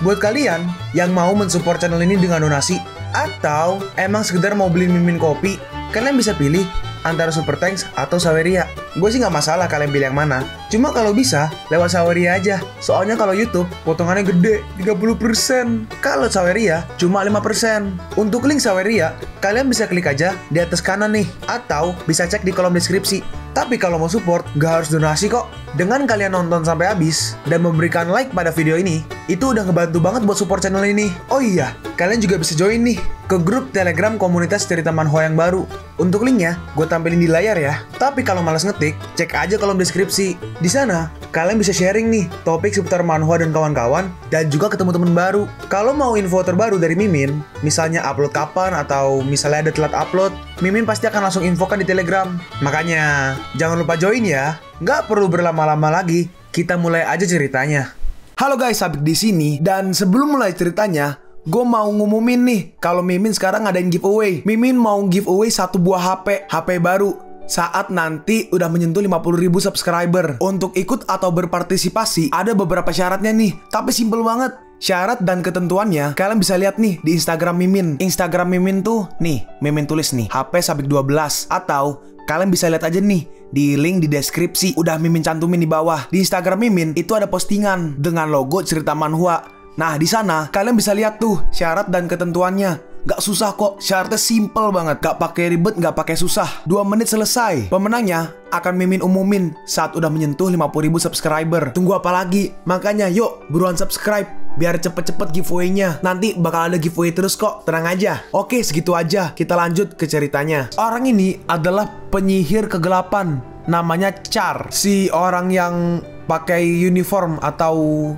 Buat kalian yang mau mensupport channel ini dengan donasi, atau emang sekedar mau beli Mimin kopi, kalian bisa pilih antara Super Thanks atau Saweria. Gue sih nggak masalah kalian pilih yang mana. Cuma kalau bisa, lewat Saweria aja. Soalnya kalau YouTube, potongannya gede, 30%. Kalau Saweria, cuma 5%. Untuk link Saweria, kalian bisa klik aja di atas kanan nih. Atau bisa cek di kolom deskripsi. Tapi kalau mau support, nggak harus donasi kok. Dengan kalian nonton sampai habis, dan memberikan like pada video ini, itu udah ngebantu banget buat support channel ini. Oh iya, kalian juga bisa join nih ke grup Telegram komunitas cerita manhwa yang baru. Untuk linknya, gue tampilin di layar ya. Tapi kalau malas ngetik, cek aja kolom deskripsi. Di sana, kalian bisa sharing nih topik seputar manhwa dan kawan-kawan, dan juga ketemu teman baru. Kalau mau info terbaru dari Mimin, misalnya upload kapan atau misalnya ada telat upload, Mimin pasti akan langsung infokan di Telegram. Makanya, jangan lupa join ya. Nggak perlu berlama-lama lagi, kita mulai aja ceritanya. Halo guys, Sabik di sini, dan sebelum mulai ceritanya, gue mau ngumumin nih kalau Mimin sekarang ngadain giveaway. Mimin mau giveaway satu buah HP baru saat nanti udah menyentuh 50.000 subscriber. Untuk ikut atau berpartisipasi ada beberapa syaratnya nih, tapi simple banget. Syarat dan ketentuannya kalian bisa lihat nih di Instagram Mimin. Instagram Mimin tuh nih, Mimin tulis nih HP Sabik 12, atau kalian bisa lihat aja nih di link di deskripsi, udah Mimin cantumin di bawah. Di Instagram Mimin itu ada postingan dengan logo cerita manhwa. Nah, di sana kalian bisa lihat tuh syarat dan ketentuannya. Gak susah kok, syaratnya simple banget. Gak pakai ribet, gak pakai susah. 2 menit selesai. Pemenangnya akan Mimin umumin saat udah menyentuh 50.000 subscriber. Tunggu apa lagi? Makanya yuk, buruan subscribe biar cepet-cepet giveaway-nya. Nanti bakal ada giveaway terus kok, tenang aja. Oke, segitu aja. Kita lanjut ke ceritanya. Orang ini adalah penyihir kegelapan. Namanya Char. Si orang yang pakai uniform atau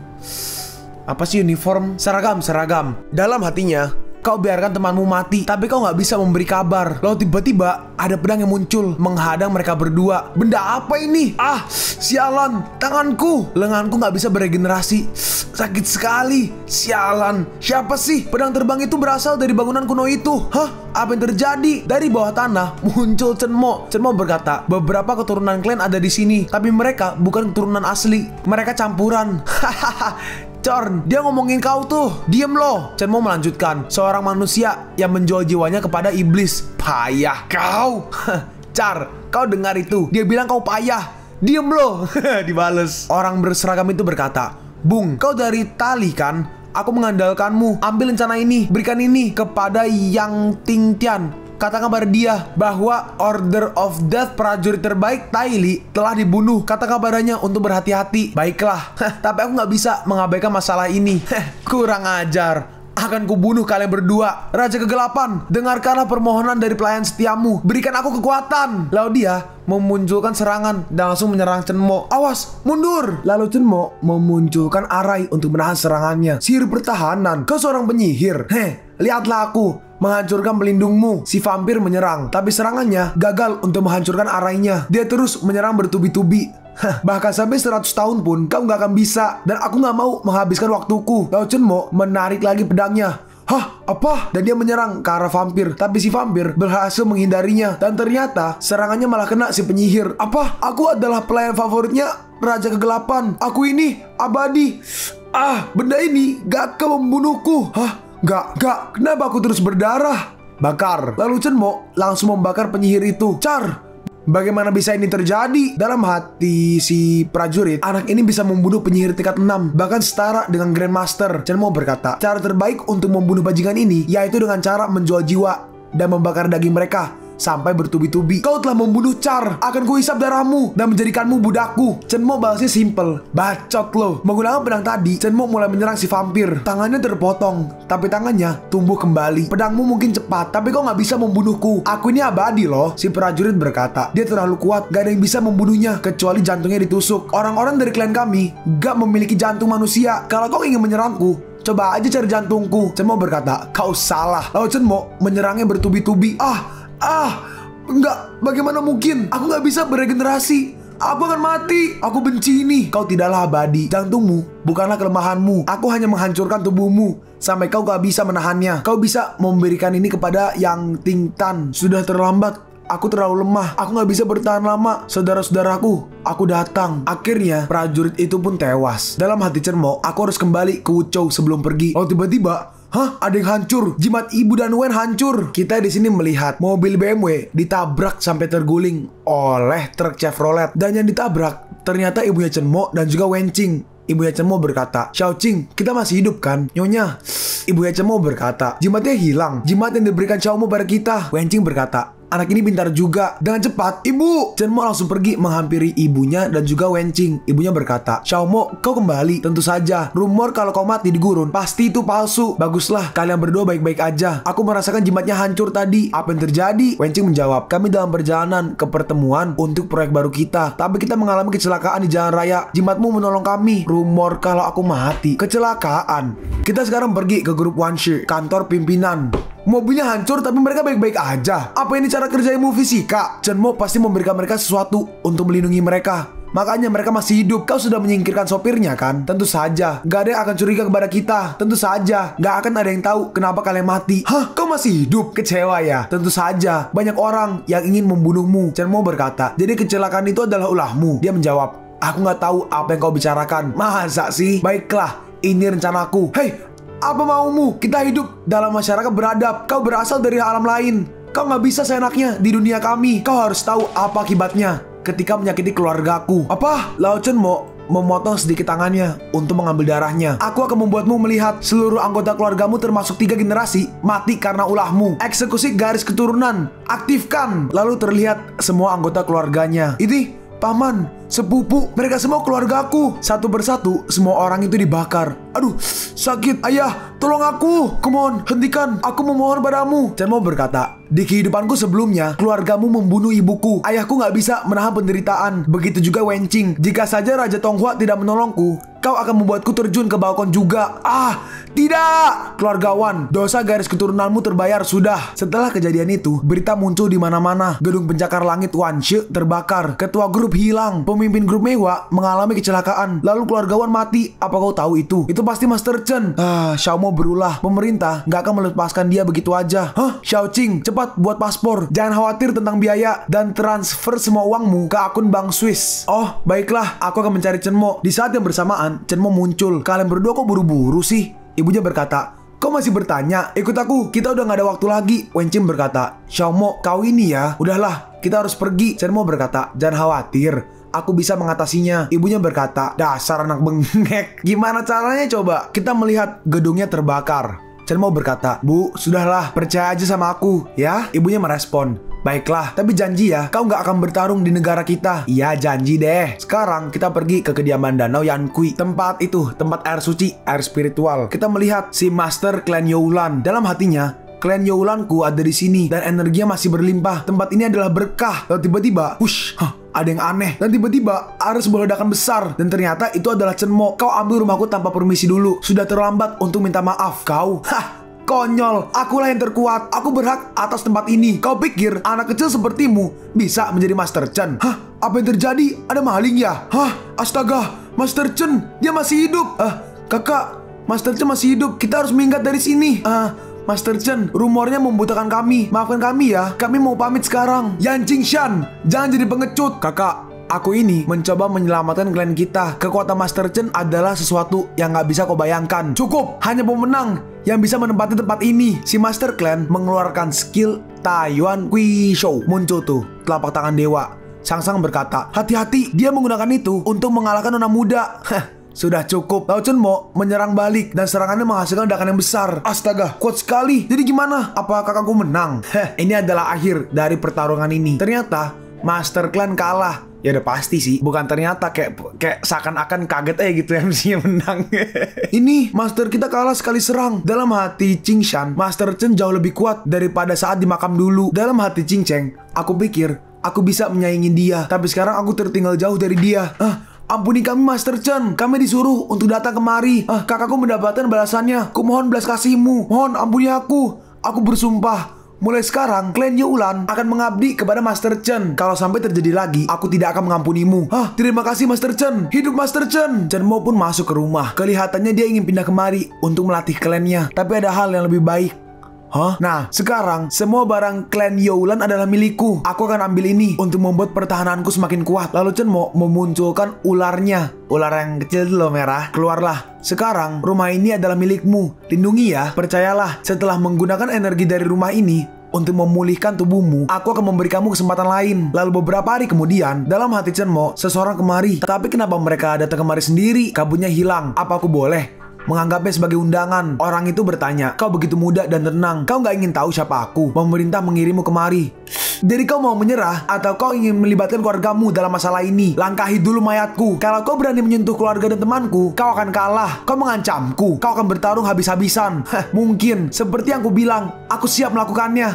apa sih uniform? Seragam. Dalam hatinya, kau biarkan temanmu mati, tapi kau nggak bisa memberi kabar. Lalu tiba-tiba ada pedang yang muncul menghadang mereka berdua. Benda apa ini? Ah, sialan, tanganku, lenganku nggak bisa beregenerasi. Sakit sekali, sialan. Siapa sih? Pedang terbang itu berasal dari bangunan kuno itu. Hah? Apa yang terjadi? Dari bawah tanah muncul Chenmo. Chenmo berkata, beberapa keturunan klan ada di sini, tapi mereka bukan keturunan asli. Mereka campuran. Hahaha. Corn, dia ngomongin kau tuh. Diem loh. Chenmo melanjutkan, seorang manusia yang menjual jiwanya kepada iblis. Payah kau. Char, kau dengar itu? Dia bilang kau payah. Diem loh. Dibales. Orang berseragam itu berkata, Bung, kau dari Tali kan? Aku mengandalkanmu. Ambil rencana ini, berikan ini kepada Yang Tingtian. Katakan pada dia bahwa Order of Death prajurit terbaik Taili telah dibunuh. Katakan padanya untuk berhati-hati. Baiklah, tapi aku nggak bisa mengabaikan masalah ini. Kurang ajar. Akan kubunuh kalian berdua. Raja Kegelapan, dengarkanlah permohonan dari pelayan setiamu. Berikan aku kekuatan. Lalu dia memunculkan serangan dan langsung menyerang Chenmo. Awas, mundur. Lalu Chenmo memunculkan arai untuk menahan serangannya. Sihir pertahanan. Kau seorang penyihir. Lihatlah aku menghancurkan pelindungmu. Si vampir menyerang, tapi serangannya gagal untuk menghancurkan arainya. Dia terus menyerang bertubi-tubi. Bahkan sampai 100 tahun pun kau nggak akan bisa. Dan aku nggak mau menghabiskan waktuku. Lalu Chenmo menarik lagi pedangnya. Hah? Apa? Dan dia menyerang ke arah vampir. Tapi si vampir berhasil menghindarinya. Dan ternyata serangannya malah kena si penyihir. Apa? Aku adalah pelayan favoritnya Raja Kegelapan. Aku ini abadi. Ah, benda ini gak akan membunuhku. Hah? Gak. Kenapa aku terus berdarah? Bakar. Lalu Chenmo langsung membakar penyihir itu. Char, bagaimana bisa ini terjadi? Dalam hati si prajurit, anak ini bisa membunuh penyihir tingkat 6, bahkan setara dengan Grandmaster. Chenmo berkata, cara terbaik untuk membunuh bajingan ini yaitu dengan cara menjual jiwa dan membakar daging mereka sampai bertubi-tubi. Kau telah membunuh Char, akan kuhisap darahmu dan menjadikanmu budakku. Chenmo balasnya simple, bacot lo. Menggunakan pedang tadi, Chenmo mulai menyerang si vampir. Tangannya terpotong, tapi tangannya tumbuh kembali. Pedangmu mungkin cepat, tapi kau nggak bisa membunuhku. Aku ini abadi loh. Si prajurit berkata, dia terlalu kuat, gak ada yang bisa membunuhnya kecuali jantungnya ditusuk. Orang-orang dari klan kami gak memiliki jantung manusia. Kalau kau ingin menyerangku, coba aja cari jantungku. Chenmo berkata, kau salah. Lalu Chenmo menyerangnya bertubi-tubi. Enggak, bagaimana mungkin? Aku nggak bisa beregenerasi. Aku akan mati. Aku benci ini. Kau tidaklah abadi. Jantungmu bukanlah kelemahanmu. Aku hanya menghancurkan tubuhmu sampai kau gak bisa menahannya. Kau bisa memberikan ini kepada Yang Tingtan. Sudah terlambat. Aku terlalu lemah. Aku nggak bisa bertahan lama. Saudara-saudaraku, aku datang. Akhirnya prajurit itu pun tewas. Dalam hati Chen Mo, aku harus kembali ke Wuchou sebelum pergi. Oh, tiba-tiba, ada yang hancur. Jimat ibu dan Wen hancur. Kita di sini melihat mobil BMW ditabrak sampai terguling oleh truk Chevrolet. Dan yang ditabrak ternyata ibunya Chen Mo dan juga Wen Qing. Ibunya Chen Mo berkata, Xiaoqing, kita masih hidup kan? Nyonya. Ibunya Chen Mo berkata, jimatnya hilang. Jimat yang diberikan Xiao Mo pada kita. Wen Qing berkata, anak ini pintar juga. Dengan cepat, ibu. Chen Mo langsung pergi menghampiri ibunya dan juga Wen Qing. Ibunya berkata, Xiao Mo, kau kembali. Tentu saja. Rumor kalau kau mati di gurun pasti itu palsu. Baguslah, kalian berdua baik-baik aja. Aku merasakan jimatnya hancur tadi. Apa yang terjadi? Wen Qing menjawab, kami dalam perjalanan ke pertemuan untuk proyek baru kita. Tapi kita mengalami kecelakaan di jalan raya. Jimatmu menolong kami. Rumor kalau aku mati. Kecelakaan. Kita sekarang pergi ke grup Wanshi, kantor pimpinan. Mobilnya hancur tapi mereka baik-baik aja. Apa ini cara kerja ilmu fisika? Chen Mo pasti memberikan mereka sesuatu untuk melindungi mereka. Makanya mereka masih hidup. Kau sudah menyingkirkan sopirnya kan? Tentu saja. Gak ada yang akan curiga kepada kita. Tentu saja. Gak akan ada yang tahu kenapa kalian mati. Hah? Kau masih hidup? Kecewa ya? Tentu saja. Banyak orang yang ingin membunuhmu. Chen Mo berkata, jadi kecelakaan itu adalah ulahmu. Dia menjawab, aku gak tahu apa yang kau bicarakan. Masa sih? Baiklah, ini rencanaku. Hei, apa maumu? Kita hidup dalam masyarakat beradab. Kau berasal dari alam lain. Kau gak bisa seenaknya di dunia kami. Kau harus tahu apa akibatnya ketika menyakiti keluargaku. Apa? Lao Chen Mo memotong sedikit tangannya untuk mengambil darahnya. Aku akan membuatmu melihat seluruh anggota keluargamu termasuk 3 generasi mati karena ulahmu. Eksekusi garis keturunan. Aktifkan. Lalu terlihat semua anggota keluarganya. Ini paman, sepupu, mereka semua keluargaku. Satu persatu, semua orang itu dibakar. Aduh, sakit. Ayah, tolong aku. Come on, hentikan. Aku memohon padamu. Chen Mo berkata, di kehidupanku sebelumnya, keluargamu membunuh ibuku. Ayahku gak bisa menahan penderitaan. Begitu juga Wen Qing. Jika saja Raja Tonghua tidak menolongku, kau akan membuatku terjun ke balkon juga. Tidak! Keluargawan, dosa garis keturunanmu terbayar sudah. Setelah kejadian itu, berita muncul di mana-mana. Gedung pencakar langit Wanshi terbakar. Ketua grup hilang. Pemimpin grup mewah mengalami kecelakaan. Lalu keluargawan mati. Apa kau tahu itu? Itu pasti Master Chen. Xiao Mo berulah. Pemerintah gak akan melepaskan dia begitu aja. Xiaoqing, cepat buat paspor. Jangan khawatir tentang biaya dan transfer semua uangmu ke akun bank Swiss. Oh, baiklah. Aku akan mencari Chen Mo. Di saat yang bersamaan, Chen Mo muncul. Kalian berdua kok buru-buru sih? Ibunya berkata, kau masih bertanya? Ikut aku, kita udah gak ada waktu lagi. Wen Qing berkata, Xiao Mo, kau ini ya. Udahlah, kita harus pergi. Chen Mo berkata, jangan khawatir, aku bisa mengatasinya. Ibunya berkata, dasar anak bengek. Gimana caranya coba? Kita melihat gedungnya terbakar. Chen Mo berkata, Bu, sudahlah, percaya aja sama aku, ya? Ibunya merespon, baiklah, tapi janji ya, kau nggak akan bertarung di negara kita. Iya, janji deh. Sekarang kita pergi ke kediaman Danau Yankui. Tempat itu, tempat air suci, air spiritual. Kita melihat si Master Clan Youlan. Dalam hatinya, klan Youlanku ada di sini dan energinya masih berlimpah. Tempat ini adalah berkah. Lalu tiba-tiba, ada yang aneh. Dan tiba-tiba ada sebuah ledakan besar. Dan ternyata itu adalah Chen Mo. Kau ambil rumahku tanpa permisi dulu. Sudah terlambat untuk minta maaf. Kau, konyol. Akulah yang terkuat. Aku berhak atas tempat ini. Kau pikir anak kecil sepertimu bisa menjadi Master Chen? Apa yang terjadi? Ada maling ya? Astaga, Master Chen, dia masih hidup. Kakak, Master Chen masih hidup. Kita harus minggat dari sini. Master Chen, rumornya membutuhkan kami. Maafkan kami ya, kami mau pamit sekarang. Yan Jingshan, jangan jadi pengecut. Kakak, aku ini mencoba menyelamatkan klan kita. Kekuatan Master Chen adalah sesuatu yang gak bisa kau bayangkan. Cukup, hanya pemenang yang bisa menempati tempat ini. Si Master Clan mengeluarkan skill Taiyuan Kui Shou. Muncul tuh telapak tangan dewa. Sang berkata, hati-hati, dia menggunakan itu untuk mengalahkan nona muda. Sudah cukup. Lao Chen Mo menyerang balik dan serangannya menghasilkan ledakan yang besar. Astaga, kuat sekali. Jadi gimana? Apa kakakku menang? Ini adalah akhir dari pertarungan ini. Ternyata Master Clan kalah. Ya udah pasti sih. Bukan ternyata, kayak seakan-akan kaget aja gitu MC-nya menang. Ini Master kita kalah sekali serang. Dalam hati Qingshan, Master Chen jauh lebih kuat daripada saat di makam dulu. Dalam hati Qing Cheng, aku pikir aku bisa menyaingi dia. Tapi sekarang aku tertinggal jauh dari dia. Ampuni kami Master Chen, kami disuruh untuk datang kemari. Kakakku mendapatkan balasannya. Kumohon belas kasihmu. Mohon ampuni aku. Aku bersumpah, mulai sekarang klan Youlan akan mengabdi kepada Master Chen. Kalau sampai terjadi lagi, aku tidak akan mengampunimu. Terima kasih Master Chen. Hidup Master Chen. Chen Mo pun masuk ke rumah. Kelihatannya dia ingin pindah kemari untuk melatih klannya. Tapi ada hal yang lebih baik Hah? Nah, sekarang semua barang klan Youlan adalah milikku. Aku akan ambil ini untuk membuat pertahananku semakin kuat. Lalu Chenmo memunculkan ularnya. Ular yang kecil itu loh, merah. Keluarlah. Sekarang rumah ini adalah milikmu. Lindungi ya. Percayalah, setelah menggunakan energi dari rumah ini untuk memulihkan tubuhmu, aku akan memberi kamu kesempatan lain. Lalu beberapa hari kemudian, dalam hati Chenmo, seseorang kemari. Tapi kenapa mereka datang kemari sendiri? Kabutnya hilang. Apa aku boleh menganggapnya sebagai undangan? Orang itu bertanya, kau begitu muda dan tenang. Kau nggak ingin tahu siapa aku? Pemerintah mengirimmu kemari. Jadi kau mau menyerah atau kau ingin melibatkan keluargamu dalam masalah ini? Langkahi dulu mayatku. Kalau kau berani menyentuh keluarga dan temanku, kau akan kalah. Kau mengancamku. Kau akan bertarung habis-habisan. Mungkin. Seperti yang ku bilang, aku siap melakukannya.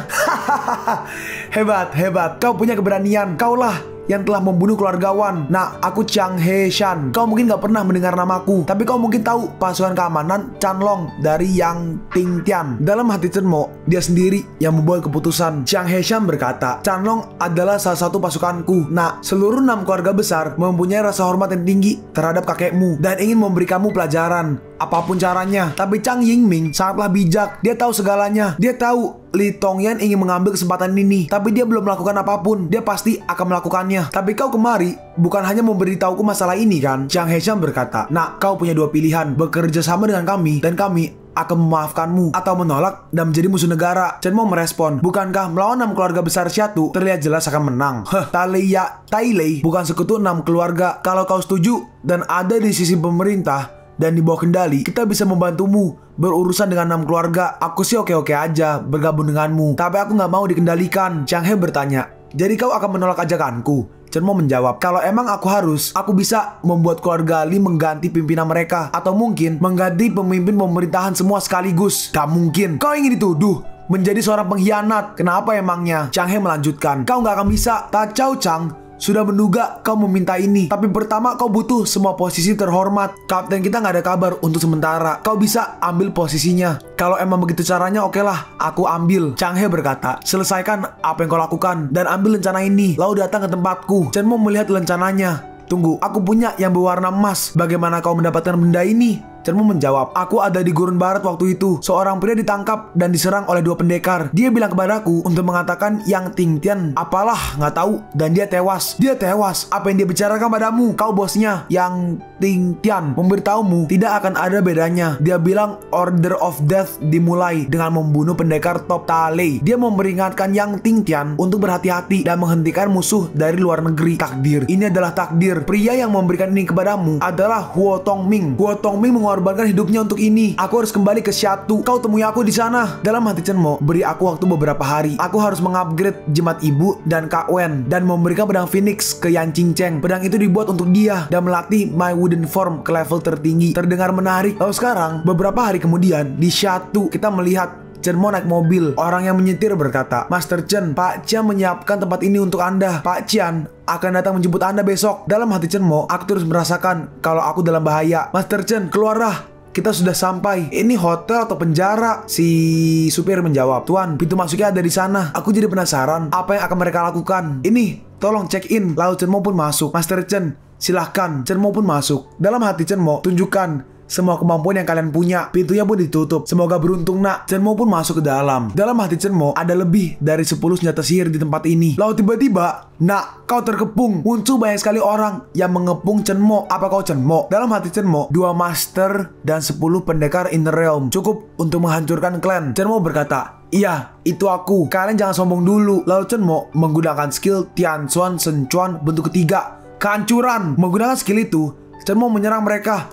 Hebat, hebat. Kau punya keberanian. Kaulah yang telah membunuh keluargawan. Nah, aku Chang He Shan. Kau mungkin gak pernah mendengar namaku, tapi kau mungkin tahu pasukan keamanan Chanlong dari Yang Tingtian. Dalam hati Chenmo, dia sendiri yang membuat keputusan. Chang He Shan berkata, Chanlong adalah salah satu pasukanku. Nah, seluruh 6 keluarga besar mempunyai rasa hormat yang tinggi terhadap kakekmu dan ingin memberi kamu pelajaran. Apapun caranya. Tapi Chang Yingming sangatlah bijak. Dia tahu segalanya. Dia tahu Li Tongyan ingin mengambil kesempatan ini, tapi dia belum melakukan apapun. Dia pasti akan melakukannya. Tapi kau kemari bukan hanya memberitahuku masalah ini kan? Chang He-shan berkata, nah, kau punya 2 pilihan. Bekerja sama dengan kami dan kami akan memaafkanmu, atau menolak dan menjadi musuh negara. Chenmo merespon, bukankah melawan 6 keluarga besar Xiatu terlihat jelas akan menang? Tailei bukan sekutu 6 keluarga. Kalau kau setuju dan ada di sisi pemerintah dan di bawah kendali, kita bisa membantumu berurusan dengan 6 keluarga. Aku sih oke-oke aja bergabung denganmu, tapi aku nggak mau dikendalikan. Chang He bertanya, jadi kau akan menolak ajakanku? Chenmo menjawab, kalau emang aku harus, aku bisa membuat keluarga Li mengganti pimpinan mereka, atau mungkin mengganti pemimpin pemerintahan semua sekaligus. Gak mungkin. Kau ingin dituduh menjadi seorang pengkhianat. Kenapa emangnya? Chang He melanjutkan, kau nggak akan bisa. Ta Chao Chang sudah menduga kau meminta ini. Tapi pertama kau butuh semua posisi terhormat. Kapten kita nggak ada kabar untuk sementara. Kau bisa ambil posisinya. Kalau emang begitu caranya, oke lah, aku ambil. Chang He berkata, selesaikan apa yang kau lakukan dan ambil lencana ini, lalu datang ke tempatku. Chenmo melihat lencananya. Tunggu, aku punya yang berwarna emas. Bagaimana kau mendapatkan benda ini? Chenmo menjawab, aku ada di gurun barat waktu itu. Seorang pria ditangkap dan diserang oleh 2 pendekar. Dia bilang kepadaku untuk mengatakan Yang Tingtian apalah, nggak tahu, dan dia tewas. Dia tewas. Apa yang dia bicarakan padamu? Kau bosnya, Yang Tingtian, memberitahumu tidak akan ada bedanya. Dia bilang Order of Death dimulai dengan membunuh pendekar top Talei. Dia memperingatkan Yang Tingtian untuk berhati-hati dan menghentikan musuh dari luar negeri. Takdir. Ini adalah takdir. Pria yang memberikan ini kepadamu adalah Huo Tongming. Huo Tongming mengorbankan hidupnya untuk ini. Aku harus kembali ke Xiatu. Kau temui aku di sana. Dalam hati Chenmo, beri aku waktu beberapa hari. Aku harus mengupgrade jimat ibu dan Kak Wen dan memberikan pedang Phoenix ke Yan Qingcheng. Pedang itu dibuat untuk dia dan melatih My Wooden Form ke level tertinggi. Terdengar menarik. Lalu sekarang, beberapa hari kemudian di Xiatu, kita melihat Chenmo naik mobil. Orang yang menyetir berkata, Master Chen, Pak Qian menyiapkan tempat ini untuk Anda. Pak Qian akan datang menjemput Anda besok. Dalam hati Chenmo, aku terus merasakan kalau aku dalam bahaya. Master Chen, keluarlah. Kita sudah sampai. Ini hotel atau penjara? Si supir menjawab, Tuan, pintu masuknya ada di sana. Aku jadi penasaran apa yang akan mereka lakukan. Ini, tolong check in. Lalu Chenmo pun masuk. Master Chen, silahkan. Chenmo pun masuk. Dalam hati Chenmo, tunjukkan semua kemampuan yang kalian punya. Pintunya pun ditutup. Semoga beruntung, nak. Chenmo pun masuk ke dalam. Dalam hati Chenmo, ada lebih dari 10 senjata sihir di tempat ini. Lalu tiba-tiba, nak, kau terkepung. Muncul banyak sekali orang yang mengepung Chenmo. Apa kau Chenmo? Dalam hati Chenmo, 2 master dan 10 pendekar Inner Realm cukup untuk menghancurkan klan. Chenmo berkata, iya, itu aku. Kalian jangan sombong dulu. Lalu Chenmo menggunakan skill Tianchuan Senchuan bentuk ketiga, kehancuran. Menggunakan skill itu, Chenmo menyerang mereka.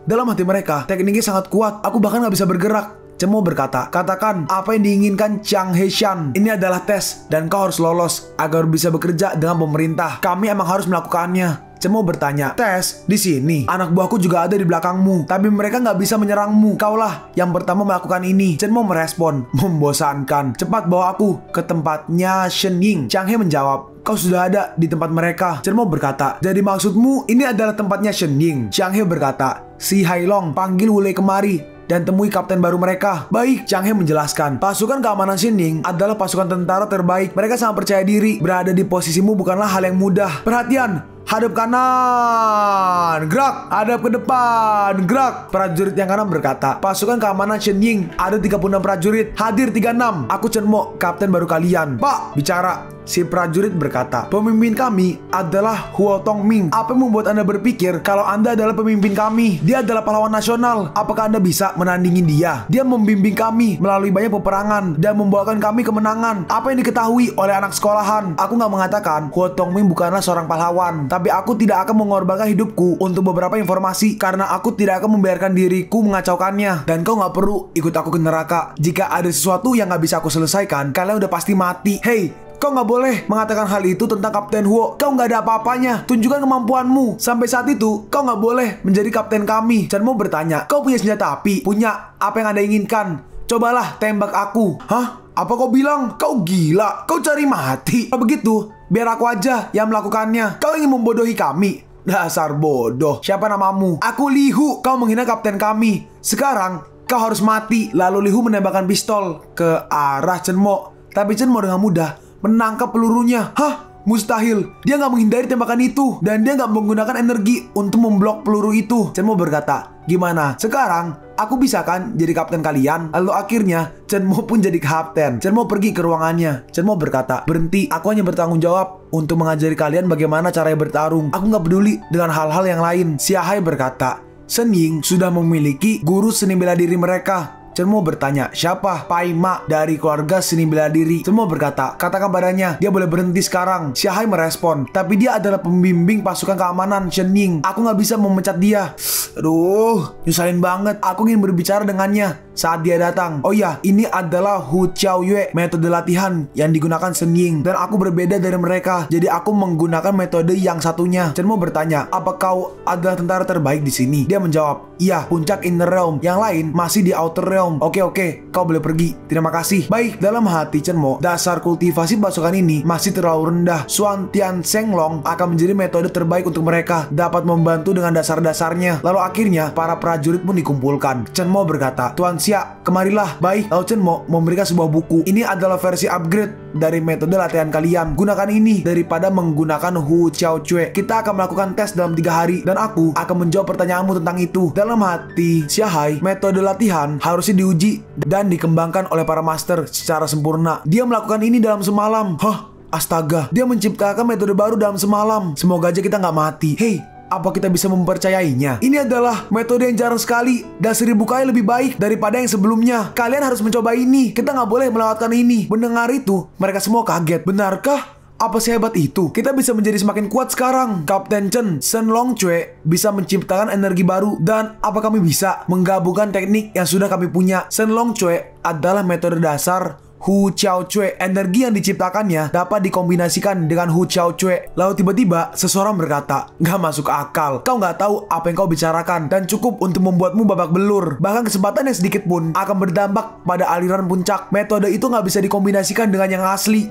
Dalam hati mereka, tekniknya sangat kuat. Aku bahkan gak bisa bergerak. Chenmo berkata, katakan apa yang diinginkan Chang He-shan. Ini adalah tes dan kau harus lolos agar bisa bekerja dengan pemerintah. Kami emang harus melakukannya. Chenmo bertanya, tes di sini? Anak buahku juga ada di belakangmu, tapi mereka nggak bisa menyerangmu. Kaulah yang pertama melakukan ini. Chenmo merespon, membosankan. Cepat bawa aku ke tempatnya Shen Ying. Chang He menjawab, kau sudah ada di tempat mereka. Chenmo berkata, jadi maksudmu ini adalah tempatnya Shen Ying? Chang He berkata, si Hailong, panggil Wulei kemari dan temui kapten baru mereka. Baik, Chang He menjelaskan. Pasukan keamanan Shen Ying adalah pasukan tentara terbaik. Mereka sangat percaya diri. Berada di posisimu bukanlah hal yang mudah. Perhatian, hadap kanan, gerak, hadap ke depan, gerak. Prajurit yang kanan berkata, pasukan keamanan Shen Ying, ada 36 prajurit, hadir 36. Aku Chen Mo, kapten baru kalian. Pak, bicara. Si prajurit berkata, pemimpin kami adalah Huo Tongming. Apa yang membuat Anda berpikir kalau Anda adalah pemimpin kami? Dia adalah pahlawan nasional. Apakah Anda bisa menandingi dia? Dia membimbing kami melalui banyak peperangan dan membawakan kami kemenangan. Apa yang diketahui oleh anak sekolahan? Aku nggak mengatakan Huo Tongming bukanlah seorang pahlawan, tapi aku tidak akan mengorbankan hidupku untuk beberapa informasi karena aku tidak akan membiarkan diriku mengacaukannya. Dan kau nggak perlu ikut aku ke neraka. Jika ada sesuatu yang nggak bisa aku selesaikan, kalian udah pasti mati. Hey, kau nggak boleh mengatakan hal itu tentang Kapten Huo. Kau nggak ada apa-apanya. Tunjukkan kemampuanmu. Sampai saat itu, kau nggak boleh menjadi kapten kami. Chen Mo bertanya, kau punya senjata api? Punya. Apa yang Anda inginkan? Cobalah tembak aku. Hah? Apa kau bilang? Kau gila. Kau cari mati. Kalau begitu, biar aku aja yang melakukannya. Kau ingin membodohi kami? Dasar bodoh. Siapa namamu? Aku Li Hu. Kau menghina kapten kami. Sekarang, kau harus mati. Lalu Li Hu menembakkan pistol ke arah Chen Mo. Tapi Chen Mo dengan mudah menangkap pelurunya. Hah? Mustahil. Dia nggak menghindari tembakan itu. Dan dia nggak menggunakan energi untuk memblok peluru itu. Chen Mo berkata, gimana? Sekarang, aku bisa kan jadi kapten kalian? Lalu akhirnya, Chen Mo pun jadi kapten. Chen Mo pergi ke ruangannya. Chen Mo berkata, berhenti. Aku hanya bertanggung jawab untuk mengajari kalian bagaimana caranya bertarung. Aku nggak peduli dengan hal-hal yang lain. Xia Hai berkata, Shen Ying sudah memiliki guru seni bela diri mereka. Chen Mo bertanya, siapa? Pai Ma dari keluarga seni bela diri. Chen Mo berkata, katakan padanya, dia boleh berhenti sekarang. Xia Hai merespon, tapi dia adalah pembimbing pasukan keamanan Shen Ying. Aku nggak bisa memecat dia. Aduh, nyusahin banget. Aku ingin berbicara dengannya saat dia datang. Oh ya, ini adalah Hu Qiao Yue, metode latihan yang digunakan Shen Ying. Dan aku berbeda dari mereka, jadi aku menggunakan metode yang satunya. Chen Mo bertanya, apa kau adalah tentara terbaik di sini? Dia menjawab, iya, puncak Inner Realm. Yang lain masih di Outer Realm. Oke, kau boleh pergi. Terima kasih. Baik, dalam hati Chen Mo, dasar kultivasi pasukan ini masih terlalu rendah. Xuan Tian Sheng Long akan menjadi metode terbaik untuk mereka, dapat membantu dengan dasar-dasarnya. Lalu akhirnya, para prajurit pun dikumpulkan. Chen Mo berkata, Tuan Xia, kemarilah. Baik, lalu Chen Mo memberikan sebuah buku. Ini adalah versi upgrade dari metode latihan kalian. Gunakan ini daripada menggunakan Hu Qiao Cue. Kita akan melakukan tes dalam 3 hari, dan aku akan menjawab pertanyaanmu tentang itu. Dalam hati Xia Hai, metode latihan harusnya diuji dan dikembangkan oleh para master secara sempurna. Dia melakukan ini dalam semalam. Hah? Astaga, dia menciptakan metode baru dalam semalam. Semoga aja kita nggak mati. Hey, apa kita bisa mempercayainya? Ini adalah metode yang jarang sekali dan 1000 kali lebih baik daripada yang sebelumnya. Kalian harus mencoba ini. Kita nggak boleh melewatkan ini. Mendengar itu, mereka semua kaget. Benarkah? Apa sehebat itu? Kita bisa menjadi semakin kuat sekarang. Kapten Chen Shen Long Cue bisa menciptakan energi baru. Dan apa kami bisa menggabungkan teknik yang sudah kami punya? Shen Long Cue adalah metode dasar Hu Qiao Cue. Energi yang diciptakannya dapat dikombinasikan dengan Hu Qiao Cue. Lalu tiba-tiba seseorang berkata, gak masuk akal. Kau gak tahu apa yang kau bicarakan dan cukup untuk membuatmu babak belur. Bahkan kesempatan yang sedikit pun akan berdampak pada aliran puncak. Metode itu gak bisa dikombinasikan dengan yang asli.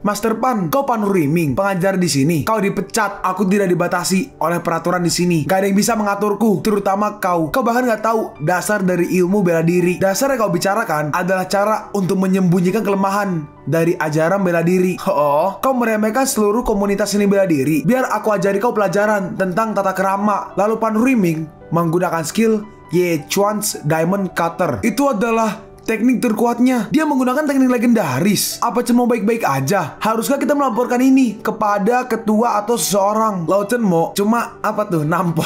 Master Pan, kau panuriming, pengajar di sini. Kau dipecat. Aku tidak dibatasi oleh peraturan di sini. Gak ada yang bisa mengaturku, terutama kau. Kau bahkan gak tahu dasar dari ilmu bela diri. Dasar yang kau bicarakan adalah cara untuk menyembunyikan kelemahan dari ajaran bela diri. Oh, kau meremehkan seluruh komunitas seni bela diri. Biar aku ajari kau pelajaran tentang tata kerama. Lalu panuriming menggunakan skill Ye Chuan's Diamond Cutter. Itu adalah teknik terkuatnya. Dia menggunakan teknik legendaris. Apa Chen Mo baik-baik aja? Haruskah kita melaporkan ini kepada ketua atau seseorang? Lalu Chen Mo cuma nampol.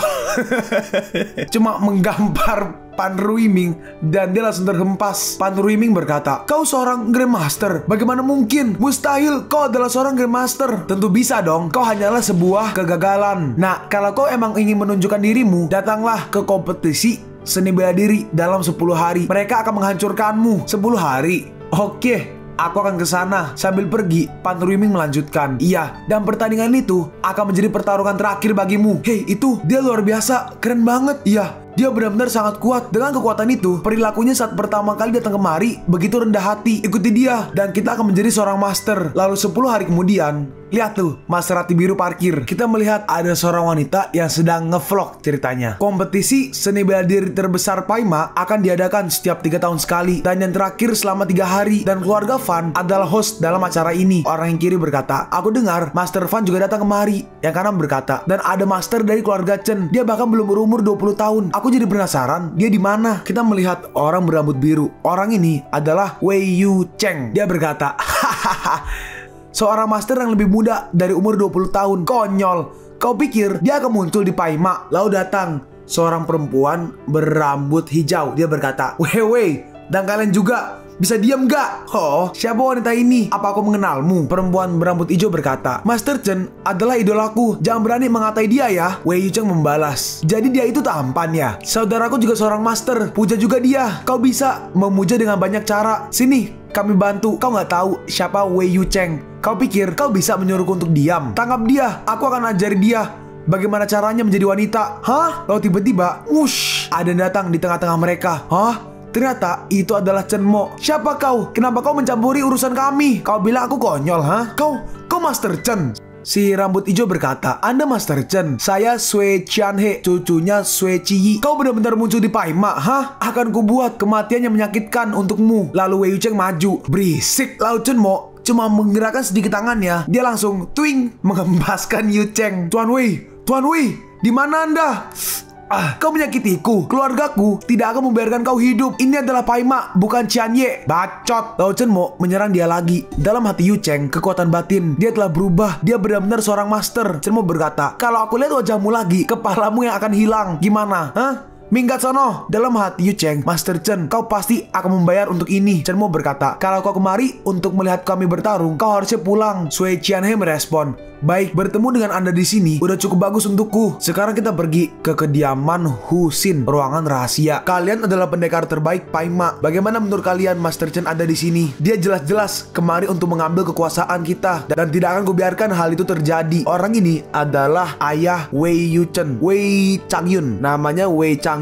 Cuma menggampar Panuriming dan dia langsung terhempas. Panuriming berkata, kau seorang Grandmaster. Bagaimana mungkin? Mustahil kau adalah seorang Grandmaster. Tentu bisa dong. Kau hanyalah sebuah kegagalan. Nah, kalau kau emang ingin menunjukkan dirimu, datanglah ke kompetisi seni bela diri dalam 10 hari. Mereka akan menghancurkanmu. 10 hari. Oke, aku akan ke sana. Sambil pergi, Panuriming melanjutkan, iya, dan pertandingan itu akan menjadi pertarungan terakhir bagimu. Hei, itu dia luar biasa. Keren banget. Iya, dia benar-benar sangat kuat. Dengan kekuatan itu, perilakunya saat pertama kali datang kemari begitu rendah hati. Ikuti dia dan kita akan menjadi seorang master. Lalu 10 hari kemudian, Lihat tuh, Maserati biru parkir. Kita melihat ada seorang wanita yang sedang ngevlog ceritanya. Kompetisi seni bela diri terbesar Paima akan diadakan setiap 3 tahun sekali. Dan yang terakhir selama 3 hari. Dan keluarga Van adalah host dalam acara ini. Orang yang kiri berkata, aku dengar Master Van juga datang kemari. Yang kanan berkata, dan ada master dari keluarga Chen. Dia bahkan belum berumur 20 tahun. Aku jadi penasaran, dia di mana? Kita melihat orang berambut biru. Orang ini adalah Wei Yu Cheng. Dia berkata, hahaha. Seorang master yang lebih muda dari umur 20 tahun. Konyol. Kau pikir dia akan muncul di Paima? Lalu datang seorang perempuan berambut hijau. Dia berkata, weh, dan kalian juga bisa diam gak? Oh, siapa wanita ini? Apa aku mengenalmu? Perempuan berambut hijau berkata, Master Chen adalah idolaku. Jangan berani mengatai dia ya. Wei Yu Cheng membalas, jadi dia itu tampan ya? Saudaraku juga seorang master. Puja juga dia. Kau bisa memuja dengan banyak cara. Sini, kami bantu. Kau nggak tahu siapa Wei Yu Cheng? Kau pikir kau bisa menyuruhku untuk diam? Tangkap dia. Aku akan ajari dia bagaimana caranya menjadi wanita. Hah? Lalu tiba-tiba, wush, ada yang datang di tengah-tengah mereka. Hah? Ternyata itu adalah Chen Mo. Siapa kau? Kenapa kau mencampuri urusan kami? Kau bilang aku konyol, hah? Kau Master Chen. Si rambut hijau berkata, Anda Master Chen. Saya Sui Qianhe, cucunya Sui Qiyi. Kau benar-benar muncul di Paima, hah? Akan kubuat kematian yang menyakitkan untukmu. Lalu Wei Yu Cheng maju. Berisik. Lalu Chen Mo cuma menggerakkan sedikit tangannya. Dia langsung twing mengembaskan Yu Cheng. Tuan Wei, di mana Anda? Kau menyakitiku. Keluargaku tidak akan membiarkan kau hidup. Ini adalah Paima, bukan Qianye. Bacot. Lalu Chen Mo menyerang dia lagi. Dalam hati Yu Cheng, kekuatan batin, dia telah berubah. Dia benar-benar seorang master. Chen Mo berkata, kalau aku lihat wajahmu lagi, kepalamu yang akan hilang. Gimana? Hah? Minggat sono. Dalam hati Yu Cheng, Master Chen, kau pasti akan membayar untuk ini. Chen Mo berkata, kalau kau kemari untuk melihat kami bertarung, kau harusnya pulang. Sui Qianhe merespon, baik, bertemu dengan Anda di sini udah cukup bagus untukku. Sekarang kita pergi ke kediaman Hu Xin, ruangan rahasia. Kalian adalah pendekar terbaik Paima. Bagaimana menurut kalian Master Chen ada di sini? Dia jelas-jelas kemari untuk mengambil kekuasaan kita dan tidak akan kubiarkan hal itu terjadi. Orang ini adalah ayah Wei Yu Chen, Wei Changyun. Namanya Wei Changyun.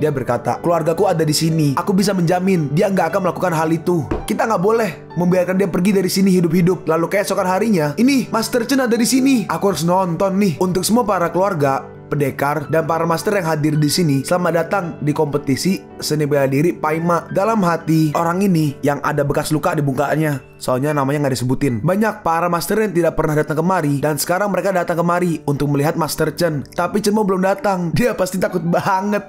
Dia berkata, keluargaku ada di sini. Aku bisa menjamin dia nggak akan melakukan hal itu. Kita nggak boleh membiarkan dia pergi dari sini hidup-hidup. Lalu keesokan harinya, ini Master Chen ada di sini. Aku harus nonton nih. Untuk semua para keluarga, pendekar, dan para master yang hadir di sini, selamat datang di kompetisi seni bela diri Paima. Dalam hati orang ini yang ada bekas luka di mukanya, soalnya namanya nggak disebutin. Banyak para master yang tidak pernah datang kemari, dan sekarang mereka datang kemari untuk melihat Master Chen. Tapi Chen Mo belum datang. Dia pasti takut banget.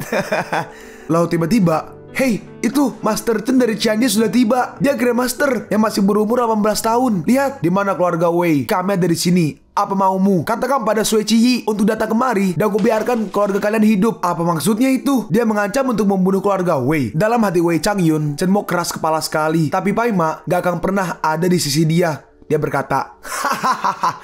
Lalu tiba-tiba, hey, itu Master Chen dari Qianye sudah tiba. Dia Grandmaster yang masih berumur 18 tahun. Lihat, di mana keluarga Wei? Kami ada di sini. Apa maumu? Katakan pada Sui Qiyi untuk datang kemari dan kubiarkan keluarga kalian hidup. Apa maksudnya itu? Dia mengancam untuk membunuh keluarga Wei. Dalam hati Wei Changyun, Chen Mo keras kepala sekali. Tapi Paima gak akan pernah ada di sisi dia. Dia berkata, hahaha,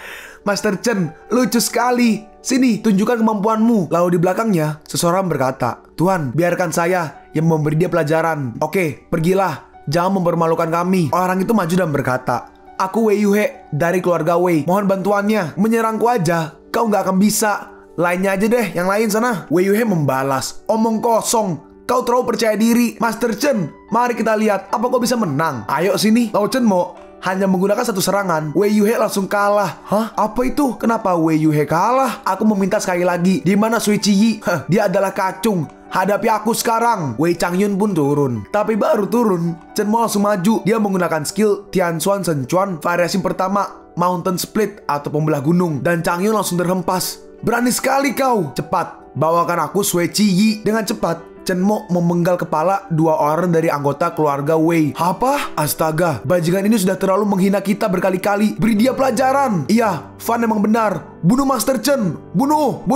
Master Chen, lucu sekali. Sini, tunjukkan kemampuanmu. Lalu di belakangnya, seseorang berkata, Tuan, biarkan saya yang memberi dia pelajaran. Oke, pergilah. Jangan mempermalukan kami. Orang itu maju dan berkata, aku Wei Yuhe dari keluarga Wei. Mohon bantuannya. Menyerangku aja, kau nggak akan bisa. Lainnya aja deh, yang lain sana. Wei Yuhe membalas, omong kosong. Kau terlalu percaya diri. Master Chen, mari kita lihat apa kau bisa menang. Ayo sini. Lalu Chen Mo hanya menggunakan satu serangan, Wei Yuhe langsung kalah. Hah? Apa itu? Kenapa Wei Yuhe kalah? Aku meminta sekali lagi. Di mana Sui Qiyi? Dia adalah kacung. Hadapi aku sekarang. Wei Changyun pun turun. Tapi baru turun, Chen Mo langsung maju. Dia menggunakan skill Tianxuan Shenchuan variasi pertama, Mountain Split atau pembelah gunung. Dan Changyun langsung terhempas. Berani sekali kau. Cepat, bawakan aku Sui Qiyi. Dengan cepat, Chen Mo memenggal kepala dua orang dari anggota keluarga Wei. Apa? Astaga, bajingan ini sudah terlalu menghina kita berkali-kali. Beri dia pelajaran. Iya, Van emang benar. Bunuh Master Chen. Bunuh.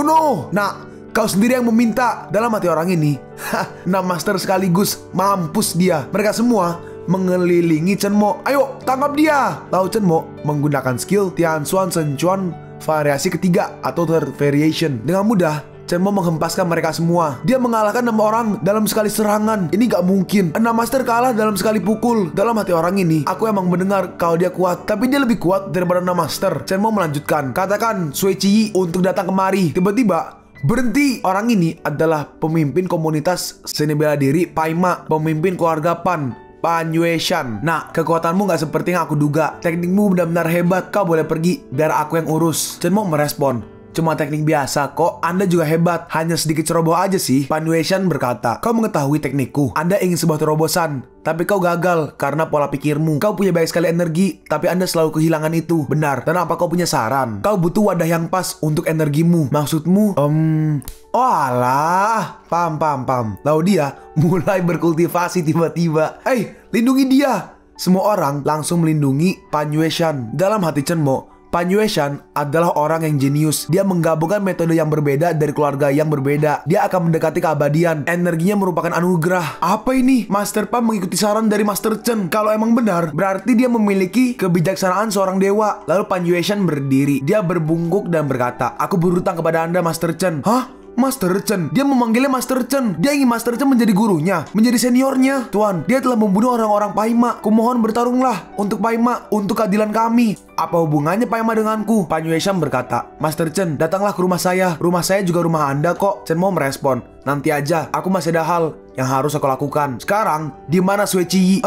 Nah, kau sendiri yang meminta. Dalam hati orang ini, 6 master sekaligus. Mampus dia. Mereka semua mengelilingi Chen Mo. Ayo, tangkap dia. Lalu Chen Mo menggunakan skill Tianxuan Shenchuan variasi ketiga atau third variation. Dengan mudah, Chen Mo menghempaskan mereka semua. Dia mengalahkan 6 orang dalam sekali serangan. Ini gak mungkin. 6 master kalah dalam sekali pukul. Dalam hati orang ini, aku emang mendengar kalau dia kuat, tapi dia lebih kuat daripada 6 master. Chen Mo melanjutkan, katakan Sui Qiyi untuk datang kemari. Tiba-tiba, berhenti. Orang ini adalah pemimpin komunitas seni bela diri Paima, pemimpin keluarga Pan, Pan Yueshan. Nah, kekuatanmu nggak seperti yang aku duga. Teknikmu benar-benar hebat. Kau boleh pergi, biar aku yang urus. Chen Mo merespon, cuma teknik biasa kok, Anda juga hebat. Hanya sedikit ceroboh aja sih. Pan Yueshan berkata, kau mengetahui teknikku. Anda ingin sebuah terobosan, tapi kau gagal karena pola pikirmu. Kau punya banyak sekali energi, tapi Anda selalu kehilangan itu. Benar, dan apa kau punya saran? Kau butuh wadah yang pas untuk energimu. Maksudmu? Oh alah, pam. Lalu dia mulai berkultivasi tiba-tiba. Lindungi dia. Semua orang langsung melindungi Pan Yueshan. Dalam hati Chen Mo, Pan Yueshan adalah orang yang jenius. Dia menggabungkan metode yang berbeda dari keluarga yang berbeda. Dia akan mendekati keabadian. Energinya merupakan anugerah. Apa ini? Master Pan mengikuti saran dari Master Chen. Kalau emang benar, berarti dia memiliki kebijaksanaan seorang dewa. Lalu Pan Yueshan berdiri. Dia berbungkuk dan berkata, aku berhutang kepada Anda, Master Chen. Hah? Master Chen? Dia memanggilnya Master Chen. Dia ingin Master Chen menjadi gurunya, menjadi seniornya. Tuan, dia telah membunuh orang-orang Paima. Kumohon bertarunglah untuk Paima, untuk keadilan kami. Apa hubungannya Paima denganku? Pan Yueshan berkata, Master Chen, datanglah ke rumah saya. Rumah saya juga rumah Anda kok. Chen Mo merespon, nanti aja, aku masih ada hal yang harus aku lakukan. Sekarang, di mana Sui Qiyi?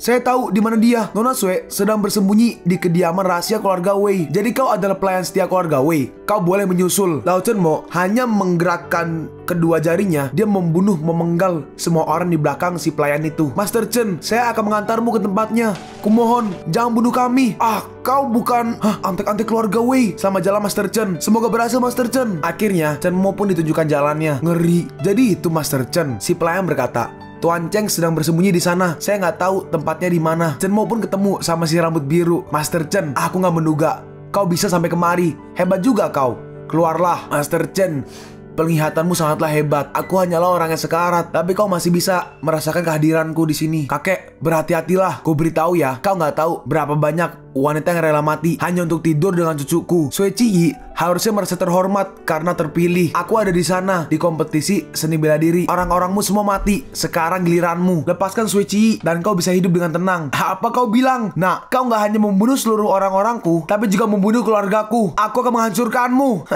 Saya tahu di mana dia. Nona Sui sedang bersembunyi di kediaman rahasia keluarga Wei. Jadi kau adalah pelayan setia keluarga Wei. Kau boleh menyusul. Lao Chen Mo hanya menggerakkan kedua jarinya. Dia memenggal semua orang di belakang si pelayan itu. Master Chen, saya akan mengantarmu ke tempatnya. Kumohon, jangan bunuh kami. Kau bukan antek-antek keluarga Wei. Sama jalan Master Chen. Semoga berhasil Master Chen. Akhirnya Chen Mo pun ditunjukkan jalannya. Ngeri. Jadi itu Master Chen. Si pelayan berkata, Tuan Cheng sedang bersembunyi di sana. Saya nggak tahu tempatnya di mana. Chen Mo pun ketemu sama si rambut biru. Master Chen, aku nggak menduga kau bisa sampai kemari. Hebat juga kau. Keluarlah, Master Chen. Penglihatanmu sangatlah hebat. Aku hanyalah orang yang sekarat, tapi kau masih bisa merasakan kehadiranku di sini. Kakek, berhati-hatilah. Ku beritahu ya, kau nggak tahu berapa banyak wanita yang rela mati hanya untuk tidur dengan cucuku. Sui Qiyi harusnya merasa terhormat karena terpilih. Aku ada di sana di kompetisi seni bela diri. Orang-orangmu semua mati. Sekarang giliranmu. Lepaskan Sui Qiyi dan kau bisa hidup dengan tenang. Apa kau bilang? Nah, kau nggak hanya membunuh seluruh orang-orangku, tapi juga membunuh keluargaku. Aku akan menghancurkanmu.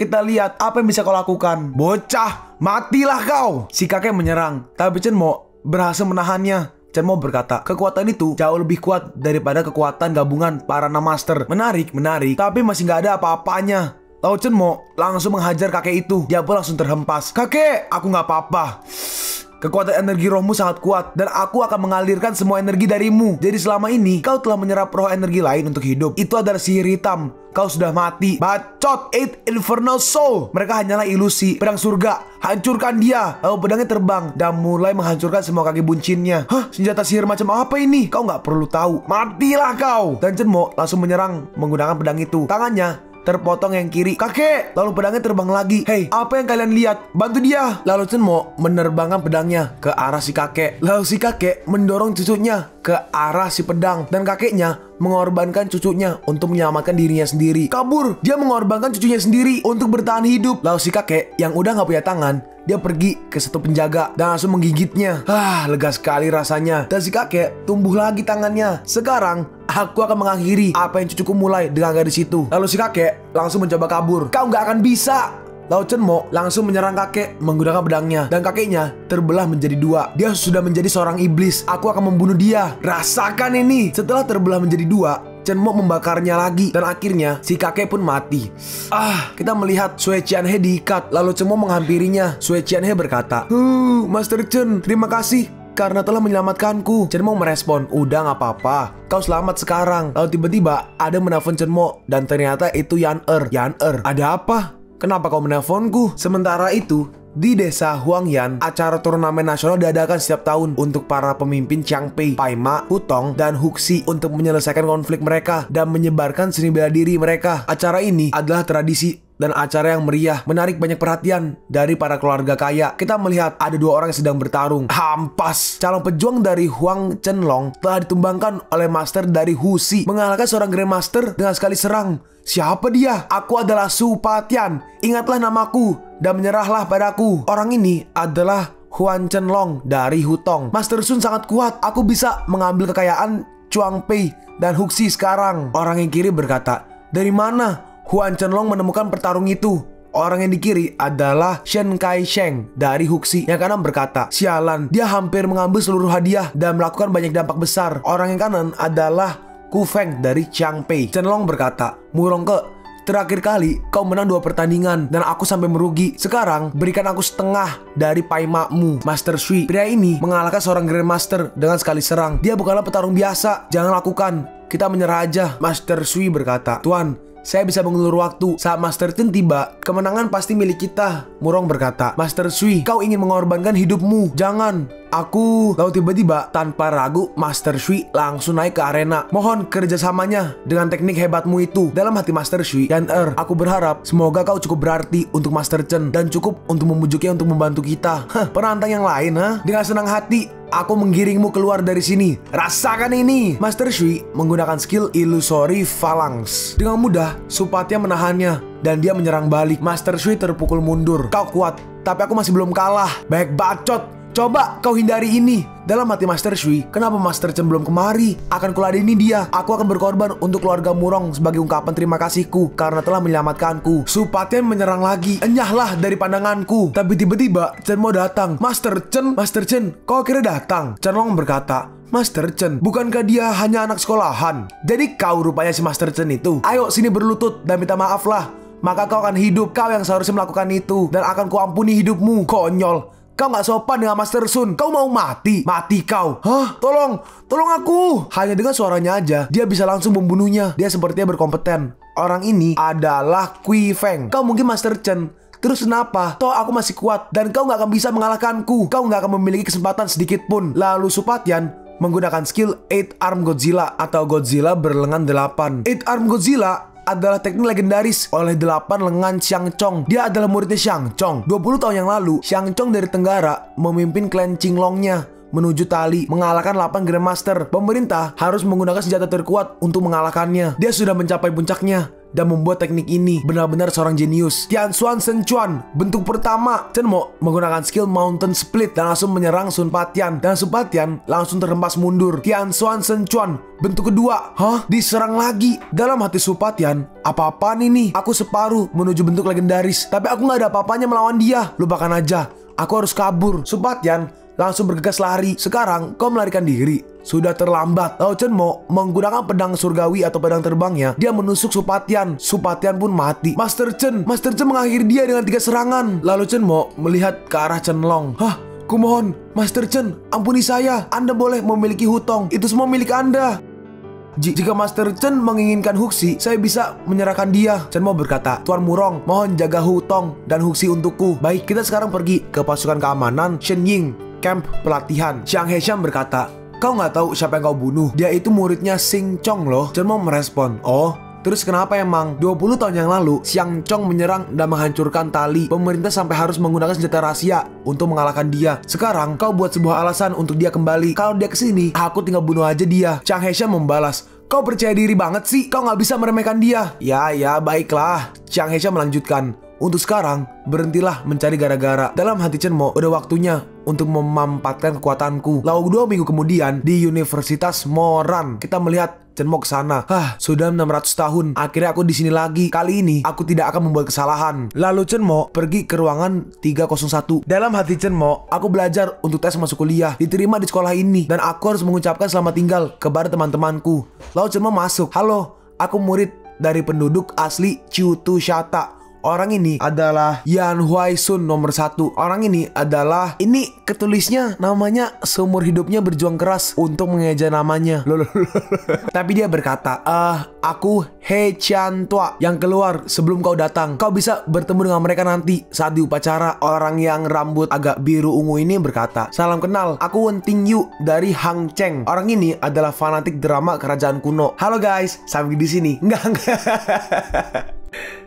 Kita lihat apa yang bisa kau lakukan. Bocah, matilah kau. Si kakek menyerang, tapi Chen Mo berhasil menahannya. Chen Mo berkata, kekuatan itu jauh lebih kuat daripada kekuatan gabungan para enam master. Menarik, tapi masih nggak ada apa-apanya. Lalu Chen Mo langsung menghajar kakek itu. Dia pun langsung terhempas. Kakek, aku nggak apa-apa. Kekuatan energi rohmu sangat kuat, dan aku akan mengalirkan semua energi darimu. Jadi selama ini, kau telah menyerap roh energi lain untuk hidup. Itu adalah sihir hitam. Kau sudah mati. Bacot, 8 Infernal Soul. Mereka hanyalah ilusi. Pedang surga, hancurkan dia. Lalu pedangnya terbang dan mulai menghancurkan semua kaki buncinnya. Senjata sihir macam apa ini? Kau nggak perlu tahu. Matilah kau. Dan Chen Mo langsung menyerang menggunakan pedang itu. Tangannya terpotong yang kiri. Kakek, lalu pedangnya terbang lagi. Hei, apa yang kalian lihat? Bantu dia. Lalu Chen Mo menerbangkan pedangnya ke arah si kakek. Lalu si kakek mendorong cucunya ke arah si pedang, dan kakeknya mengorbankan cucunya untuk menyelamatkan dirinya sendiri. Kabur. Dia mengorbankan cucunya sendiri untuk bertahan hidup. Lalu si kakek yang udah nggak punya tangan, dia pergi ke satu penjaga dan langsung menggigitnya. Lega sekali rasanya. Dan si kakek tumbuh lagi tangannya. Sekarang aku akan mengakhiri apa yang cucuku mulai dengan gadis itu. Lalu si kakek langsung mencoba kabur. Kau nggak akan bisa. Lalu Chen Mo langsung menyerang kakek menggunakan pedangnya, dan kakeknya terbelah menjadi dua. Dia sudah menjadi seorang iblis. Aku akan membunuh dia. Rasakan ini. Setelah terbelah menjadi dua, Chen Mo membakarnya lagi, dan akhirnya si kakek pun mati. Kita melihat Sui Qianhe diikat. Lalu Chen Mo menghampirinya. Sui Qianhe berkata, Master Chen, terima kasih karena telah menyelamatkanku. Chen Mo merespon, udah gak apa-apa, kau selamat sekarang. Lalu tiba-tiba ada menelpon Chen Mo, dan ternyata itu Yan Er. Ada apa? Kenapa kau menelponku? Sementara itu, di desa Huangyan, acara turnamen nasional diadakan setiap tahun untuk para pemimpin Qiangpei, Paima, Hutong, dan Huxi untuk menyelesaikan konflik mereka dan menyebarkan seni bela diri mereka. Acara ini adalah tradisi dan acara yang meriah, menarik banyak perhatian dari para keluarga kaya. Kita melihat ada dua orang yang sedang bertarung. Hampas. Calon pejuang dari Huang Chenlong telah ditumbangkan oleh master dari Huxi, mengalahkan seorang grandmaster dengan sekali serang. Siapa dia? Aku adalah Su Patian. Ingatlah namaku dan menyerahlah padaku. Orang ini adalah Huang Chenlong dari Hutong. Master Sun sangat kuat. Aku bisa mengambil kekayaan Qiangpei dan Huxi sekarang. Orang yang kiri berkata, dari mana Huang Chenlong menemukan petarung itu? Orang yang di kiri adalah Shen Kai-sheng dari Huxi. Yang kanan berkata, sialan, dia hampir mengambil seluruh hadiah dan melakukan banyak dampak besar. Orang yang kanan adalah Ku Feng dari Chiang Pei. Chen Long berkata, Murongke, terakhir kali kau menang 2 pertandingan dan aku sampai merugi. Sekarang berikan aku setengah dari paimakmu. Master Sui, pria ini mengalahkan seorang Grandmaster dengan sekali serang. Dia bukanlah petarung biasa, jangan lakukan. Kita menyerah aja. Master Sui berkata, Tuan, saya bisa mengulur waktu. Saat Master Chen tiba, kemenangan pasti milik kita. Murong berkata, Master Sui, kau ingin mengorbankan hidupmu. Jangan. Aku. Lalu tiba-tiba tanpa ragu Master Sui langsung naik ke arena. Mohon kerjasamanya dengan teknik hebatmu itu. Dalam hati Master Sui, Yan aku berharap semoga kau cukup berarti untuk Master Chen dan cukup untuk membujuknya untuk membantu kita. Penantang yang lain, Dengan senang hati aku menggiringmu keluar dari sini. Rasakan ini. Master Sui menggunakan skill Illusory Phalanx. Dengan mudah Supatya menahannya dan dia menyerang balik. Master Sui terpukul mundur. Kau kuat, tapi aku masih belum kalah. Baik bacot. Coba kau hindari ini. Dalam hati Master Sui, kenapa Master Chen belum kemari? Akan kuladeni dia. Aku akan berkorban untuk keluarga Murong sebagai ungkapan terima kasihku karena telah menyelamatkanku. Supatya menyerang lagi. Enyahlah dari pandanganku. Tapi tiba-tiba Chen Mo datang. Master Chen, kau kira datang? Chen Long berkata, Master Chen, bukankah dia hanya anak sekolahan? Jadi kau rupanya si Master Chen itu. Ayo sini berlutut dan minta maaf lah. Maka kau akan hidup. Kau yang seharusnya melakukan itu dan akan kuampuni hidupmu. Konyol. Kau gak sopan dengan Master Sun. Kau mau mati? Mati kau. Hah? Tolong aku. Hanya dengan suaranya aja dia bisa langsung membunuhnya. Dia sepertinya berkompeten. Orang ini adalah Kui Feng. Kau mungkin Master Chen, terus kenapa? Toh aku masih kuat dan kau gak akan bisa mengalahkanku. Kau gak akan memiliki kesempatan sedikit pun. Lalu Supatyan menggunakan skill 8 Arm Godzilla atau Godzilla berlengan 8. 8 Arm Godzilla adalah teknik legendaris oleh 8 lengan Xiang Chong. Dia adalah muridnya Xiang Chong. 20 tahun yang lalu, Xiang Chong dari Tenggara memimpin klan Qinglongnya menuju Tali, mengalahkan 8 Grandmaster. Pemerintah harus menggunakan senjata terkuat untuk mengalahkannya. Dia sudah mencapai puncaknya dan membuat teknik ini benar-benar seorang jenius. Tianxuan Senchuan, bentuk pertama. Chen Mo menggunakan skill Mountain Split dan langsung menyerang Sun Patyan, dan Sun Patyan langsung terhempas mundur. Tianxuan Senchuan, bentuk kedua. Hah? Diserang lagi. Dalam hati Sun Patyan, apa-apaan ini? Aku separuh menuju bentuk legendaris, tapi aku gak ada apa-apanya melawan dia. Lupakan aja, aku harus kabur. Sun Patyan langsung bergegas lari. Sekarang kau melarikan diri. Sudah terlambat. Lalu Chen Mo menggunakan pedang surgawi atau pedang terbangnya. Dia menusuk Supatyan. Supatyan pun mati. Master Chen mengakhiri dia dengan 3 serangan. Lalu Chen Mo melihat ke arah Chen Long. Hah? Kumohon, Master Chen, ampuni saya. Anda boleh memiliki Hutong. Itu semua milik Anda. Jika Master Chen menginginkan Huxi, saya bisa menyerahkan dia. Chen Mo berkata, Tuan Murong, mohon jaga Hutong dan Huxi untukku. Baik, kita sekarang pergi ke pasukan keamanan Shen Ying, camp pelatihan. Xiang Hexian berkata, kau nggak tahu siapa yang kau bunuh? Dia itu muridnya Xing Chong loh. Chen Mo merespon, oh, terus kenapa emang? 20 tahun yang lalu, Xiang Chong menyerang dan menghancurkan Tali. Pemerintah sampai harus menggunakan senjata rahasia untuk mengalahkan dia. Sekarang, kau buat sebuah alasan untuk dia kembali. Kalau dia kesini, aku tinggal bunuh aja dia. Xiang Hexian membalas, kau percaya diri banget sih? Kau nggak bisa meremehkan dia. Ya, baiklah. Xiang Hexian melanjutkan, untuk sekarang, berhentilah mencari gara-gara. Dalam hati Chen Mo, udah waktunya untuk memampatkan kekuatanku. Lalu 2 minggu kemudian, di Universitas Moran, kita melihat Chen Mo ke sana. Sudah 600 tahun. Akhirnya aku di sini lagi. Kali ini, aku tidak akan membuat kesalahan. Lalu Chen Mo pergi ke ruangan 301. Dalam hati Chen Mo, aku belajar untuk tes masuk kuliah. Diterima di sekolah ini. Dan aku harus mengucapkan selamat tinggal kepada teman-temanku. Lalu Chen Mo masuk. Halo, aku murid dari penduduk asli Chiutu Shata. Orang ini adalah Yan Huai Sun nomor 1. Orang ini adalah, ini ketulisnya namanya seumur hidupnya berjuang keras untuk mengeja namanya. Tapi dia berkata, aku He Chian Tua yang keluar sebelum kau datang. Kau bisa bertemu dengan mereka nanti saat di upacara. Orang yang rambut agak biru ungu ini berkata, salam kenal, aku Wen Ting Yu dari Hang Cheng. Orang ini adalah fanatik drama kerajaan kuno. Halo guys, sampai di sini. Enggak.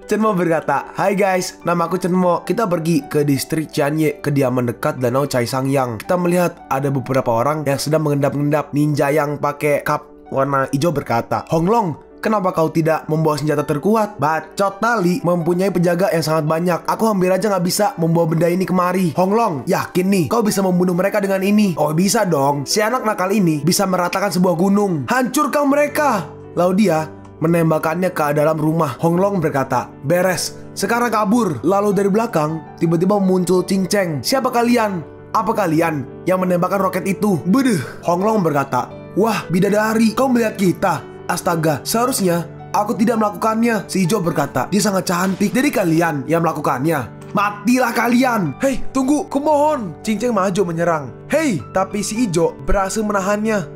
Chen Mo berkata, hai guys, nama aku Chen Mo. Kita pergi ke distrik Jianye, kediaman dekat danau Chai Sangyang. Kita melihat ada beberapa orang yang sedang mengendap-endap. Ninja yang pakai kap warna hijau berkata, Hong Long, kenapa kau tidak membawa senjata terkuat? Bacot, Tali mempunyai penjaga yang sangat banyak. Aku hampir aja gak bisa membawa benda ini kemari. Hong Long, yakin nih kau bisa membunuh mereka dengan ini? Oh bisa dong, si anak nakal ini bisa meratakan sebuah gunung. Hancurkan mereka. Lalu dia menembakkannya ke dalam rumah. Hong Long berkata, beres, sekarang kabur. Lalu dari belakang tiba-tiba muncul Cinceng. Siapa kalian? Apa kalian yang menembakkan roket itu? Bedeh. Honglong berkata, wah bidadari, kau melihat kita. Astaga, seharusnya aku tidak melakukannya. Si hijau berkata, dia sangat cantik. Jadi kalian yang melakukannya. Matilah kalian. Hei, tunggu, kumohon. Cinceng maju menyerang. Hei, tapi si hijau berhasil menahannya.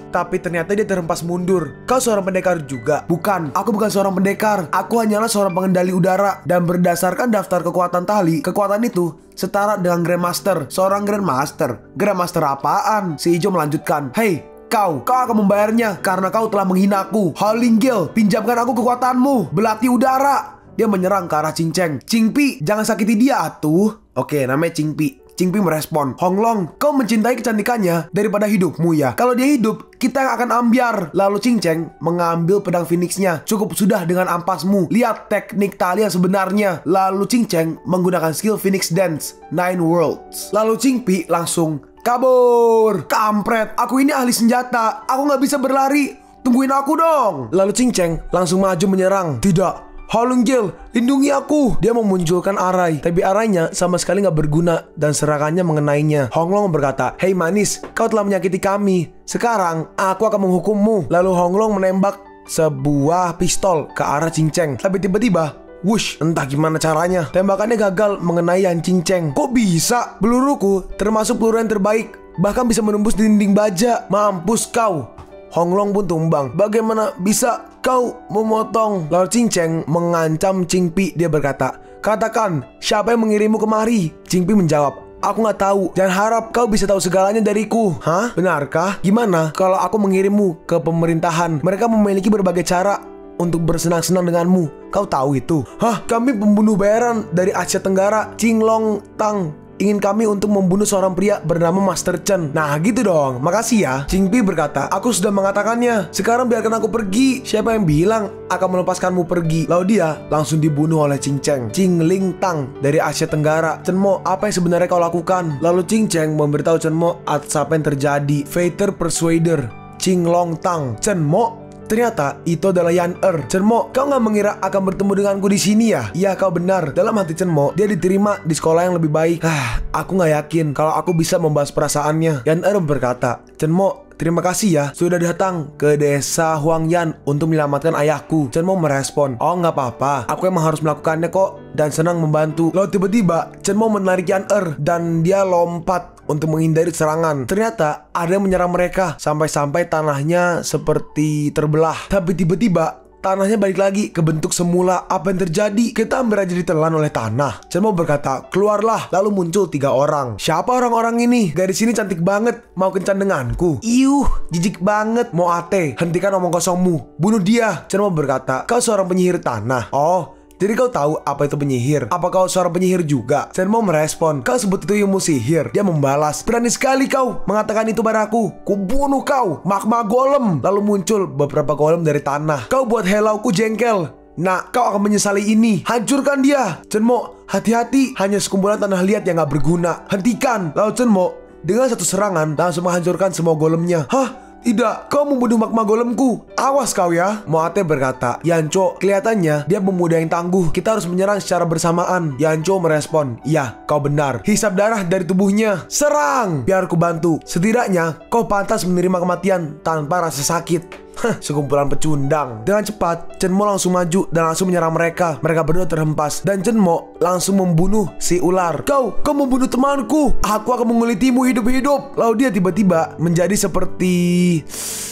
Tapi ternyata dia terhempas mundur. Kau seorang pendekar juga? Bukan, aku bukan seorang pendekar. Aku hanyalah seorang pengendali udara. Dan berdasarkan daftar kekuatan tali, kekuatan itu setara dengan Grandmaster. Seorang Grandmaster? Grandmaster apaan? Si hijau melanjutkan. Hei, kau akan membayarnya karena kau telah menghinaku. Howling Gale, pinjamkan aku kekuatanmu. Belati udara. Dia menyerang ke arah Cinceng. Cingpi, jangan sakiti dia atuh. Oke, namanya Cingpi. Cingpi merespon, Honglong, kau mencintai kecantikannya daripada hidupmu ya. Kalau dia hidup, kita yang akan ambiar. Lalu Cinceng mengambil pedang Phoenix-nya. Cukup sudah dengan ampasmu. Lihat teknik tali yang sebenarnya. Lalu Cinceng menggunakan skill Phoenix Dance 9 Worlds. Lalu Cingpi langsung kabur. Kampret, aku ini ahli senjata. Aku nggak bisa berlari. Tungguin aku dong. Lalu Cinceng langsung maju menyerang. Tidak, Howling Gale, lindungi aku. Dia memunculkan arai, tapi arainya sama sekali nggak berguna dan serangannya mengenainya. Honglong berkata, hei manis, kau telah menyakiti kami. Sekarang aku akan menghukummu. Lalu Honglong menembak sebuah pistol ke arah Cinceng. Tapi tiba-tiba, wush, entah gimana caranya, tembakannya gagal mengenai Yan Cinceng. Kok bisa? Peluruku termasuk peluru yang terbaik, bahkan bisa menembus dinding baja. Mampus kau. Honglong pun tumbang. Bagaimana bisa kau memotong? Lalu Cinceng mengancam Cingpi. Dia berkata, katakan, siapa yang mengirimmu kemari? Cingpi menjawab, aku nggak tahu. Jangan harap kau bisa tahu segalanya dariku. Hah? Benarkah? Gimana kalau aku mengirimmu ke pemerintahan? Mereka memiliki berbagai cara untuk bersenang-senang denganmu. Kau tahu itu? Hah? Kami pembunuh bayaran dari Asia Tenggara. Cinglong Tang ingin kami untuk membunuh seorang pria bernama Master Chen. Nah gitu dong, makasih ya. Cingpi berkata, aku sudah mengatakannya. Sekarang biarkan aku pergi. Siapa yang bilang akan melepaskanmu pergi? Lalu dia langsung dibunuh oleh Cinceng. Cingling Tang dari Asia Tenggara. Chenmo, apa yang sebenarnya kau lakukan? Lalu Cinceng memberitahu Chenmo atas apa yang terjadi. Fighter Persuader Cinglong Tang. Chenmo, ternyata itu adalah Yan Chenmo, kau nggak mengira akan bertemu denganku di sini ya? Iya, kau benar. Dalam hati Chenmo, dia diterima di sekolah yang lebih baik. Aku nggak yakin kalau aku bisa membahas perasaannya. Yan berkata, Chenmo, terima kasih ya sudah datang ke desa Huangyan untuk menyelamatkan ayahku. Chenmo merespon, oh nggak apa-apa, aku emang harus melakukannya kok dan senang membantu. Lalu tiba-tiba Chenmo menarik Yan dan dia lompat untuk menghindari serangan. Ternyata ada yang menyerang mereka sampai-sampai tanahnya seperti terbelah. Tapi tiba-tiba tanahnya balik lagi ke bentuk semula. Apa yang terjadi? Kita hampir aja ditelan oleh tanah. Chenmo berkata, keluarlah. Lalu muncul 3 orang. Siapa orang-orang ini? Gadis ini cantik banget. Mau kencan denganku? Iuh, jijik banget. Mau ate? Hentikan omong kosongmu. Bunuh dia. Chenmo berkata, kau seorang penyihir tanah. Oh, jadi kau tahu apa itu penyihir? Apa kau seorang penyihir juga? Chenmo merespon, kau sebut itu ilmu sihir. Dia membalas, berani sekali kau mengatakan itu padaku. Kubunuh kau, magma golem. Lalu muncul beberapa golem dari tanah. Kau buat helauku jengkel. Nah, kau akan menyesali ini. Hancurkan dia. Chenmo, hati-hati. Hanya sekumpulan tanah liat yang gak berguna. Hentikan. Lalu Chenmo dengan satu serangan langsung menghancurkan semua golemnya. Hah? Tidak, kau membunuh magma golemku. Awas kau ya. Moate berkata, Yancho, kelihatannya dia pemuda yang tangguh. Kita harus menyerang secara bersamaan. Yancho merespon, iya, kau benar. Hisap darah dari tubuhnya. Serang. Biar ku bantu. Setidaknya kau pantas menerima kematian tanpa rasa sakit. Sekumpulan pecundang. Dengan cepat, Chenmo langsung maju dan langsung menyerang mereka. Mereka berdua terhempas dan Chenmo langsung membunuh si ular. Kau membunuh temanku. Aku akan mengulitimu hidup-hidup. Lalu dia tiba-tiba menjadi seperti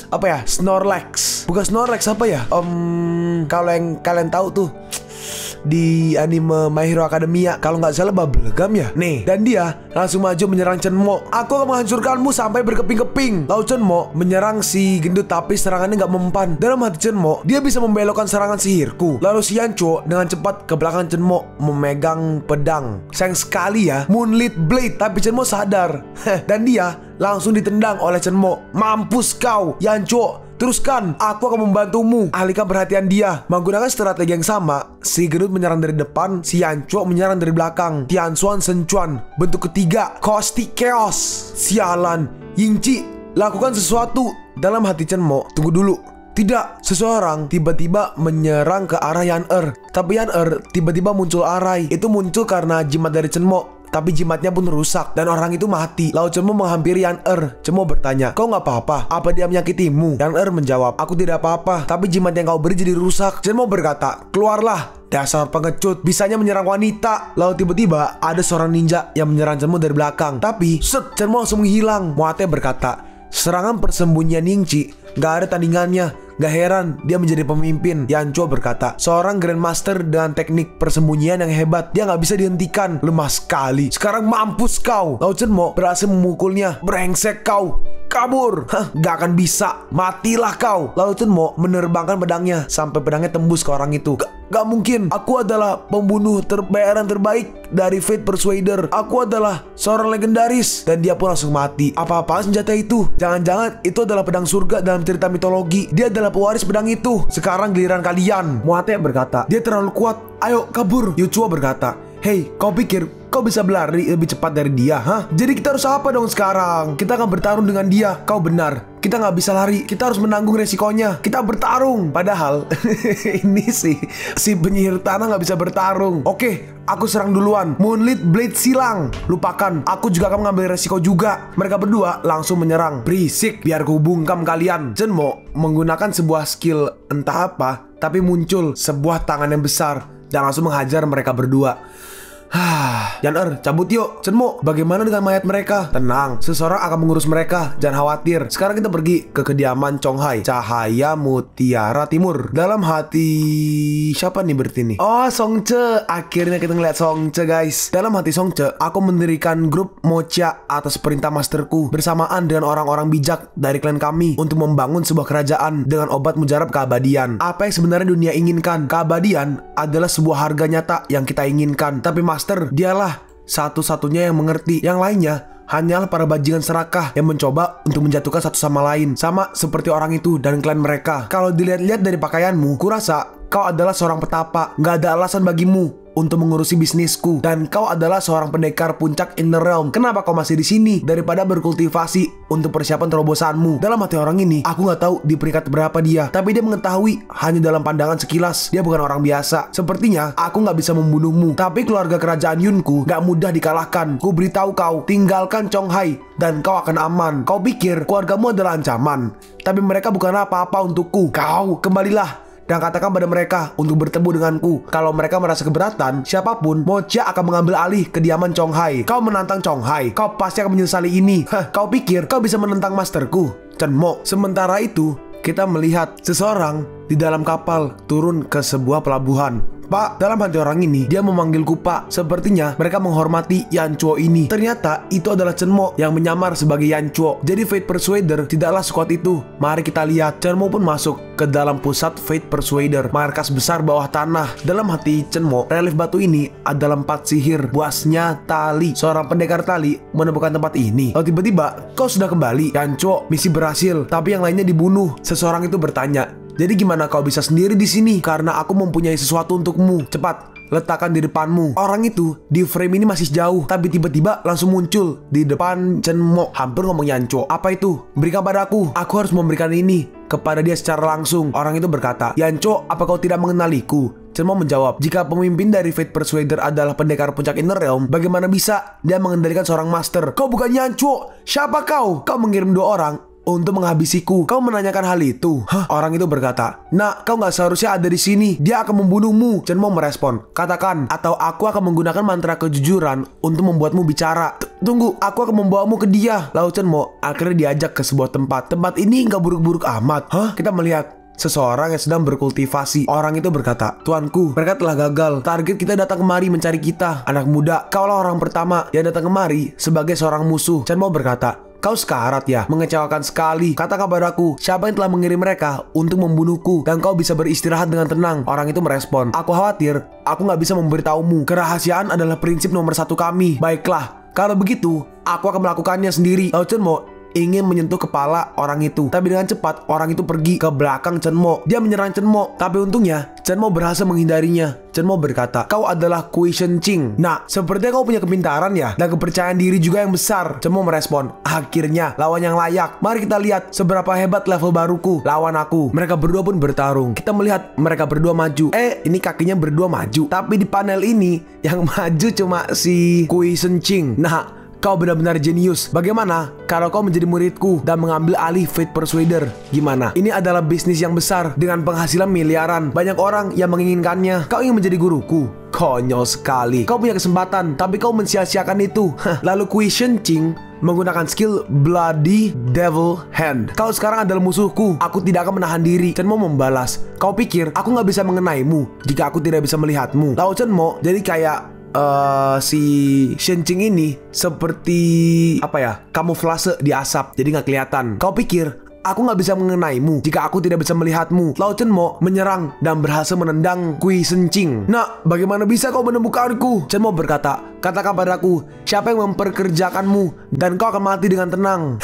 apa ya? Snorlax. Bukan Snorlax, apa ya? Kalau yang kalian tahu tuh di anime My Hero Academia, kalau nggak salah Bubblegum ya. Nih, dan dia langsung maju menyerang Chenmo. Aku akan menghancurkanmu sampai berkeping-keping. Lalu Chenmo menyerang si gendut tapi serangannya nggak mempan. Dalam hati Chenmo, dia bisa membelokkan serangan sihirku. Lalu si Yancho dengan cepat ke belakang Chenmo memegang pedang. Sayang sekali ya, Moonlit Blade. Tapi Chenmo sadar dan dia langsung ditendang oleh Chenmo. Mampus kau, Yancho. Teruskan, aku akan membantumu. Alihkan perhatian dia. Menggunakan strategi yang sama, si gendut menyerang dari depan, si Yancho menyerang dari belakang. Tianxuan Senchuan. Bentuk ketiga, Caustic Chaos. Sialan, Yingchi, lakukan sesuatu. Dalam hati Chenmo, tunggu dulu. Tidak, seseorang tiba-tiba menyerang ke arah Yan-er. Tapi Yan-er tiba-tiba muncul arai. Itu muncul karena jimat dari Chenmo. Tapi jimatnya pun rusak dan orang itu mati. Lalu Chenmo menghampiri Yan-er. Chenmo bertanya, kau nggak apa-apa? Apa dia menyakitimu? Yan-er menjawab, aku tidak apa-apa. Tapi jimat yang kau beri jadi rusak. Chenmo berkata, keluarlah. Dasar pengecut, bisanya menyerang wanita. Lalu tiba-tiba ada seorang ninja yang menyerang Chenmo dari belakang. Tapi Chenmo langsung menghilang. Moate berkata, serangan persembunyian Ningxi gak ada tandingannya. Gak heran dia menjadi pemimpin. Yanchuo berkata, seorang Grandmaster dengan teknik persembunyian yang hebat. Dia gak bisa dihentikan. Lemah sekali. Sekarang mampus kau. Lalu Chenmo berhasil memukulnya. Brengsek kau. Kabur. Gak akan bisa. Matilah kau. Lalu Chenmo menerbangkan pedangnya sampai pedangnya tembus ke orang itu. Gak mungkin. Aku adalah pembunuh bayaran terbaik dari Fate Persuader. Aku adalah seorang legendaris. Dan dia pun langsung mati. Apa-apaan senjata itu? Jangan-jangan itu adalah pedang surga dalam cerita mitologi. Dia adalah pewaris pedang itu. Sekarang giliran kalian. Moate berkata, dia terlalu kuat. Ayo kabur. Yuchuo berkata, hei, kau pikir kau bisa berlari lebih cepat dari dia, hah? Jadi kita harus apa dong sekarang? Kita akan bertarung dengan dia. Kau benar. Kita nggak bisa lari. Kita harus menanggung resikonya. Kita bertarung. Padahal ini si penyihir tanah nggak bisa bertarung. Oke, aku serang duluan. Moonlit Blade silang. Lupakan. Aku juga akan mengambil resiko juga. Mereka berdua langsung menyerang. Berisik. Biar ku bungkam kalian. Chenmo menggunakan sebuah skill entah apa, tapi muncul sebuah tangan yang besar dan langsung menghajar mereka berdua. Yan-er, cabut yuk. Chenmo, bagaimana dengan mayat mereka? Tenang, seseorang akan mengurus mereka. Jangan khawatir. Sekarang kita pergi ke kediaman Chonghai, Cahaya Mutiara Timur. Dalam hati siapa nih berarti nih? Oh, Songche. Akhirnya kita ngeliat Songche, guys. Dalam hati Songche, aku mendirikan grup Mocha atas perintah masterku bersamaan dengan orang-orang bijak dari klan kami untuk membangun sebuah kerajaan dengan obat mujarab keabadian. Apa yang sebenarnya dunia inginkan? Keabadian adalah sebuah harga nyata yang kita inginkan. Tapi Master, dialah satu-satunya yang mengerti. Yang lainnya hanyalah para bajingan serakah yang mencoba untuk menjatuhkan satu sama lain. Sama seperti orang itu dan klan mereka. Kalau dilihat-lihat dari pakaianmu, kurasa kau adalah seorang petapa. Gak ada alasan bagimu untuk mengurusi bisnisku. Dan kau adalah seorang pendekar puncak Inner Realm. Kenapa kau masih di sini daripada berkultivasi untuk persiapan terobosanmu? Dalam hati orang ini, aku nggak tahu di peringkat berapa dia, tapi dia mengetahui hanya dalam pandangan sekilas dia bukan orang biasa. Sepertinya aku nggak bisa membunuhmu, tapi keluarga kerajaan Yunku nggak mudah dikalahkan. Ku beritahu kau, tinggalkan Chonghai dan kau akan aman. Kau pikir keluargamu adalah ancaman, tapi mereka bukan apa-apa untukku. Kau kembalilah dan katakan pada mereka untuk bertemu denganku. Kalau mereka merasa keberatan, siapapun, Mocha akan mengambil alih kediaman Chonghai. Kau menantang Chonghai, kau pasti akan menyesali ini. Kau pikir kau bisa menentang masterku? Chenmo. Sementara itu, kita melihat seseorang di dalam kapal turun ke sebuah pelabuhan. Pak, dalam hati orang ini, dia memanggilku Pak. Sepertinya mereka menghormati Yanchuo ini. Ternyata itu adalah Chenmo yang menyamar sebagai Yanchuo. Jadi Fate Persuader tidaklah sekuat itu. Mari kita lihat. Chenmo pun masuk ke dalam pusat Fate Persuader, markas besar bawah tanah. Dalam hati Chenmo, relief batu ini adalah 4 sihir. Buasnya tali. Seorang pendekar tali menemukan tempat ini. Lalu tiba-tiba, kau sudah kembali. Yanchuo, misi berhasil, tapi yang lainnya dibunuh. Seseorang itu bertanya, jadi gimana kau bisa sendiri di sini? Karena aku mempunyai sesuatu untukmu. Cepat, letakkan di depanmu. Orang itu di frame ini masih jauh, tapi tiba-tiba langsung muncul di depan Chenmo. Hampir ngomong Yanchuo. Apa itu? Berikan padaku. Aku harus memberikan ini kepada dia secara langsung. Orang itu berkata, Yanchuo, apa kau tidak mengenaliku? Chenmo menjawab, jika pemimpin dari Fate Persuader adalah pendekar puncak Inner Realm, bagaimana bisa dia mengendalikan seorang master? Kau bukan Yanchuo. Siapa kau? Kau mengirim 2 orang untuk menghabisiku. Kau menanyakan hal itu? Orang itu berkata, nah, kau nggak seharusnya ada di sini. Dia akan membunuhmu. Chenmo merespon, katakan, atau aku akan menggunakan mantra kejujuran untuk membuatmu bicara. Tunggu, aku akan membawamu ke dia. Lalu Chenmo akhirnya diajak ke sebuah tempat. Tempat ini nggak buruk-buruk amat. Kita melihat seseorang yang sedang berkultivasi. Orang itu berkata, tuanku, mereka telah gagal. Target kita datang kemari mencari kita. Anak muda, kaulah orang pertama yang datang kemari sebagai seorang musuh. Chenmo berkata, kau sekarat ya? Mengecewakan sekali. Katakan padaku, siapa yang telah mengirim mereka untuk membunuhku dan kau bisa beristirahat dengan tenang? Orang itu merespon, aku khawatir aku nggak bisa memberitahumu. Kerahasiaan adalah prinsip nomor 1 kami. Baiklah, kalau begitu, aku akan melakukannya sendiri. Lalu Chenmo ingin menyentuh kepala orang itu. Tapi dengan cepat orang itu pergi ke belakang Chen Mo. Dia menyerang Chen Mo, tapi untungnya Chen Mo berhasil menghindarinya. Chen Mo berkata, kau adalah Kui Shenqing. Nah, sepertinya kau punya kepintaran ya, dan kepercayaan diri juga yang besar. Chen Mo merespon, akhirnya lawan yang layak. Mari kita lihat seberapa hebat level baruku lawan aku. Mereka berdua pun bertarung. Kita melihat mereka berdua maju. Ini kakinya berdua maju. Tapi di panel ini yang maju cuma si Kui Shenqing. Nah, kau benar-benar jenius. Bagaimana kalau kau menjadi muridku dan mengambil alih Fate Persuader? Gimana? Ini adalah bisnis yang besar dengan penghasilan miliaran. Banyak orang yang menginginkannya. Kau ingin menjadi guruku? Konyol sekali. Kau punya kesempatan, tapi kau mensia-siakan itu. Lalu Kui Shenqing menggunakan skill Bloody Devil Hand. Kau sekarang adalah musuhku. Aku tidak akan menahan diri. Chen Mo membalas, kau pikir aku nggak bisa mengenaimu jika aku tidak bisa melihatmu? Lalu Chen Mo jadi kayak si Shenqing ini seperti apa ya, kamuflase di asap, jadi nggak kelihatan. Kau pikir aku nggak bisa mengenaimu jika aku tidak bisa melihatmu? Lalu Chen Mo menyerang dan berhasil menendang Kui Shenqing. Nah, bagaimana bisa kau menemukanku? Chen Mo berkata, katakan padaku siapa yang memperkerjakanmu dan kau akan mati dengan tenang.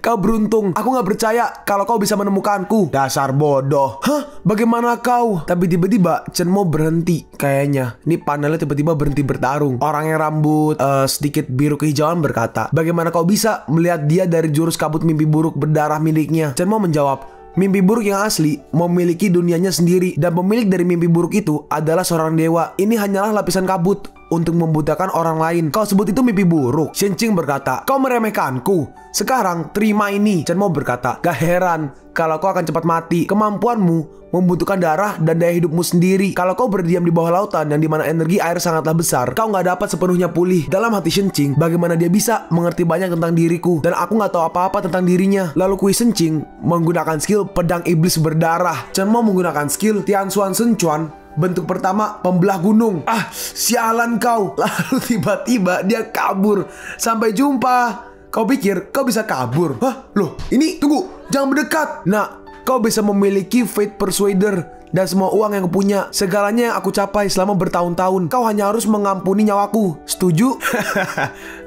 Kau beruntung. Aku gak percaya kalau kau bisa menemukanku. Dasar bodoh. Hah? Bagaimana kau? Tapi tiba-tiba Chen Mo berhenti. Kayaknya ini panelnya tiba-tiba berhenti bertarung. Orang yang rambut sedikit biru kehijauan berkata, bagaimana kau bisa melihat dia dari jurus kabut mimpi buruk berdarah miliknya? Chen Mo menjawab, mimpi buruk yang asli memiliki dunianya sendiri, dan pemilik dari mimpi buruk itu adalah seorang dewa. Ini hanyalah lapisan kabut untuk membutakan orang lain. Kau sebut itu mimpi buruk? Shenqing berkata, kau meremehkanku. Sekarang terima ini. Chen Mo berkata, gak heran kalau kau akan cepat mati. Kemampuanmu membutuhkan darah dan daya hidupmu sendiri. Kalau kau berdiam di bawah lautan yang dimana energi air sangatlah besar, kau gak dapat sepenuhnya pulih. Dalam hati Shenqing, bagaimana dia bisa mengerti banyak tentang diriku, dan aku gak tahu apa-apa tentang dirinya. Lalu Kui Shenqing menggunakan skill pedang iblis berdarah. Chen Mo menggunakan skill Tianxuan Shenquan. Bentuk pertama, pembelah gunung. Sialan kau. Lalu tiba-tiba dia kabur. Sampai jumpa. Kau pikir kau bisa kabur? Hah? Loh, ini tunggu, jangan mendekat. Nah, kau bisa memiliki Fate Persuader dan semua uang yang kupunya, segalanya yang aku capai selama bertahun-tahun. Kau hanya harus mengampuni nyawaku. Setuju?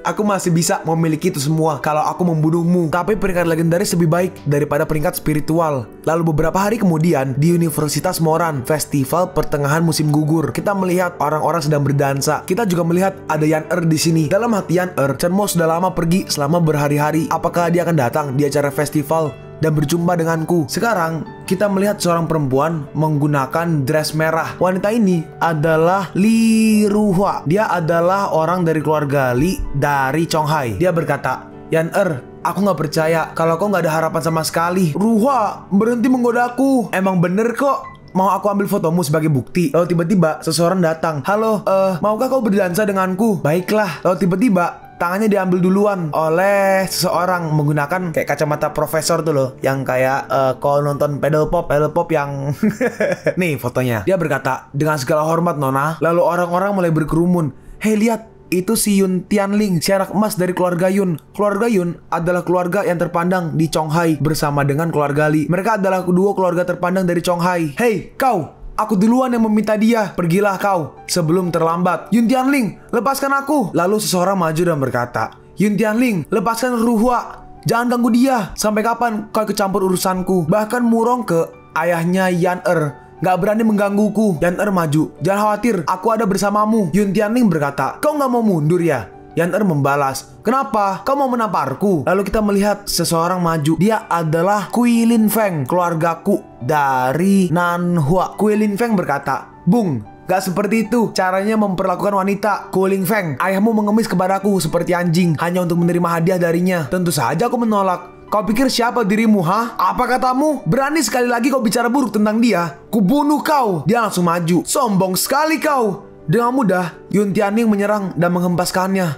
Aku masih bisa memiliki itu semua kalau aku membunuhmu. Tapi peringkat legendaris lebih baik daripada peringkat spiritual. Lalu beberapa hari kemudian di Universitas Moran, festival pertengahan musim gugur, kita melihat orang-orang sedang berdansa. Kita juga melihat ada Yan di sini. Dalam hati Yan, Chen Mo sudah lama pergi selama berhari-hari. Apakah dia akan datang di acara festival dan berjumpa denganku? Sekarang kita melihat seorang perempuan menggunakan dress merah. Wanita ini adalah Li Ruhua. Dia adalah orang dari keluarga Li dari Chonghai. Dia berkata, Yan, aku gak percaya kalau kau gak ada harapan sama sekali. Ruhua, berhenti menggodaku. Emang bener kok. Mau aku ambil fotomu sebagai bukti. Lalu tiba-tiba seseorang datang. Halo, maukah kau berdansa denganku? Baiklah. Lalu tiba-tiba tangannya diambil duluan oleh seseorang menggunakan kayak kacamata profesor tuh loh, yang kayak kalau nonton pedal pop yang nih fotonya. Dia berkata, dengan segala hormat Nona. Lalu orang-orang mulai berkerumun. Hei, lihat, itu si Yun Tianling, si anak emas dari keluarga Yun. Keluarga Yun adalah keluarga yang terpandang di Chonghai bersama dengan keluarga Li. Mereka adalah kedua keluarga terpandang dari Chonghai. Hei, kau! Aku duluan yang meminta dia. Pergilah kau sebelum terlambat. Yun Tianling, lepaskan aku. Lalu seseorang maju dan berkata, Yun Tianling, lepaskan Ruhua. Jangan ganggu dia. Sampai kapan kau ikut campur urusanku? Bahkan Murong ke ayahnya Yan gak berani menggangguku. Yan maju. Jangan khawatir, aku ada bersamamu. Yun Tianling berkata, kau gak mau mundur ya? Yan membalas, kenapa? Kau mau menamparku? Lalu kita melihat seseorang maju. Dia adalah Kui Lin Feng, keluargaku dari Nanhua. Kui Lin Feng berkata, Bung, gak seperti itu caranya memperlakukan wanita. Kui Lin Feng, ayahmu mengemis kepadaku seperti anjing hanya untuk menerima hadiah darinya. Tentu saja aku menolak. Kau pikir siapa dirimu, ha? Apa katamu? Berani sekali lagi kau bicara buruk tentang dia? Kubunuh kau. Dia langsung maju. Sombong sekali kau. Dengan mudah, Yun Tianling menyerang dan menghempaskannya.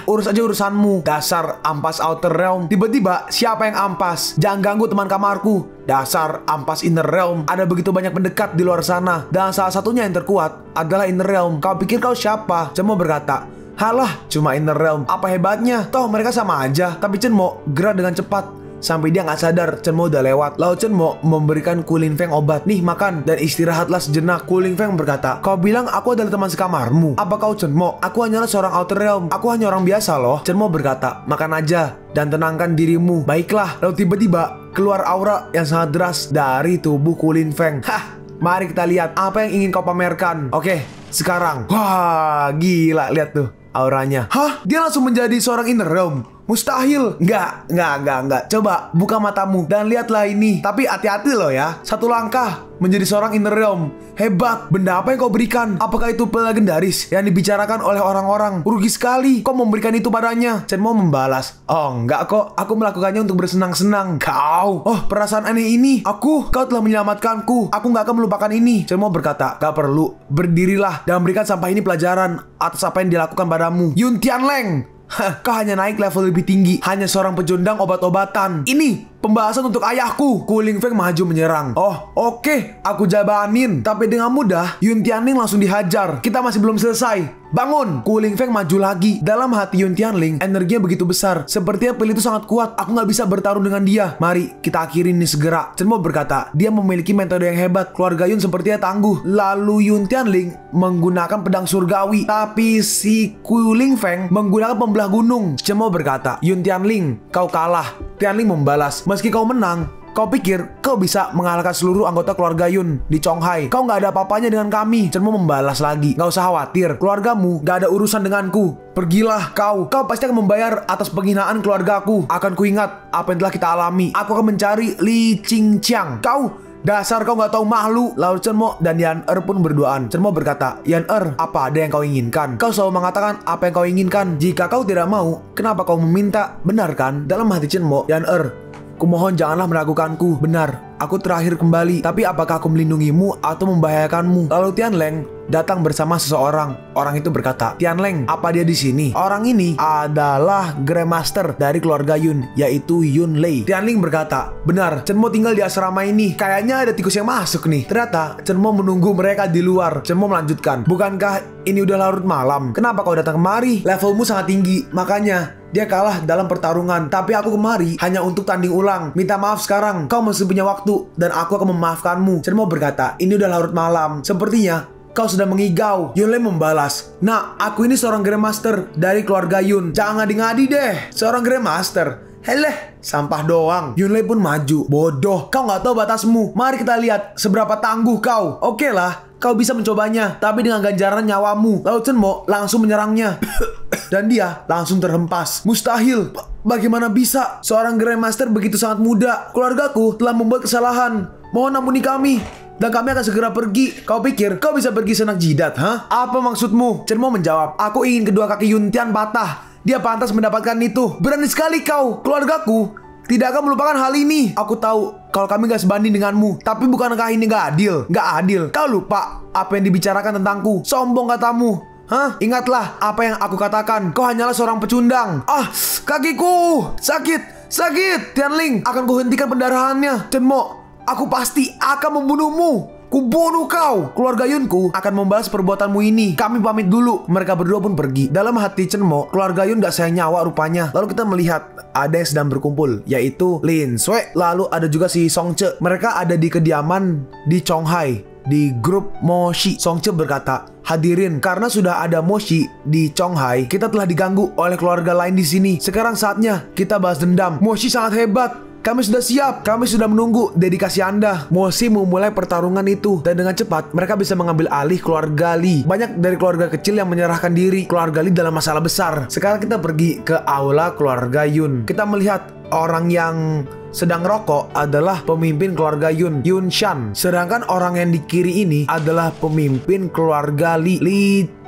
Urus aja urusanmu. Dasar ampas outer realm. Tiba-tiba, siapa yang ampas? Jangan ganggu teman kamarku. Dasar ampas inner realm. Ada begitu banyak pendekat di luar sana, dan salah satunya yang terkuat adalah inner realm. Kau pikir kau siapa? Chen Mo berkata, halah, cuma inner realm. Apa hebatnya? Toh mereka sama aja. Tapi Chen Mo gerak dengan cepat sampai dia nggak sadar Chen Mo udah lewat. Lalu Chen Mo memberikan Ku Lin Feng obat. Nih makan dan istirahatlah sejenak. Ku Lin Feng berkata, kau bilang aku adalah teman sekamarmu. Apa kau Chen Mo? Aku hanyalah seorang Outer Realm. Aku hanya orang biasa loh. Chen Mo berkata, makan aja dan tenangkan dirimu. Baiklah. Lalu tiba-tiba keluar aura yang sangat deras dari tubuh Ku Lin Feng. Hah, mari kita lihat apa yang ingin kau pamerkan. Oke, sekarang. Wah, gila, lihat tuh auranya. Hah, dia langsung menjadi seorang Inner Realm. Mustahil. Enggak. Coba buka matamu dan lihatlah ini. Tapi hati-hati loh ya. Satu langkah menjadi seorang Inner Realm. Hebat. Benda apa yang kau berikan? Apakah itu pil legendaris yang dibicarakan oleh orang-orang? Rugi sekali kau memberikan itu padanya. Chen Mo membalas, oh enggak kok. Aku melakukannya untuk bersenang-senang. Kau. Oh, perasaan aneh ini. Kau telah menyelamatkanku. Aku nggak akan melupakan ini. Chen Mo berkata, gak perlu. Berdirilah dan berikan sampah ini pelajaran atas apa yang dilakukan padamu. Yun Tianleng. Kau hanya naik level lebih tinggi. Hanya seorang pecundang obat-obatan. Ini pembahasan untuk ayahku. Ku Lin Feng maju menyerang. Oh, oke. Aku jabanin. Tapi dengan mudah Yun Tianling langsung dihajar. Kita masih belum selesai. Bangun. Ku Lin Feng maju lagi. Dalam hati Yun Tianling, energinya begitu besar. Sepertinya pil itu sangat kuat. Aku nggak bisa bertarung dengan dia. Mari kita akhiri ini segera. Chen Mo berkata, dia memiliki metode yang hebat. Keluarga Yun sepertinya tangguh. Lalu Yun Tianling menggunakan pedang surgawi. Tapi si Ku Lin Feng menggunakan pembelah gunung. Chen Mo berkata, Yun Tianling, kau kalah. Tianling membalas, meski kau menang, kau pikir kau bisa mengalahkan seluruh anggota keluarga Yun di Chonghai? Kau nggak ada apa-apanya dengan kami. Chen Mo membalas lagi, nggak usah khawatir, keluargamu nggak ada urusan denganku. Pergilah kau pasti akan membayar atas penghinaan keluargaku. Akan kuingat apa yang telah kita alami. Aku akan mencari Li Qingqiang. Dasar kau nggak tahu malu. Lalu Chen Mo dan Yan Er pun berduaan. Chen Mo berkata, Yan Er, apa ada yang kau inginkan? Kau selalu mengatakan apa yang kau inginkan. Jika kau tidak mau, kenapa kau meminta? Benar kan? Dalam hati Chen Mo, Yan Er, kumohon janganlah meragukanku. Benar, aku terakhir kembali. Tapi apakah aku melindungimu atau membahayakanmu? Lalu Tianleng datang bersama seseorang. Orang itu berkata, Tianleng, apa dia di sini? Orang ini adalah Grandmaster dari keluarga Yun, yaitu Yun Lei. Tianling berkata, benar, Chen Mo tinggal di asrama ini. Kayaknya ada tikus yang masuk nih. Ternyata Chen Mo menunggu mereka di luar. Chen Mo melanjutkan, bukankah ini udah larut malam? Kenapa kau datang kemari? Levelmu sangat tinggi, makanya dia kalah dalam pertarungan. Tapi aku kemari hanya untuk tanding ulang. Minta maaf sekarang, kau masih punya waktu dan aku akan memaafkanmu. Chen Mo berkata, ini udah larut malam. Sepertinya kau sudah mengigau. Yun Lei membalas, nah, aku ini seorang Grandmaster dari keluarga Yun. Jangan ngadi-ngadi deh, seorang Grandmaster. Heleh, sampah doang. Yun Lei pun maju. Bodoh, kau nggak tahu batasmu. Mari kita lihat seberapa tangguh kau. Oke lah, kau bisa mencobanya, tapi dengan ganjaran nyawamu. Lalu Chen Mo langsung menyerangnya. Dan dia langsung terhempas. Mustahil. Bagaimana bisa seorang Grandmaster begitu sangat muda? Keluargaku telah membuat kesalahan. Mohon ampuni kami. Dan kami akan segera pergi. Kau pikir kau bisa pergi senak jidat, hah? Apa maksudmu? Chen Mo menjawab, aku ingin kedua kaki Yun Tian patah. Dia pantas mendapatkan itu. Berani sekali kau. Keluargaku tidak akan melupakan hal ini. Aku tahu kalau kami gak sebanding denganmu. Tapi bukankah ini gak adil? Gak adil. Kau lupa apa yang dibicarakan tentangku. Sombong katamu. Hah? Ingatlah apa yang aku katakan. Kau hanyalah seorang pecundang. Ah, kakiku. Sakit. Tianling, akan kuhentikan pendarahannya. Chen Mo, aku pasti akan membunuhmu. Kubunuh kau. Keluarga Yunku akan membalas perbuatanmu ini. Kami pamit dulu. Mereka berdua pun pergi. Dalam hati Chen Mo, keluarga Yun gak sayang nyawa rupanya. Lalu kita melihat ada yang sedang berkumpul, yaitu Lin Sui. Lalu ada juga si Song Ce. Mereka ada di kediaman di Chonghai, di grup Moshi. Song Ce berkata, hadirin, karena sudah ada Moshi di Chonghai, kita telah diganggu oleh keluarga lain di sini. Sekarang saatnya kita balas dendam. Moshi sangat hebat. Kami sudah siap. Kami sudah menunggu dedikasi Anda. Moshi memulai pertarungan itu. Dan dengan cepat mereka bisa mengambil alih keluarga Li. Banyak dari keluarga kecil yang menyerahkan diri. Keluarga Li dalam masalah besar. Sekarang kita pergi ke aula keluarga Yun. Kita melihat orang yang sedang rokok adalah pemimpin keluarga Yun, Yun Shan. Sedangkan orang yang di kiri ini adalah pemimpin keluarga Li, Li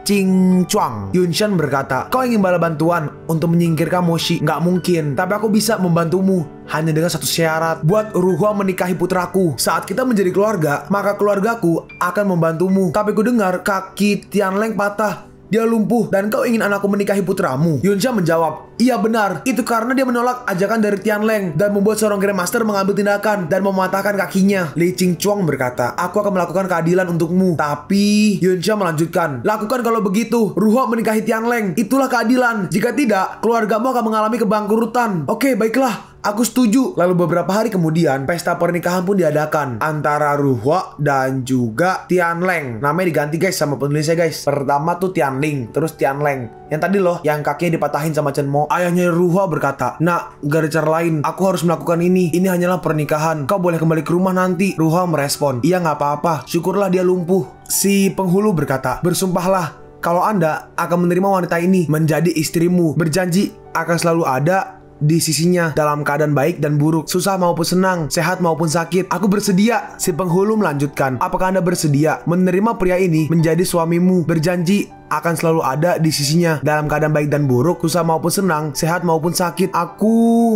Qingqiang. Yun Shan berkata, kau ingin bala bantuan untuk menyingkirkan Moshi? Nggak mungkin, tapi aku bisa membantumu hanya dengan satu syarat. Buat Ruhua menikahi putraku. Saat kita menjadi keluarga, maka keluargaku akan membantumu. Tapi ku dengar kaki Tianleng patah. Dia lumpuh dan kau ingin anakku menikahi putramu? Yun Shan menjawab, iya benar. Itu karena dia menolak ajakan dari Tianleng dan membuat seorang Grandmaster mengambil tindakan dan mematahkan kakinya. Li Qingqiang berkata, aku akan melakukan keadilan untukmu. Tapi Yun Shan melanjutkan, lakukan kalau begitu. Ruhua menikahi Tianleng. Itulah keadilan. Jika tidak, keluargamu akan mengalami kebangkrutan. Oke, baiklah. Aku setuju. Lalu beberapa hari kemudian, pesta pernikahan pun diadakan antara Ruhwa dan juga Tianleng. Namanya diganti guys sama penulisnya guys. Pertama tuh Tianling, terus Tianleng. Yang tadi loh, yang kakinya dipatahin sama Chen Mo. Ayahnya Ruhwa berkata, "Nak, gak ada cara lain. Aku harus melakukan ini. Ini hanyalah pernikahan. Kau boleh kembali ke rumah nanti." Ruhwa merespon, "Iya gak apa-apa. Syukurlah dia lumpuh." Si penghulu berkata, "Bersumpahlah kalau Anda akan menerima wanita ini menjadi istrimu. Berjanji akan selalu ada di sisinya dalam keadaan baik dan buruk, susah maupun senang, sehat maupun sakit. Aku bersedia." Si penghulu melanjutkan, "Apakah Anda bersedia menerima pria ini menjadi suamimu? Berjanji akan selalu ada di sisinya dalam keadaan baik dan buruk, susah maupun senang, sehat maupun sakit."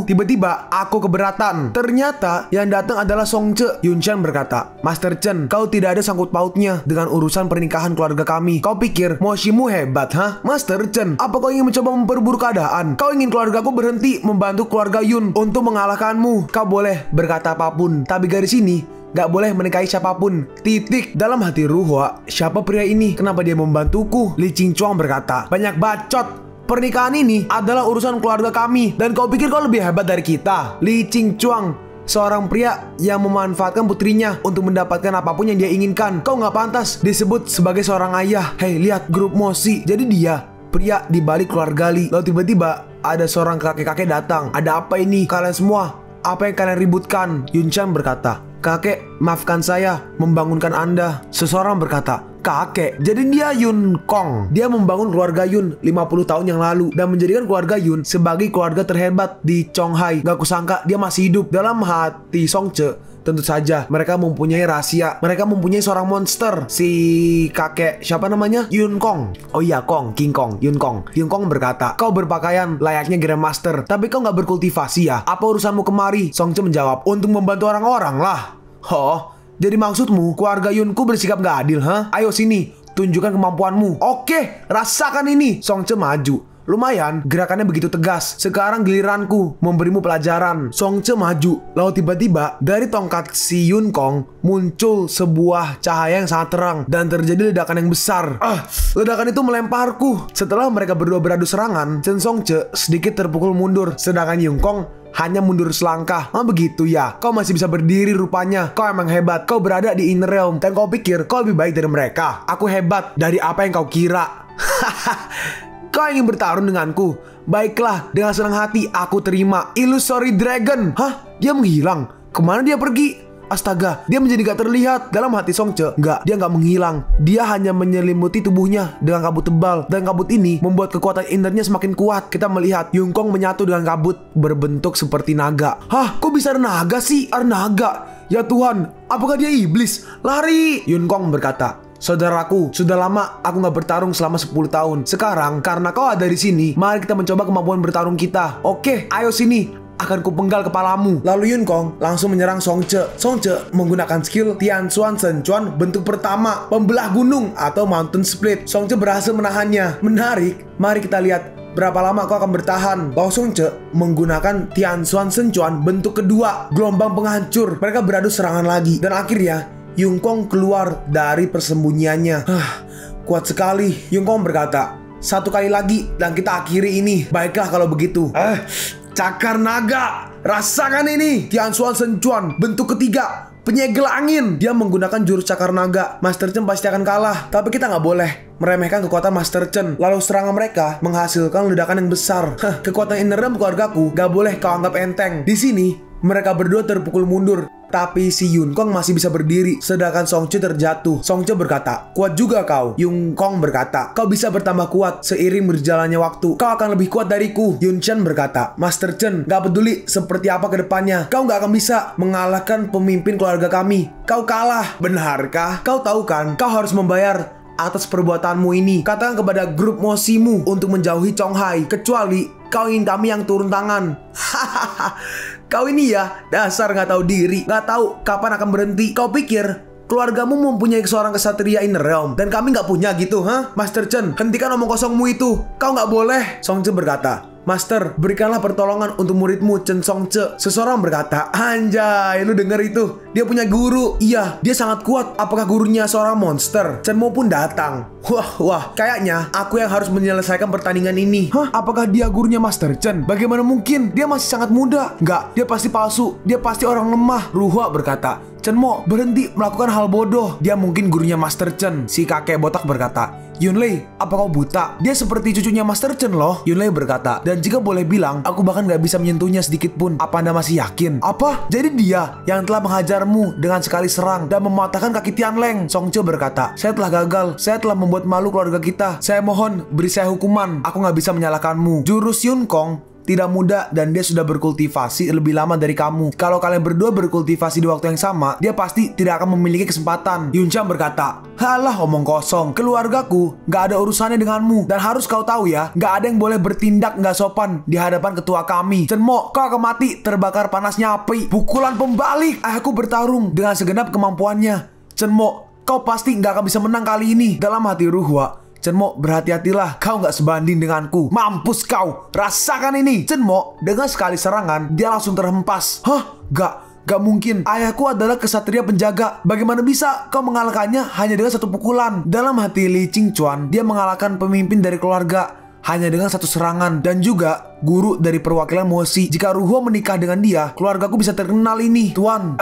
Tiba-tiba aku keberatan. Ternyata yang datang adalah Song Ce. Yunshan berkata, "Master Chen, kau tidak ada sangkut pautnya dengan urusan pernikahan keluarga kami. Kau pikir Moshimu hebat, ha? Master Chen, apa kau ingin mencoba memperburuk keadaan? Kau ingin keluargaku berhenti membantu keluarga Yun untuk mengalahkanmu? Kau boleh berkata apapun, tapi garis ini gak boleh menikahi siapapun. Titik." Dalam hati Ruhwa, siapa pria ini? Kenapa dia membantuku? Li Qingchuang berkata, "Banyak bacot. Pernikahan ini adalah urusan keluarga kami. Dan kau pikir kau lebih hebat dari kita?" Li Qingchuang, seorang pria yang memanfaatkan putrinya untuk mendapatkan apapun yang dia inginkan. Kau gak pantas disebut sebagai seorang ayah. Hei, lihat grup Moshi. Jadi dia pria di balik keluarga Li. Lalu tiba-tiba ada seorang kakek-kakek datang. "Ada apa ini? Kalian semua, apa yang kalian ributkan?" Yunshan berkata, "Kakek, maafkan saya membangunkan Anda." Seseorang berkata, "Kakek, jadi dia Yun Kong. Dia membangun keluarga Yun 50 tahun yang lalu dan menjadikan keluarga Yun sebagai keluarga terhebat di Chonghai. Gak kusangka dia masih hidup." Dalam hati Song Ce, tentu saja mereka mempunyai rahasia. Mereka mempunyai seorang monster. Si kakek, siapa namanya? Yun Kong. Oh iya, Kong, King Kong, Yun Kong. Yun Kong berkata, "Kau berpakaian layaknya Grandmaster, tapi kau gak berkultivasi ya? Apa urusanmu kemari?" Song Ce menjawab, "Untuk membantu orang-orang lah." "Oh, jadi maksudmu keluarga Yunku bersikap gak adil, ha? Ayo sini, tunjukkan kemampuanmu." "Oke, rasakan ini." Song Ce maju. Lumayan, gerakannya begitu tegas. "Sekarang giliranku memberimu pelajaran." Song Ce maju. Lalu tiba-tiba dari tongkat si Yun Kong muncul sebuah cahaya yang sangat terang dan terjadi ledakan yang besar. Ledakan itu melemparku. Setelah mereka berdua beradu serangan, Chen Song Ce sedikit terpukul mundur, sedangkan Yun Kong hanya mundur selangkah. Begitu ya? Kau masih bisa berdiri rupanya. Kau emang hebat. Kau berada di Inner Realm dan kau pikir kau lebih baik dari mereka. Aku hebat dari apa yang kau kira. Kau ingin bertarung denganku? Baiklah, dengan senang hati aku terima. Illusory Dragon. Hah? Dia menghilang. Kemana dia pergi? Astaga, dia menjadi gak terlihat. Dalam hati Song Ce, dia gak menghilang. Dia hanya menyelimuti tubuhnya dengan kabut tebal. Dan kabut ini membuat kekuatan innernya semakin kuat. Kita melihat Yun Kong menyatu dengan kabut berbentuk seperti naga. Hah? Kok bisa ada naga sih? Ada naga? Ya Tuhan, apakah dia iblis? Lari! Yun Kong berkata, "Saudaraku, sudah lama aku gak bertarung selama 10 tahun. Sekarang, karena kau ada di sini, mari kita mencoba kemampuan bertarung kita. Oke, ayo sini. Akan kupenggal kepalamu." Lalu Yun Kong langsung menyerang Song Ce. Song Ce menggunakan skill Tian Xuan Shen Chuan bentuk pertama, pembelah gunung atau Mountain Split. Song Ce berhasil menahannya. Menarik. Mari kita lihat berapa lama kau akan bertahan. Lalu Song Ce menggunakan Tian Xuan Shen Chuan bentuk kedua, gelombang penghancur. Mereka beradu serangan lagi. Dan akhirnya Yun Kong keluar dari persembunyiannya. Kuat sekali. Yun Kong berkata, "Satu kali lagi dan kita akhiri ini." Baiklah kalau begitu. Cakar naga, rasakan ini. Tian Xuan Shen Chuan bentuk ketiga, penyegel angin. Dia menggunakan jurus cakar naga. Master Chen pasti akan kalah. Tapi kita nggak boleh meremehkan kekuatan Master Chen. Lalu serangan mereka menghasilkan ledakan yang besar. Kekuatan inner realm keluargaku gak boleh kau anggap enteng. Di sini mereka berdua terpukul mundur. Tapi si Yun Kong masih bisa berdiri, sedangkan Song Ce terjatuh. Song Ce berkata, "Kuat juga kau." Yun Kong berkata, "Kau bisa bertambah kuat seiring berjalannya waktu. Kau akan lebih kuat dariku." Yun Chen berkata, "Master Chen, gak peduli seperti apa ke depannya, kau gak akan bisa mengalahkan pemimpin keluarga kami. Kau kalah." "Benarkah? Kau tahu kan, kau harus membayar atas perbuatanmu ini. Katakan kepada grup Moshimu untuk menjauhi Chonghai, kecuali kau ingin kami yang turun tangan." Kau ini ya, dasar gak tahu diri. Gak tahu kapan akan berhenti. Kau pikir keluargamu mempunyai seorang kesatria Inner Realm dan kami gak punya gitu, ha? Master Chen, hentikan omong kosongmu itu. Kau gak boleh. Song Ce berkata, Master, berikanlah pertolongan untuk muridmu Chen Songce. Seseorang berkata, anjay, lu denger itu? Dia punya guru. Iya, dia sangat kuat. Apakah gurunya seorang monster? Chen Mo pun datang. Wah, kayaknya aku yang harus menyelesaikan pertandingan ini. Hah? Apakah dia gurunya Master Chen? Bagaimana mungkin? Dia masih sangat muda. Enggak, dia pasti palsu. Dia pasti orang lemah. Ruhua berkata, Chen Mo, berhenti melakukan hal bodoh. Dia mungkin gurunya Master Chen. Si kakek botak berkata, Yunlei, apa kau buta? Dia seperti cucunya Master Chen loh. Yunlei berkata, dan jika boleh bilang, aku bahkan gak bisa menyentuhnya sedikit pun. Apa Anda masih yakin? Apa? Jadi dia yang telah menghajarmu dengan sekali serang dan mematahkan kaki Tianleng. Songce berkata, saya telah gagal. Saya telah membuat malu keluarga kita. Saya mohon, beri saya hukuman. Aku gak bisa menyalahkanmu. Jurus Yun Kong tidak mudah dan dia sudah berkultivasi lebih lama dari kamu. Kalau kalian berdua berkultivasi di waktu yang sama, dia pasti tidak akan memiliki kesempatan. Yun Chang berkata, halah omong kosong, keluargaku gak ada urusannya denganmu. Dan harus kau tahu ya, gak ada yang boleh bertindak gak sopan di hadapan ketua kami. Chen Mo, kau akan mati terbakar panasnya api. Pukulan pembalik. Ayahku bertarung dengan segenap kemampuannya. Chen Mo, kau pasti gak akan bisa menang kali ini. Dalam hati Ruhua, Chen Mo, berhati-hatilah, kau gak sebanding denganku. Mampus kau, rasakan ini. Chen Mo, dengan sekali serangan, dia langsung terhempas. Hah? Gak mungkin. Ayahku adalah kesatria penjaga. Bagaimana bisa kau mengalahkannya hanya dengan satu pukulan? Dalam hati Li Qingchuan, dia mengalahkan pemimpin dari keluarga hanya dengan satu serangan. Dan juga guru dari perwakilan Moshi. Jika Ruhua menikah dengan dia, keluargaku bisa terkenal ini. Tuan,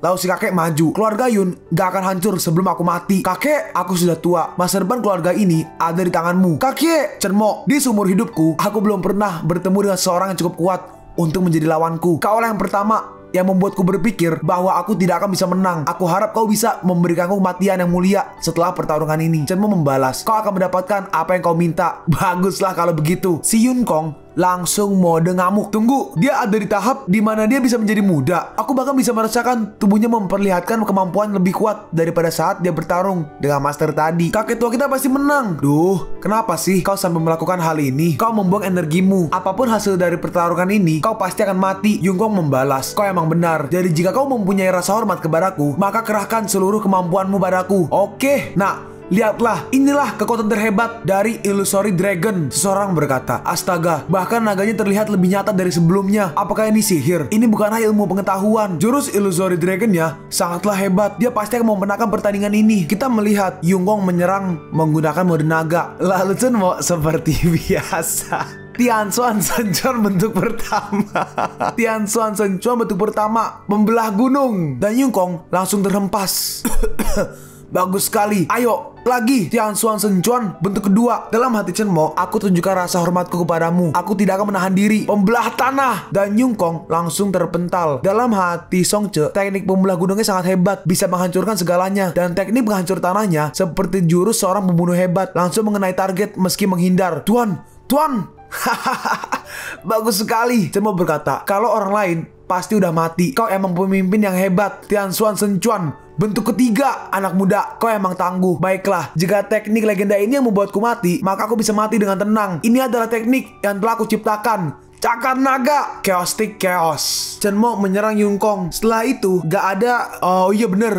lalu si kakek maju. Keluarga Yun gak akan hancur sebelum aku mati. Kakek, aku sudah tua. Masa depan keluarga ini ada di tanganmu. Kakek, Chen Mo, di seumur hidupku, aku belum pernah bertemu dengan seorang yang cukup kuat untuk menjadi lawanku. Kaulah yang pertama yang membuatku berpikir bahwa aku tidak akan bisa menang. Aku harap kau bisa memberikanku kematian yang mulia setelah pertarungan ini. Chen Mo membalas, kau akan mendapatkan apa yang kau minta. Baguslah kalau begitu. Si Yun Kong langsung mode ngamuk. Tunggu, dia ada di tahap dimana dia bisa menjadi muda. Aku bahkan bisa merasakan tubuhnya memperlihatkan kemampuan lebih kuat daripada saat dia bertarung dengan master tadi. Kakek tua kita pasti menang. Duh, kenapa sih kau sampai melakukan hal ini? Kau membuang energimu. Apapun hasil dari pertarungan ini, kau pasti akan mati. Yun Kong membalas, kau emang benar. Jadi jika kau mempunyai rasa hormat kepadaku, maka kerahkan seluruh kemampuanmu padaku. Oke, nah, lihatlah, inilah kekuatan terhebat dari Illusory Dragon. Seseorang berkata, astaga, bahkan naganya terlihat lebih nyata dari sebelumnya. Apakah ini sihir? Ini bukanlah ilmu pengetahuan. Jurus Illusory Dragon-nya sangatlah hebat. Dia pasti akan memenangkan pertandingan ini. Kita melihat Yun Kong menyerang menggunakan mode naga. Lalu Chen Mo seperti biasa, Tianxuan Senchuan bentuk pertama. Tianxuan Senchuan bentuk pertama membelah gunung. Dan Yun Kong langsung terhempas. Bagus sekali. Ayo, lagi. Tianxuan Senchuan bentuk kedua. Dalam hati Chen Mo, aku tunjukkan rasa hormatku kepadamu. Aku tidak akan menahan diri. Pembelah tanah. Dan Yun Kong langsung terpental. Dalam hati Songce, teknik pembelah gunungnya sangat hebat. Bisa menghancurkan segalanya. Dan teknik penghancur tanahnya seperti jurus seorang pembunuh hebat. Langsung mengenai target meski menghindar. Tuan. Bagus sekali. Chen Mo berkata, kalau orang lain pasti udah mati. Kau emang pemimpin yang hebat. Tianxuan Senchuan bentuk ketiga. Anak muda, kau emang tangguh. Baiklah, jika teknik legenda ini yang membuatku mati, maka aku bisa mati dengan tenang. Ini adalah teknik yang telah aku ciptakan. Cakar naga, Chaostic Chaos. Chen Mo menyerang Yun Kong. Setelah itu, gak ada,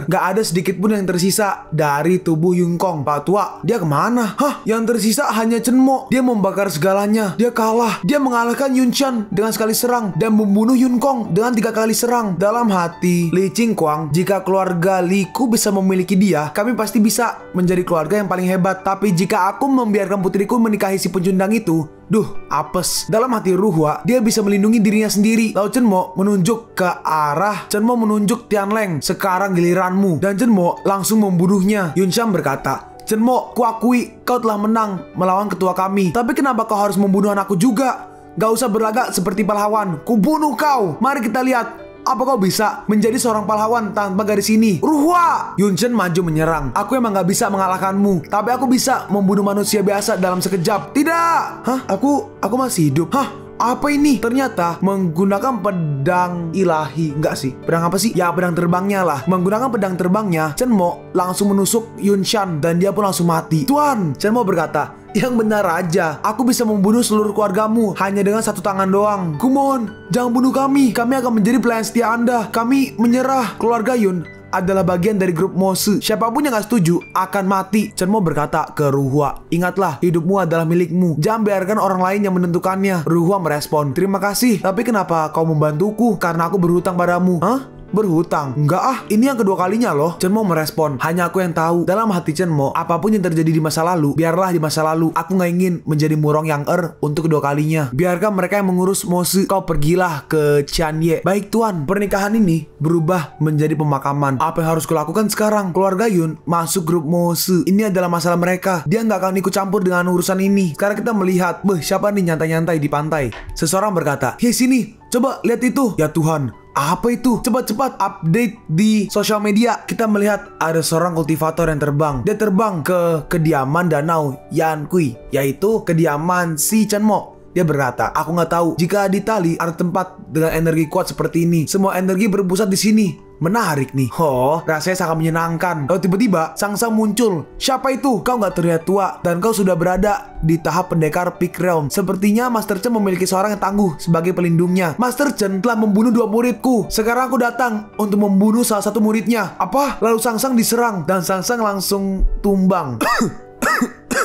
gak ada sedikit pun yang tersisa dari tubuh Yun Kong. Pak tua, dia kemana? Hah, yang tersisa hanya Chen Mo. Dia membakar segalanya. Dia kalah. Dia mengalahkan Yun Shan dengan sekali serang dan membunuh Yun Kong dengan 3 kali serang. Dalam hati Li Qingquang, jika keluarga Li Ku bisa memiliki dia, kami pasti bisa menjadi keluarga yang paling hebat. Tapi jika aku membiarkan putriku menikahi si pencundang itu, duh, apes. Dalam hati Ruhua, dia bisa melindungi dirinya sendiri. Lalu Chen Mo menunjuk ke arah Chen Mo menunjuk Tianleng. Sekarang giliranmu. Dan Chen Mo langsung membunuhnya. Yun Shan berkata, Chen Mo, kuakui kau telah menang melawan ketua kami. Tapi kenapa kau harus membunuh anakku juga? Gak usah berlagak seperti pahlawan. Kubunuh kau. Mari kita lihat, apa kau bisa menjadi seorang pahlawan tanpa garis ini? Ruhua! Yun Shan maju menyerang. Aku emang gak bisa mengalahkanmu, tapi aku bisa membunuh manusia biasa dalam sekejap. Tidak! Hah? Aku masih hidup. Hah? Apa ini? Ternyata menggunakan pedang ilahi. Enggak sih, pedang apa sih? Ya, pedang terbangnya lah. Menggunakan pedang terbangnya, Chen Mo langsung menusuk Yun Shan dan dia pun langsung mati. Tuan! Chen Mo berkata, yang benar aja, aku bisa membunuh seluruh keluargamu hanya dengan 1 tangan doang. Kumohon, jangan bunuh kami. Kami akan menjadi pelayan setia Anda. Kami menyerah. Keluarga Yun adalah bagian dari grup Mose. Siapapun yang gak setuju akan mati. Chen Mo berkata ke Ruhua, ingatlah, hidupmu adalah milikmu. Jangan biarkan orang lain yang menentukannya. Ruhua merespon, terima kasih, tapi kenapa kau membantuku? Karena aku berhutang padamu. Hah? Berhutang? Enggak ah, ini yang kedua kalinya loh. Chen Mo merespon, hanya aku yang tahu. Dalam hati Chen Mo, apapun yang terjadi di masa lalu, biarlah di masa lalu. Aku gak ingin menjadi Murong yang untuk kedua kalinya. Biarkan mereka yang mengurus Mose. Kau pergilah ke Qianye. Baik tuan, pernikahan ini berubah menjadi pemakaman. Apa yang harus kulakukan sekarang? Keluarga Yun masuk grup Mose. Ini adalah masalah mereka. Dia gak akan ikut campur dengan urusan ini. Sekarang kita melihat, siapa nih nyantai-nyantai di pantai? Seseorang berkata, hei sini, coba lihat itu. Ya Tuhan, apa itu? Cepat-cepat update di sosial media. Kita melihat ada seorang kultivator yang terbang. Dia terbang ke kediaman danau Yan Kui, yaitu kediaman si Chen Mo. Dia berkata, aku nggak tahu jika di Tali ada tempat dengan energi kuat seperti ini. Semua energi berpusat di sini. Menarik nih. Oh, rasanya sangat menyenangkan. Lalu tiba-tiba Sang-Sang muncul. Siapa itu? Kau nggak terlihat tua dan kau sudah berada di tahap pendekar Peak Realm. Sepertinya Master Chen memiliki seorang yang tangguh sebagai pelindungnya. Master Chen telah membunuh 2 muridku. Sekarang aku datang untuk membunuh salah satu muridnya. Apa? Lalu Sang-Sang diserang dan Sang-Sang langsung tumbang.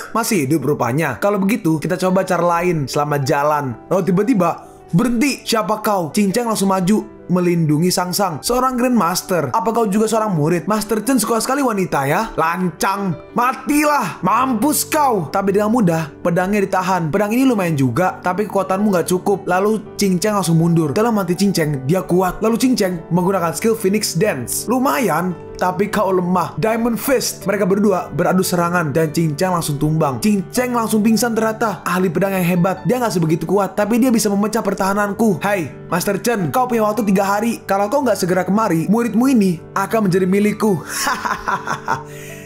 Masih hidup rupanya. Kalau begitu, kita coba cara lain. Selamat jalan. Lalu tiba-tiba, berhenti. Siapa kau? Cincang langsung maju melindungi Sang-Sang, seorang Grandmaster. Apa kau juga seorang murid? Master Chen suka sekali wanita ya. Lancang, matilah, mampus kau. Tapi dengan mudah pedangnya ditahan. Pedang ini lumayan juga, tapi kekuatanmu gak cukup. Lalu Cincang langsung mundur. Dalam hati Cincang, dia kuat. Lalu Cincang menggunakan skill Phoenix Dance. Lumayan, tapi kau lemah. Diamond Fist. Mereka berdua beradu serangan dan Cincang langsung tumbang. Cincang langsung pingsan ternyata. Ahli pedang yang hebat. Dia gak sebegitu kuat, tapi dia bisa memecah pertahananku. Hai, Master Chen, kau punya waktu 3 hari. Kalau kau nggak segera kemari, muridmu ini akan menjadi milikku.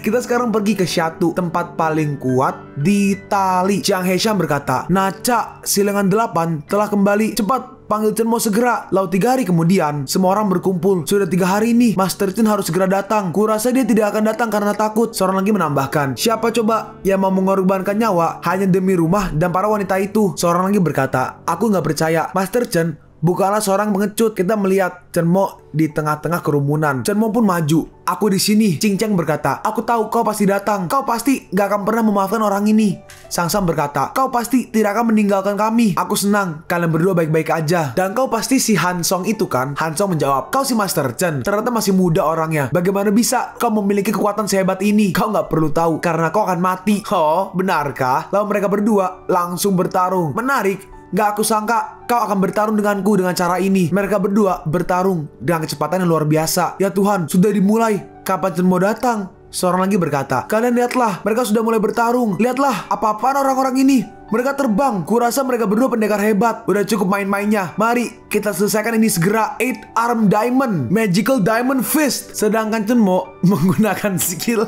Kita sekarang pergi ke Shatu, tempat paling kuat di Tali. Jiang Heishan berkata, Naca, silangan 8 telah kembali. Cepat, panggil Chen Mo segera. Lalu 3 hari kemudian, semua orang berkumpul. Sudah 3 hari ini, Master Chen harus segera datang. Kurasa dia tidak akan datang karena takut. Seorang lagi menambahkan, siapa coba yang mau mengorbankan nyawa hanya demi rumah dan para wanita itu? Seorang lagi berkata, aku nggak percaya. Master Chen bukanlah seorang pengecut. Kita melihat Chen Mo di tengah-tengah kerumunan. Chen Mo pun maju. Aku di sini. Cincang berkata, aku tahu kau pasti datang. Kau pasti gak akan pernah memaafkan orang ini. Sang-Sang berkata, kau pasti tidak akan meninggalkan kami. Aku senang kalian berdua baik-baik aja. Dan kau pasti si Han Song itu kan? Han Song menjawab, kau si Master Chen. Ternyata masih muda orangnya. Bagaimana bisa kau memiliki kekuatan sehebat ini? Kau gak perlu tahu karena kau akan mati. Oh, benarkah? Lalu mereka berdua langsung bertarung. Menarik. Gak aku sangka kau akan bertarung denganku dengan cara ini. Mereka berdua bertarung dengan kecepatan yang luar biasa. Ya Tuhan, sudah dimulai. Kapan Chen Mo datang? Seorang lagi berkata, kalian lihatlah, mereka sudah mulai bertarung. Lihatlah, apa-apaan orang-orang ini. Mereka terbang. Kurasa mereka berdua pendekar hebat. Udah cukup main-mainnya. Mari kita selesaikan ini segera. 8 Arm Diamond, Magical Diamond Fist. Sedangkan Chen Mo menggunakan skill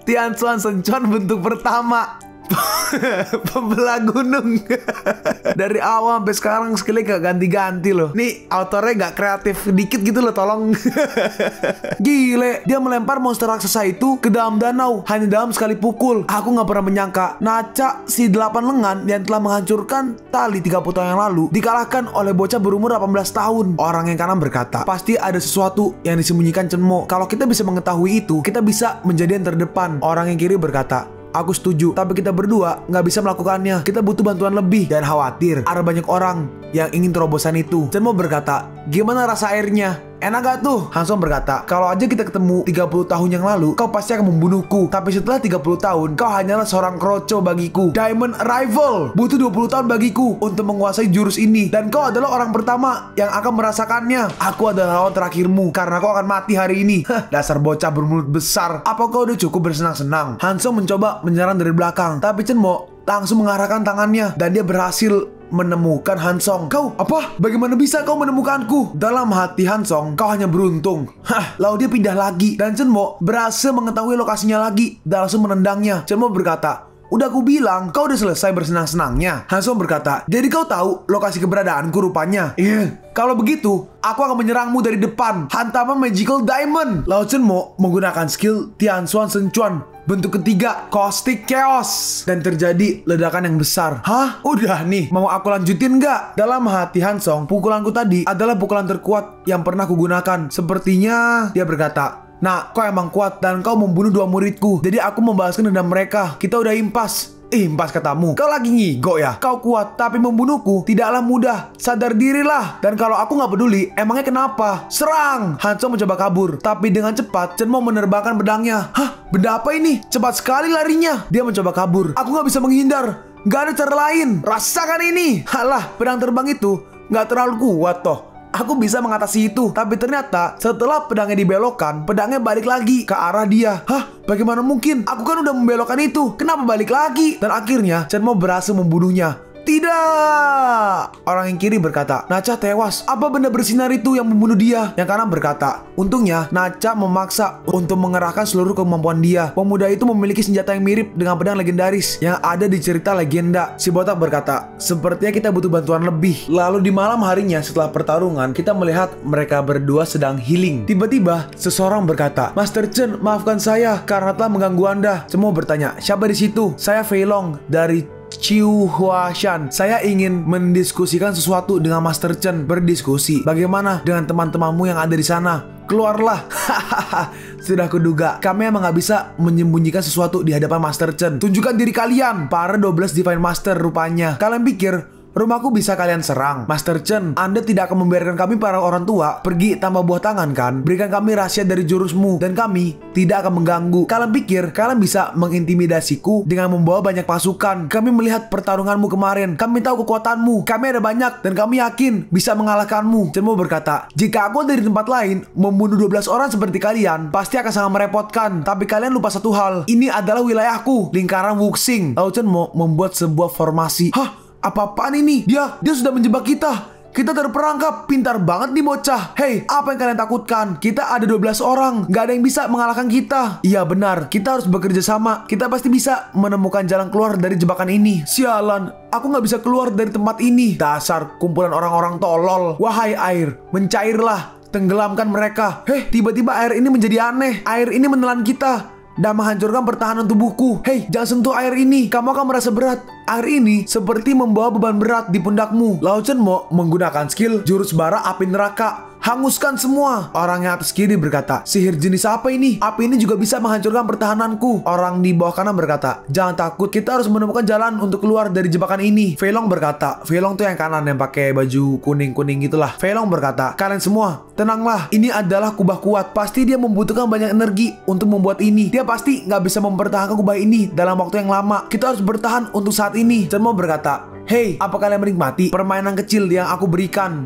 Tianchuan Senchuan bentuk pertama. Pembelah gunung. Dari awal sampai sekarang skillnya gak ganti-ganti loh. Nih autornya gak kreatif dikit gitu loh, tolong. Gile, dia melempar monster raksasa itu ke dalam danau hanya dalam sekali pukul. Aku gak pernah menyangka Naca, si 8 lengan yang telah menghancurkan Tali 30 tahun yang lalu, dikalahkan oleh bocah berumur 18 tahun. Orang yang kanan berkata, pasti ada sesuatu yang disembunyikan Chen Mo. Kalau kita bisa mengetahui itu, kita bisa menjadi yang terdepan. Orang yang kiri berkata, aku setuju, tapi kita berdua nggak bisa melakukannya. Kita butuh bantuan lebih dan khawatir ada banyak orang yang ingin terobosan itu. Chen Mo berkata, gimana rasa airnya? Enak gak tuh? Han Song berkata, kalau aja kita ketemu 30 tahun yang lalu, kau pasti akan membunuhku. Tapi setelah 30 tahun, kau hanyalah seorang kroco bagiku. Diamond Arrival butuh 20 tahun bagiku untuk menguasai jurus ini. Dan kau adalah orang pertama yang akan merasakannya. Aku adalah lawan terakhirmu, karena kau akan mati hari ini. Dasar bocah bermulut besar. Apa kau udah cukup bersenang-senang? Han Song mencoba menyerang dari belakang, tapi Chen Mo langsung mengarahkan tangannya dan dia berhasil menemukan Han Song. Kau, apa? Bagaimana bisa kau menemukanku? Dalam hati Han Song, kau hanya beruntung. Lalu dia pindah lagi dan Chen Mo berhasil mengetahui lokasinya lagi dan langsung menendangnya. Chen Mo berkata, udah aku bilang, kau udah selesai bersenang-senangnya. Han Song berkata, jadi kau tahu lokasi keberadaanku rupanya? Iya. Kalau begitu, aku akan menyerangmu dari depan. Hantaman Magical Diamond. Lalu Chen Mo menggunakan skill Tianchuan Senchuan bentuk ketiga, Caustic Chaos. Dan terjadi ledakan yang besar. Hah? Udah nih, mau aku lanjutin nggak? Dalam hati Han Song, pukulanku tadi adalah pukulan terkuat yang pernah kugunakan. Sepertinya dia berkata, Nah, kau emang kuat dan kau membunuh 2 muridku. Jadi aku membalaskan dendam mereka. Kita udah impas. Impas katamu. Kau lagi ngigo ya? Kau kuat, tapi membunuhku tidaklah mudah. Sadar dirilah. Dan kalau aku nggak peduli, emangnya kenapa? Serang! Hanzo mencoba kabur, tapi dengan cepat Shenmue menerbangkan pedangnya. Hah? Benda apa ini? Cepat sekali larinya. Dia mencoba kabur. Aku nggak bisa menghindar. Nggak ada cara lain. Rasakan ini. Halah, pedang terbang itu nggak terlalu kuat toh. Aku bisa mengatasi itu. Tapi ternyata setelah pedangnya dibelokkan, pedangnya balik lagi ke arah dia. Hah? Bagaimana mungkin? Aku kan udah membelokkan itu. Kenapa balik lagi? Dan akhirnya Shenmue berhasil membunuhnya. Tidak! Orang yang kiri berkata, Nacha tewas. Apa benda bersinar itu yang membunuh dia? Yang kanan berkata, untungnya Nacha memaksa untuk mengerahkan seluruh kemampuan dia. Pemuda itu memiliki senjata yang mirip dengan pedang legendaris yang ada di cerita legenda. Si botak berkata, sepertinya kita butuh bantuan lebih. Lalu di malam harinya setelah pertarungan, kita melihat mereka berdua sedang healing. Tiba-tiba seseorang berkata, Master Chen, maafkan saya karena telah mengganggu Anda. Semua bertanya, siapa di situ? Saya Fei Long dari Qiu Huashan. Saya ingin mendiskusikan sesuatu dengan Master Chen. Berdiskusi. Bagaimana dengan teman-temanmu yang ada di sana? Keluarlah. Sudah kuduga. Kami emang gak bisa menyembunyikan sesuatu di hadapan Master Chen. Tunjukkan diri kalian. Para 12 Divine Master rupanya. Kalian pikir rumahku bisa kalian serang? Master Chen, Anda tidak akan membiarkan kami para orang tua pergi tanpa buah tangan kan? Berikan kami rahasia dari jurusmu dan kami tidak akan mengganggu. Kalian pikir kalian bisa mengintimidasiku dengan membawa banyak pasukan? Kami melihat pertarunganmu kemarin. Kami tahu kekuatanmu. Kami ada banyak dan kami yakin bisa mengalahkanmu. Shenmue berkata, jika aku dari tempat lain membunuh 12 orang seperti kalian, pasti akan sangat merepotkan. Tapi kalian lupa satu hal. Ini adalah wilayahku, lingkaran Wuxing. Lalu Shenmue membuat sebuah formasi. Hah? Apa-apaan ini? Dia sudah menjebak kita. Kita terperangkap. Pintar banget nih bocah. Hei, apa yang kalian takutkan? Kita ada 12 orang. Gak ada yang bisa mengalahkan kita. Iya benar, kita harus bekerja sama. Kita pasti bisa menemukan jalan keluar dari jebakan ini. Sialan, aku gak bisa keluar dari tempat ini. Dasar kumpulan orang-orang tolol. Wahai air, mencairlah. Tenggelamkan mereka. Hei, tiba-tiba air ini menjadi aneh. Air ini menelan kita dan menghancurkan pertahanan tubuhku. Hei, jangan sentuh air ini. Kamu akan merasa berat. Air ini seperti membawa beban berat di pundakmu. Lao Shenmue menggunakan skill jurus bara api neraka. Hanguskan semua. Orang yang atas kiri berkata, sihir jenis apa ini? Api ini juga bisa menghancurkan pertahananku. Orang di bawah kanan berkata, jangan takut, kita harus menemukan jalan untuk keluar dari jebakan ini. Fei Long berkata, Fei Long tuh yang kanan yang pakai baju kuning-kuning gitulah. Fei Long berkata, kalian semua tenanglah, ini adalah kubah kuat. Pasti dia membutuhkan banyak energi untuk membuat ini. Dia pasti nggak bisa mempertahankan kubah ini dalam waktu yang lama. Kita harus bertahan untuk saat ini. Shenmue berkata, hei, apa kalian menikmati permainan kecil yang aku berikan?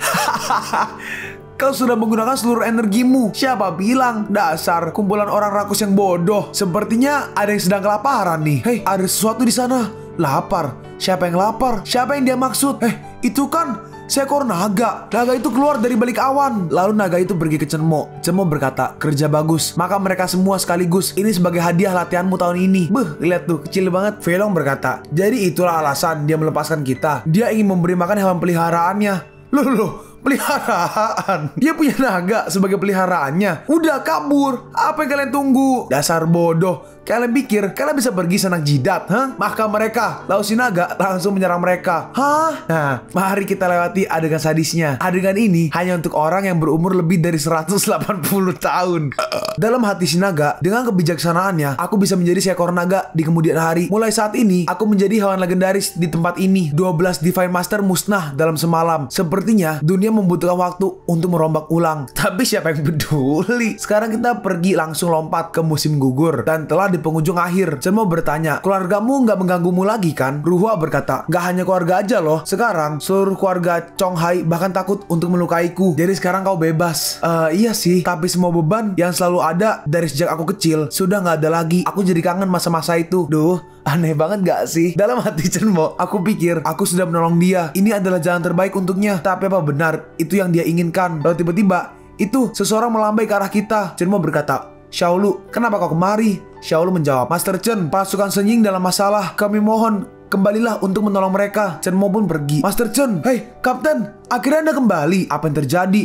Kau sudah menggunakan seluruh energimu. Siapa bilang? Dasar kumpulan orang rakus yang bodoh. Sepertinya ada yang sedang kelaparan nih. Hei, ada sesuatu di sana. Lapar. Siapa yang lapar? Siapa yang dia maksud? Itu kan seekor naga. Naga itu keluar dari balik awan. Lalu naga itu pergi ke Shenmue. Shenmue berkata, kerja bagus. Maka mereka semua sekaligus. Ini sebagai hadiah latihanmu tahun ini. Lihat tuh, kecil banget. Fei Long berkata, jadi itulah alasan dia melepaskan kita. Dia ingin memberi makan hewan peliharaannya. Loh, peliharaan. Dia punya naga sebagai peliharaannya. Udah kabur. Apa yang kalian tunggu? Dasar bodoh. Kalian pikir kalian bisa pergi senak jidat? Hah? Maka mereka. Lalu si naga langsung menyerang mereka. Hah? Nah, mari kita lewati adegan sadisnya. Adegan ini hanya untuk orang yang berumur lebih dari 180 tahun. Dalam hati si naga, dengan kebijaksanaannya, aku bisa menjadi seekor naga di kemudian hari. Mulai saat ini, aku menjadi hewan legendaris di tempat ini. 12 Divine Master musnah dalam semalam. Sepertinya dunia membutuhkan waktu untuk merombak ulang. Tapi siapa yang peduli? Sekarang kita pergi langsung lompat ke musim gugur. Dan telah di penghujung akhir. Shenmue bertanya, keluargamu nggak mengganggumu lagi kan? Ruhua berkata, nggak hanya keluarga aja loh. Sekarang seluruh keluarga Chonghai bahkan takut untuk melukaiku. Jadi sekarang kau bebas. Iya sih, tapi semua beban yang selalu ada dari sejak aku kecil sudah nggak ada lagi. Aku jadi kangen masa-masa itu. Duh, aneh banget gak sih? Dalam hati Shenmue, aku pikir aku sudah menolong dia. Ini adalah jalan terbaik untuknya. Tapi apa benar itu yang dia inginkan? Lalu tiba-tiba itu seseorang melambai ke arah kita. Shenmue berkata, Xiaolu, kenapa kau kemari? Xiaolu menjawab, Master Chen, pasukan Shenying dalam masalah. Kami mohon, kembalilah untuk menolong mereka. Shenmue pun pergi. Master Chen, hei, Kapten, akhirnya Anda kembali. Apa yang terjadi?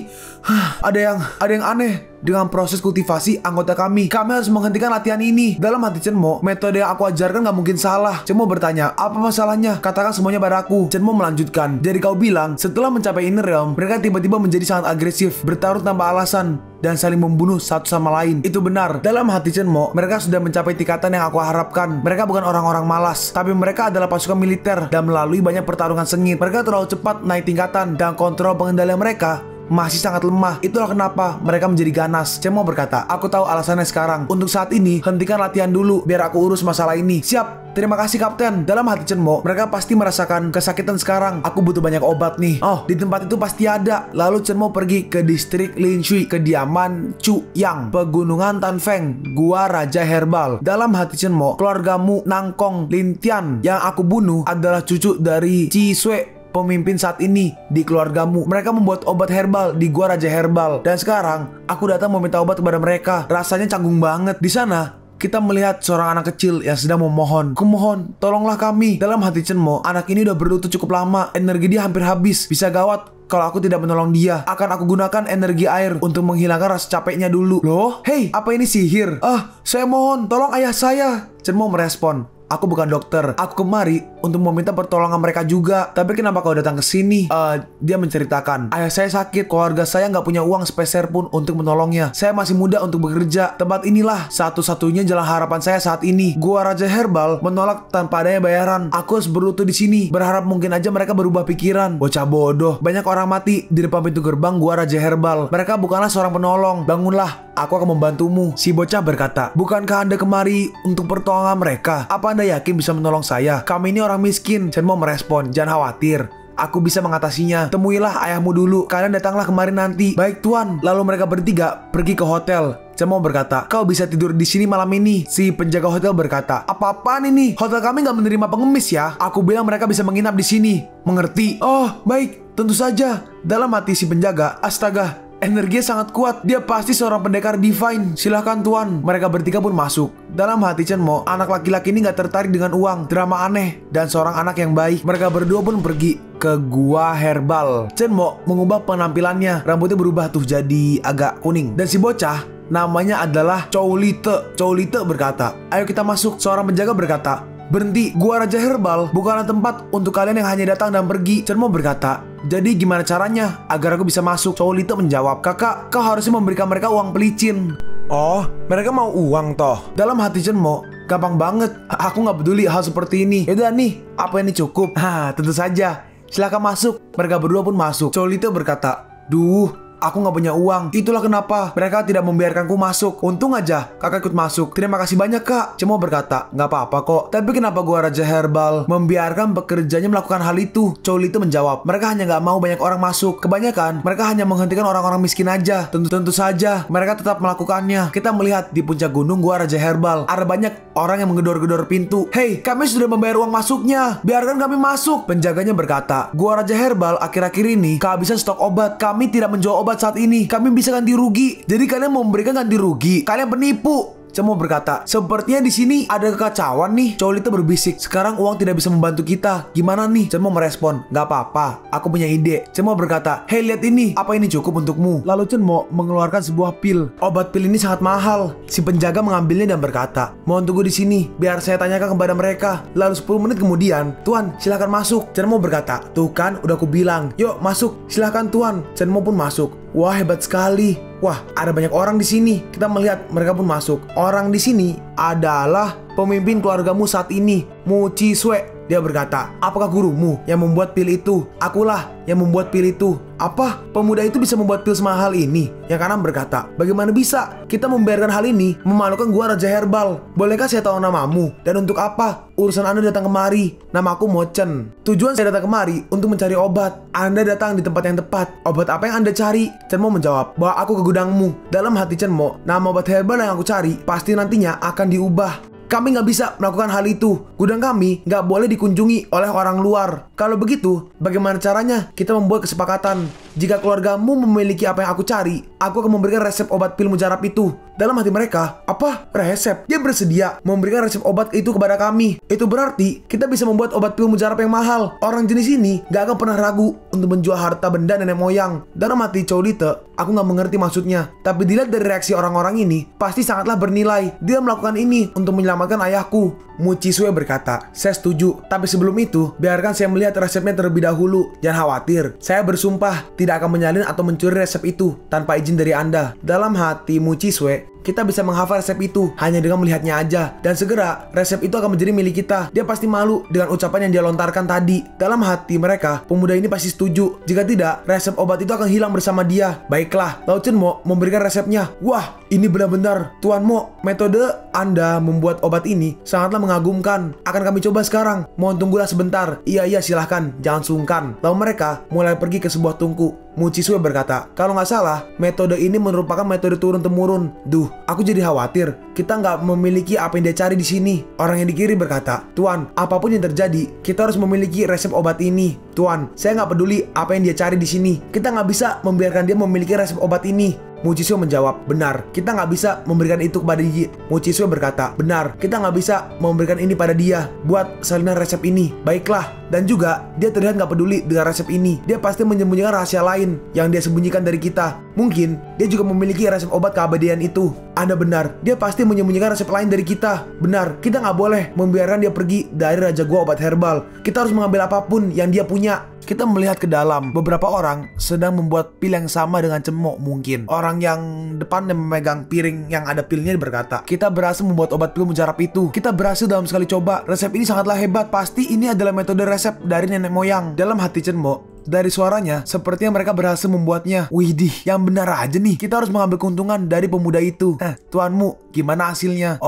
Ada yang aneh dengan proses kultivasi anggota kami. Kami harus menghentikan latihan ini. Dalam hati Chenmo, metode yang aku ajarkan gak mungkin salah. Chenmo bertanya, apa masalahnya? Katakan semuanya padaku. Chenmo melanjutkan, jadi kau bilang, setelah mencapai inner realm, mereka tiba-tiba menjadi sangat agresif, bertarung tanpa alasan, dan saling membunuh satu sama lain. Itu benar. Dalam hati Chenmo, mereka sudah mencapai tingkatan yang aku harapkan. Mereka bukan orang-orang malas, tapi mereka adalah pasukan militer dan melalui banyak pertarungan sengit. Mereka terlalu cepat naik tingkatan dan kontrol pengendalian mereka masih sangat lemah. Itulah kenapa mereka menjadi ganas. Chenmo berkata, aku tahu alasannya sekarang. Untuk saat ini, hentikan latihan dulu biar aku urus masalah ini. Siap. Terima kasih Kapten. Dalam hati Chenmo, mereka pasti merasakan kesakitan sekarang. Aku butuh banyak obat nih. Oh, di tempat itu pasti ada. Lalu Chenmo pergi ke distrik Linshui, kediaman Chu Yang, pegunungan Tanfeng, gua Raja Herbal. Dalam hati Chenmo, keluargamu Nangkong Lintian yang aku bunuh adalah cucu dari Chi Sui, pemimpin saat ini di keluargamu. Mereka membuat obat herbal di gua Raja Herbal. Dan sekarang aku datang meminta obat kepada mereka. Rasanya canggung banget. Di sana kita melihat seorang anak kecil yang sedang memohon. Kumohon, tolonglah kami. Dalam hati Chenmo, anak ini udah berlutut cukup lama. Energi dia hampir habis. Bisa gawat kalau aku tidak menolong dia. Akan aku gunakan energi air untuk menghilangkan rasa capeknya dulu. Loh, hei, apa ini sihir? Saya mohon, tolong ayah saya. Chenmo merespon, aku bukan dokter. Aku kemari untuk meminta pertolongan mereka juga. Tapi kenapa kau datang ke sini? Dia menceritakan, ayah saya sakit. Keluarga saya nggak punya uang sepeser pun untuk menolongnya. Saya masih muda untuk bekerja. Tempat inilah satu-satunya jalan harapan saya saat ini. Gua Raja Herbal menolak tanpa adanya bayaran. Aku harus berlutut di sini, berharap mungkin aja mereka berubah pikiran. Bocah bodoh. Banyak orang mati di depan pintu gerbang Gua Raja Herbal. Mereka bukanlah seorang penolong. Bangunlah, aku akan membantumu. Si bocah berkata, bukankah Anda kemari untuk pertolongan mereka? Apa Anda yakin bisa menolong saya? Kami ini orang miskin. Chenmo merespon, jangan khawatir, aku bisa mengatasinya. Temuilah ayahmu dulu. Kalian datanglah kemarin nanti. Baik tuan. Lalu mereka bertiga pergi ke hotel. Chenmo berkata, kau bisa tidur di sini malam ini. Si penjaga hotel berkata, apa-apaan ini? Hotel kami nggak menerima pengemis ya. Aku bilang mereka bisa menginap di sini. Mengerti? Oh, baik. Tentu saja. Dalam hati si penjaga, astaga, energinya sangat kuat. Dia pasti seorang pendekar divine. Silahkan tuan. Mereka bertiga pun masuk. Dalam hati Chenmo, anak laki-laki ini gak tertarik dengan uang, drama aneh, dan seorang anak yang baik. Mereka berdua pun pergi ke gua herbal. Chenmo mengubah penampilannya. Rambutnya berubah tuh jadi agak kuning. Dan si bocah namanya adalah Chow Lite. Chow Lite berkata, ayo kita masuk. Seorang penjaga berkata, berhenti, gua Raja Herbal bukanlah tempat untuk kalian yang hanya datang dan pergi. Chenmo berkata, jadi gimana caranya agar aku bisa masuk? Chow Lite menjawab, kakak, kau harusnya memberikan mereka uang pelicin. Oh, mereka mau uang toh. Dalam hati Chenmo, gampang banget. Aku nggak peduli hal seperti ini. Yaudah nih, apa ini cukup? Tentu saja. Silakan masuk. Mereka berdua pun masuk. Chow Lite berkata, duh, aku nggak punya uang. Itulah kenapa mereka tidak membiarkanku masuk. Untung aja kakak ikut masuk. Terima kasih banyak kak. Chenmo berkata, nggak apa-apa kok. Tapi kenapa gua Raja Herbal membiarkan pekerjanya melakukan hal itu? Chow Lite menjawab, mereka hanya nggak mau banyak orang masuk. Kebanyakan mereka hanya menghentikan orang-orang miskin aja. Tentu saja mereka tetap melakukannya. Kita melihat di puncak gunung gua Raja Herbal ada banyak orang yang menggedor-gedor pintu. Hei, kami sudah membayar uang masuknya. Biarkan kami masuk. Penjaganya berkata, gua Raja Herbal akhir-akhir ini kehabisan stok obat. Kami tidak menjual obat saat ini. Kami bisa ganti rugi. Jadi kalian mau memberikan ganti rugi? Kalian penipu. Chenmo berkata, sepertinya di sini ada kekacauan nih. Chow Lite berbisik, sekarang uang tidak bisa membantu kita. Gimana nih? Chenmo merespon, nggak apa-apa, aku punya ide. Chenmo berkata, hei lihat ini, apa ini cukup untukmu? Lalu Chenmo mengeluarkan sebuah pil. Obat pil ini sangat mahal. Si penjaga mengambilnya dan berkata, mohon tunggu di sini, biar saya tanyakan kepada mereka. Lalu 10 menit kemudian, tuan silahkan masuk. Chenmo berkata, tuh kan udah aku bilang, yuk masuk, silahkan tuan. Chenmo pun masuk. Wah, hebat sekali. Wah, ada banyak orang di sini. Kita melihat mereka pun masuk. Orang di sini adalah pemimpin keluargamu saat ini, Mu Chi Sui. Dia berkata, apakah gurumu yang membuat pil itu? Akulah yang membuat pil itu. Apa? Pemuda itu bisa membuat pil semahal ini? Yang kanan berkata, bagaimana bisa? Kita membiarkan hal ini memalukan gua Raja Herbal. Bolehkah saya tahu namamu? Dan untuk apa urusan Anda datang kemari? Namaku Mo Chen. Tujuan saya datang kemari untuk mencari obat. Anda datang di tempat yang tepat. Obat apa yang Anda cari? Chenmo menjawab, bawa aku ke gudangmu. Dalam hati Chenmo, nama obat herbal yang aku cari pasti nantinya akan diubah. Kami nggak bisa melakukan hal itu. Gudang kami nggak boleh dikunjungi oleh orang luar. Kalau begitu, bagaimana caranya kita membuat kesepakatan? jika keluargamu memiliki apa yang aku cari, aku akan memberikan resep obat pil mujarab itu. Dalam hati mereka, apa? Resep? Dia bersedia memberikan resep obat itu kepada kami. Itu berarti kita bisa membuat obat pil mujarab yang mahal. Orang jenis ini gak akan pernah ragu untuk menjual harta benda nenek moyang. Dalam hati Chow Lite, aku gak mengerti maksudnya. Tapi dilihat dari reaksi orang-orang ini, pasti sangatlah bernilai. Dia melakukan ini untuk menyelamatkan ayahku. Mu Chisue berkata, saya setuju. Tapi sebelum itu, biarkan saya melihat resepnya terlebih dahulu. Jangan khawatir, saya bersumpah tidak akan menyalin atau mencuri resep itu tanpa izin dari Anda. Dalam hati Mu Chisue, kita bisa menghafal resep itu hanya dengan melihatnya aja. Dan segera, resep itu akan menjadi milik kita. Dia pasti malu dengan ucapan yang dia lontarkan tadi. Dalam hati mereka, pemuda ini pasti setuju. Jika tidak, resep obat itu akan hilang bersama dia. Baiklah, Lao Chen Mo memberikan resepnya. Wah, ini benar-benar. Tuan Mo, metode Anda membuat obat ini sangatlah mengagumkan. Akan kami coba sekarang. Mohon tunggulah sebentar. Iya, silahkan. Jangan sungkan. Lalu mereka mulai pergi ke sebuah tungku. Mu Chisue berkata, kalau nggak salah, metode ini merupakan metode turun-temurun. Duh, aku jadi khawatir. Kita nggak memiliki apa yang dia cari di sini. Orang yang di kiri berkata, Tuan, apapun yang terjadi, kita harus memiliki resep obat ini. Tuan, saya nggak peduli apa yang dia cari di sini. Kita nggak bisa membiarkan dia memiliki resep obat ini. Mu Chisue menjawab, benar, kita nggak bisa memberikan itu kepada dia. Mu Chisue berkata, benar, kita nggak bisa memberikan ini pada dia. Buat salinan resep ini. Baiklah. Dan juga, dia terlihat nggak peduli dengan resep ini. Dia pasti menyembunyikan rahasia lain yang dia sembunyikan dari kita. Mungkin, dia juga memiliki resep obat keabadian itu. Anda benar, dia pasti menyembunyikan resep lain dari kita. Benar, kita nggak boleh membiarkan dia pergi dari Raja Gua Obat Herbal. Kita harus mengambil apapun yang dia punya. Kita melihat ke dalam, beberapa orang sedang membuat pil yang sama dengan Cemok mungkin. Orang yang depan yang memegang piring yang ada pilnya berkata, kita berhasil membuat obat pil mujarab itu. Kita berhasil dalam sekali coba. Resep ini sangatlah hebat. Pasti ini adalah metode resep dari nenek moyang. Dalam hati Cemok, dari suaranya, sepertinya mereka berhasil membuatnya. Widih, yang benar aja nih. Kita harus mengambil keuntungan dari pemuda itu. Tuanmu, gimana hasilnya?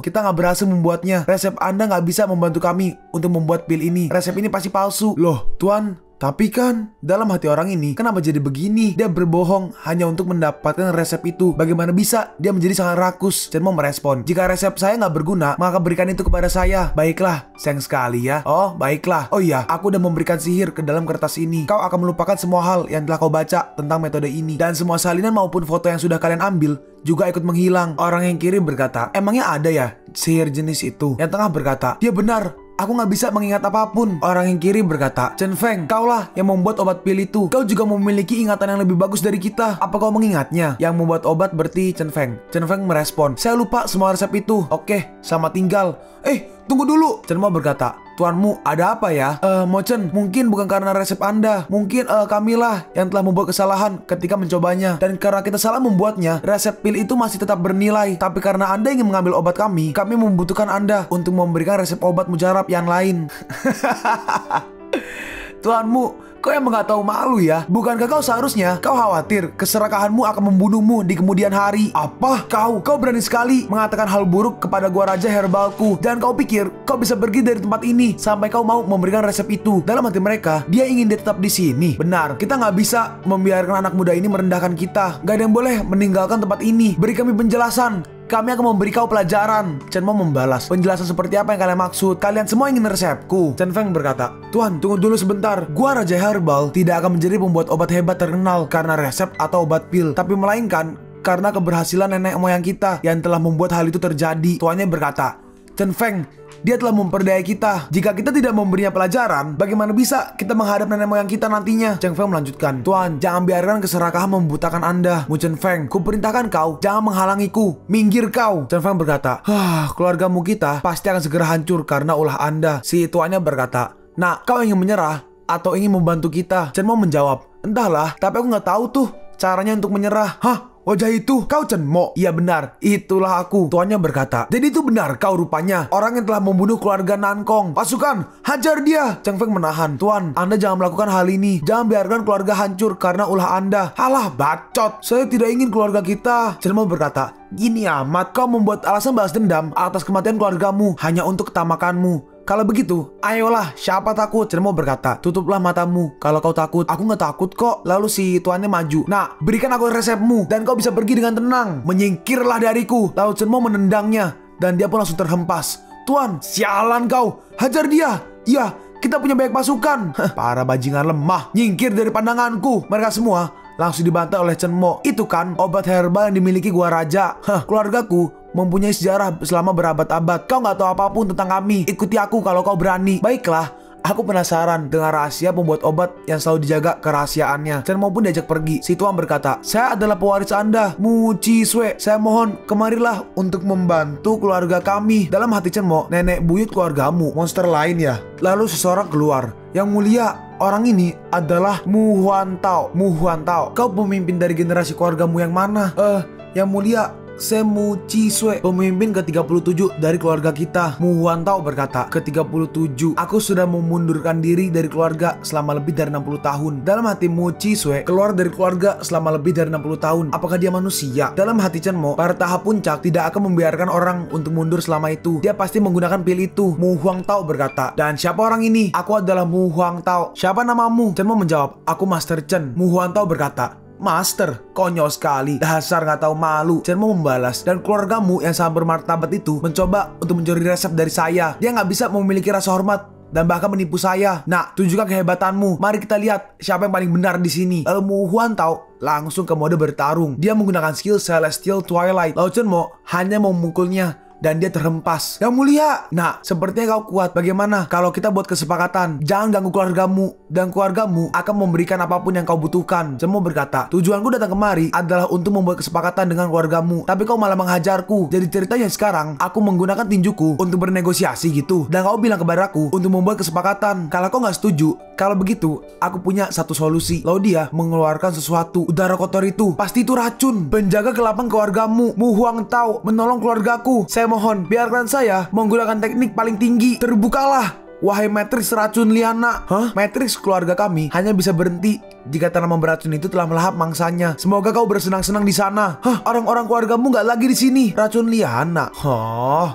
Kita nggak berhasil membuatnya. Resep Anda nggak bisa membantu kami untuk membuat pil ini. Resep ini pasti palsu. Loh, Tuan, tapi kan dalam hati orang ini, kenapa jadi begini? Dia berbohong hanya untuk mendapatkan resep itu. Bagaimana bisa dia menjadi sangat rakus? Chen Mo merespon, jika resep saya nggak berguna, maka berikan itu kepada saya. Baiklah, sayang sekali ya. Oh, baiklah. Oh iya, aku udah memberikan sihir ke dalam kertas ini. Kau akan melupakan semua hal yang telah kau baca tentang metode ini. Dan semua salinan maupun foto yang sudah kalian ambil juga ikut menghilang. Orang yang kiri berkata, emangnya ada ya sihir jenis itu? Yang tengah berkata, dia benar. Aku nggak bisa mengingat apapun. Orang yang kiri berkata, Chen Feng, kaulah yang membuat obat pil itu. Kau juga memiliki ingatan yang lebih bagus dari kita. Apa kau mengingatnya? Yang membuat obat berarti Chen Feng. Chen Feng merespon, saya lupa semua resep itu. Oke, selamat tinggal. Tunggu dulu. Chen Mo berkata, tuanmu ada apa ya? Mo Chen, mungkin bukan karena resep Anda. Mungkin kamilah yang telah membuat kesalahan ketika mencobanya. Dan karena kita salah membuatnya, resep pil itu masih tetap bernilai. Tapi karena Anda ingin mengambil obat kami membutuhkan Anda untuk memberikan resep obat mujarab yang lain. Tuanmu, kau yang nggak tahu malu ya? Bukankah kau seharusnya kau khawatir keserakahanmu akan membunuhmu di kemudian hari? Apa? Kau berani sekali mengatakan hal buruk kepada gua Raja Herbalku. Dan kau pikir kau bisa pergi dari tempat ini sampai kau mau memberikan resep itu. Dalam hati mereka, dia ingin dia tetap di sini. Benar, kita nggak bisa membiarkan anak muda ini merendahkan kita. Gak ada yang boleh meninggalkan tempat ini. Beri kami penjelasan. Kami akan memberi kau pelajaran. Chen Mo membalas, penjelasan seperti apa yang kalian maksud? Kalian semua ingin resepku. Chen Feng berkata, Tuan, tunggu dulu sebentar. Gua Raja Herbal tidak akan menjadi pembuat obat hebat terkenal karena resep atau obat pil, tapi melainkan karena keberhasilan nenek moyang kita yang telah membuat hal itu terjadi. Tuannya berkata, Chen Feng, dia telah memperdaya kita. Jika kita tidak memberinya pelajaran, bagaimana bisa kita menghadap nenek moyang kita nantinya? Chen Feng melanjutkan, Tuan, jangan biarkan keserakahan membutakan Anda. Mu Chen Feng, kuperintahkan kau, jangan menghalangiku. Minggir kau. Chen Feng berkata, keluargamu kita pasti akan segera hancur karena ulah Anda. Si tuannya berkata, nah, kau ingin menyerah atau ingin membantu kita? Chen Mo menjawab, entahlah, tapi aku nggak tahu tuh caranya untuk menyerah. Wajah itu, kau Chen Mo? Iya benar, itulah aku. Tuannya berkata, jadi itu benar kau rupanya orang yang telah membunuh keluarga Nankong. Pasukan, hajar dia. Chen Feng menahan. Tuan, Anda jangan melakukan hal ini. Jangan biarkan keluarga hancur karena ulah Anda. Halah, bacot. Saya tidak ingin keluarga kita. Chen Mo berkata, gini amat, kau membuat alasan balas dendam atas kematian keluargamu hanya untuk ketamakanmu. Kalau begitu, ayolah, siapa takut? Chen Mo berkata, tutuplah matamu. Kalau kau takut, aku nggak takut kok. Lalu si tuannya maju. Nah, berikan aku resepmu, dan kau bisa pergi dengan tenang. Menyingkirlah dariku. Lalu Chen Mo menendangnya, dan dia pun langsung terhempas. Tuan, sialan kau, hajar dia. Iya, kita punya banyak pasukan. Para bajingan lemah, nyingkir dari pandanganku. Mereka semua langsung dibantai oleh Chen Mo. Itu kan obat herbal yang dimiliki gua raja. Keluargaku mempunyai sejarah selama berabad-abad. Kau nggak tahu apapun tentang kami. Ikuti aku kalau kau berani. Baiklah. Aku penasaran dengan rahasia pembuat obat yang selalu dijaga kerahasiaannya. Chen Mo pun diajak pergi. Si tuan berkata, saya adalah pewaris Anda, Mu Chi Sue. Saya mohon, kemarilah untuk membantu keluarga kami. Dalam hati Chen Mo, nenek buyut keluargamu. Monster lain ya? Lalu seseorang keluar. Yang mulia, orang ini adalah Mu Huan Tao. Mu Huan Tao, kau pemimpin dari generasi keluargamu yang mana? Yang mulia, saya Mu Chi Sue, pemimpin ke-37 dari keluarga kita. Mu Huan Tao berkata, ke-37, aku sudah memundurkan diri dari keluarga selama lebih dari 60 tahun. Dalam hati Mu Chi Sue, keluar dari keluarga selama lebih dari 60 tahun. Apakah dia manusia? Dalam hati Chen Mo, pada tahap puncak tidak akan membiarkan orang untuk mundur selama itu. Dia pasti menggunakan pil itu. Mu Huang Tao berkata, dan siapa orang ini? Aku adalah Mu Huang Tao. Siapa namamu? Chen Mo menjawab, aku Master Chen. Mu Huang Tao berkata, Master, konyol sekali, dasar nggak tahu malu. Chen Mo membalas, dan keluargamu yang sangat bermartabat itu mencoba untuk mencuri resep dari saya. Dia nggak bisa memiliki rasa hormat dan bahkan menipu saya. Nah, tunjukkan kehebatanmu. Mari kita lihat siapa yang paling benar di sini. Lalu Mu Huan Tao langsung ke mode bertarung. Dia menggunakan skill Celestial Twilight. Lalu Chen Mo hanya memukulnya dan dia terhempas. Yang mulia, nah sepertinya kau kuat. Bagaimana kalau kita buat kesepakatan? Jangan ganggu keluargamu, dan keluargamu akan memberikan apapun yang kau butuhkan. Chen Mo berkata, tujuanku datang kemari adalah untuk membuat kesepakatan dengan keluargamu, tapi kau malah menghajarku. Jadi ceritanya sekarang aku menggunakan tinjuku untuk bernegosiasi gitu, dan kau bilang kepadaku untuk membuat kesepakatan. Kalau kau nggak setuju, kalau begitu aku punya satu solusi. Lalu dia mengeluarkan sesuatu. Udara kotor itu pasti itu racun. Penjaga ke-8 keluargamu, Mu Huang Tao, menolong keluargaku. Saya mohon, biarkan saya menggunakan teknik paling tinggi. Terbukalah, wahai Matrix racun liana. Matrix keluarga kami hanya bisa berhenti jika tanaman beracun itu telah melahap mangsanya. Semoga kau bersenang-senang di sana. Orang-orang keluargamu nggak lagi di sini. Racun liana.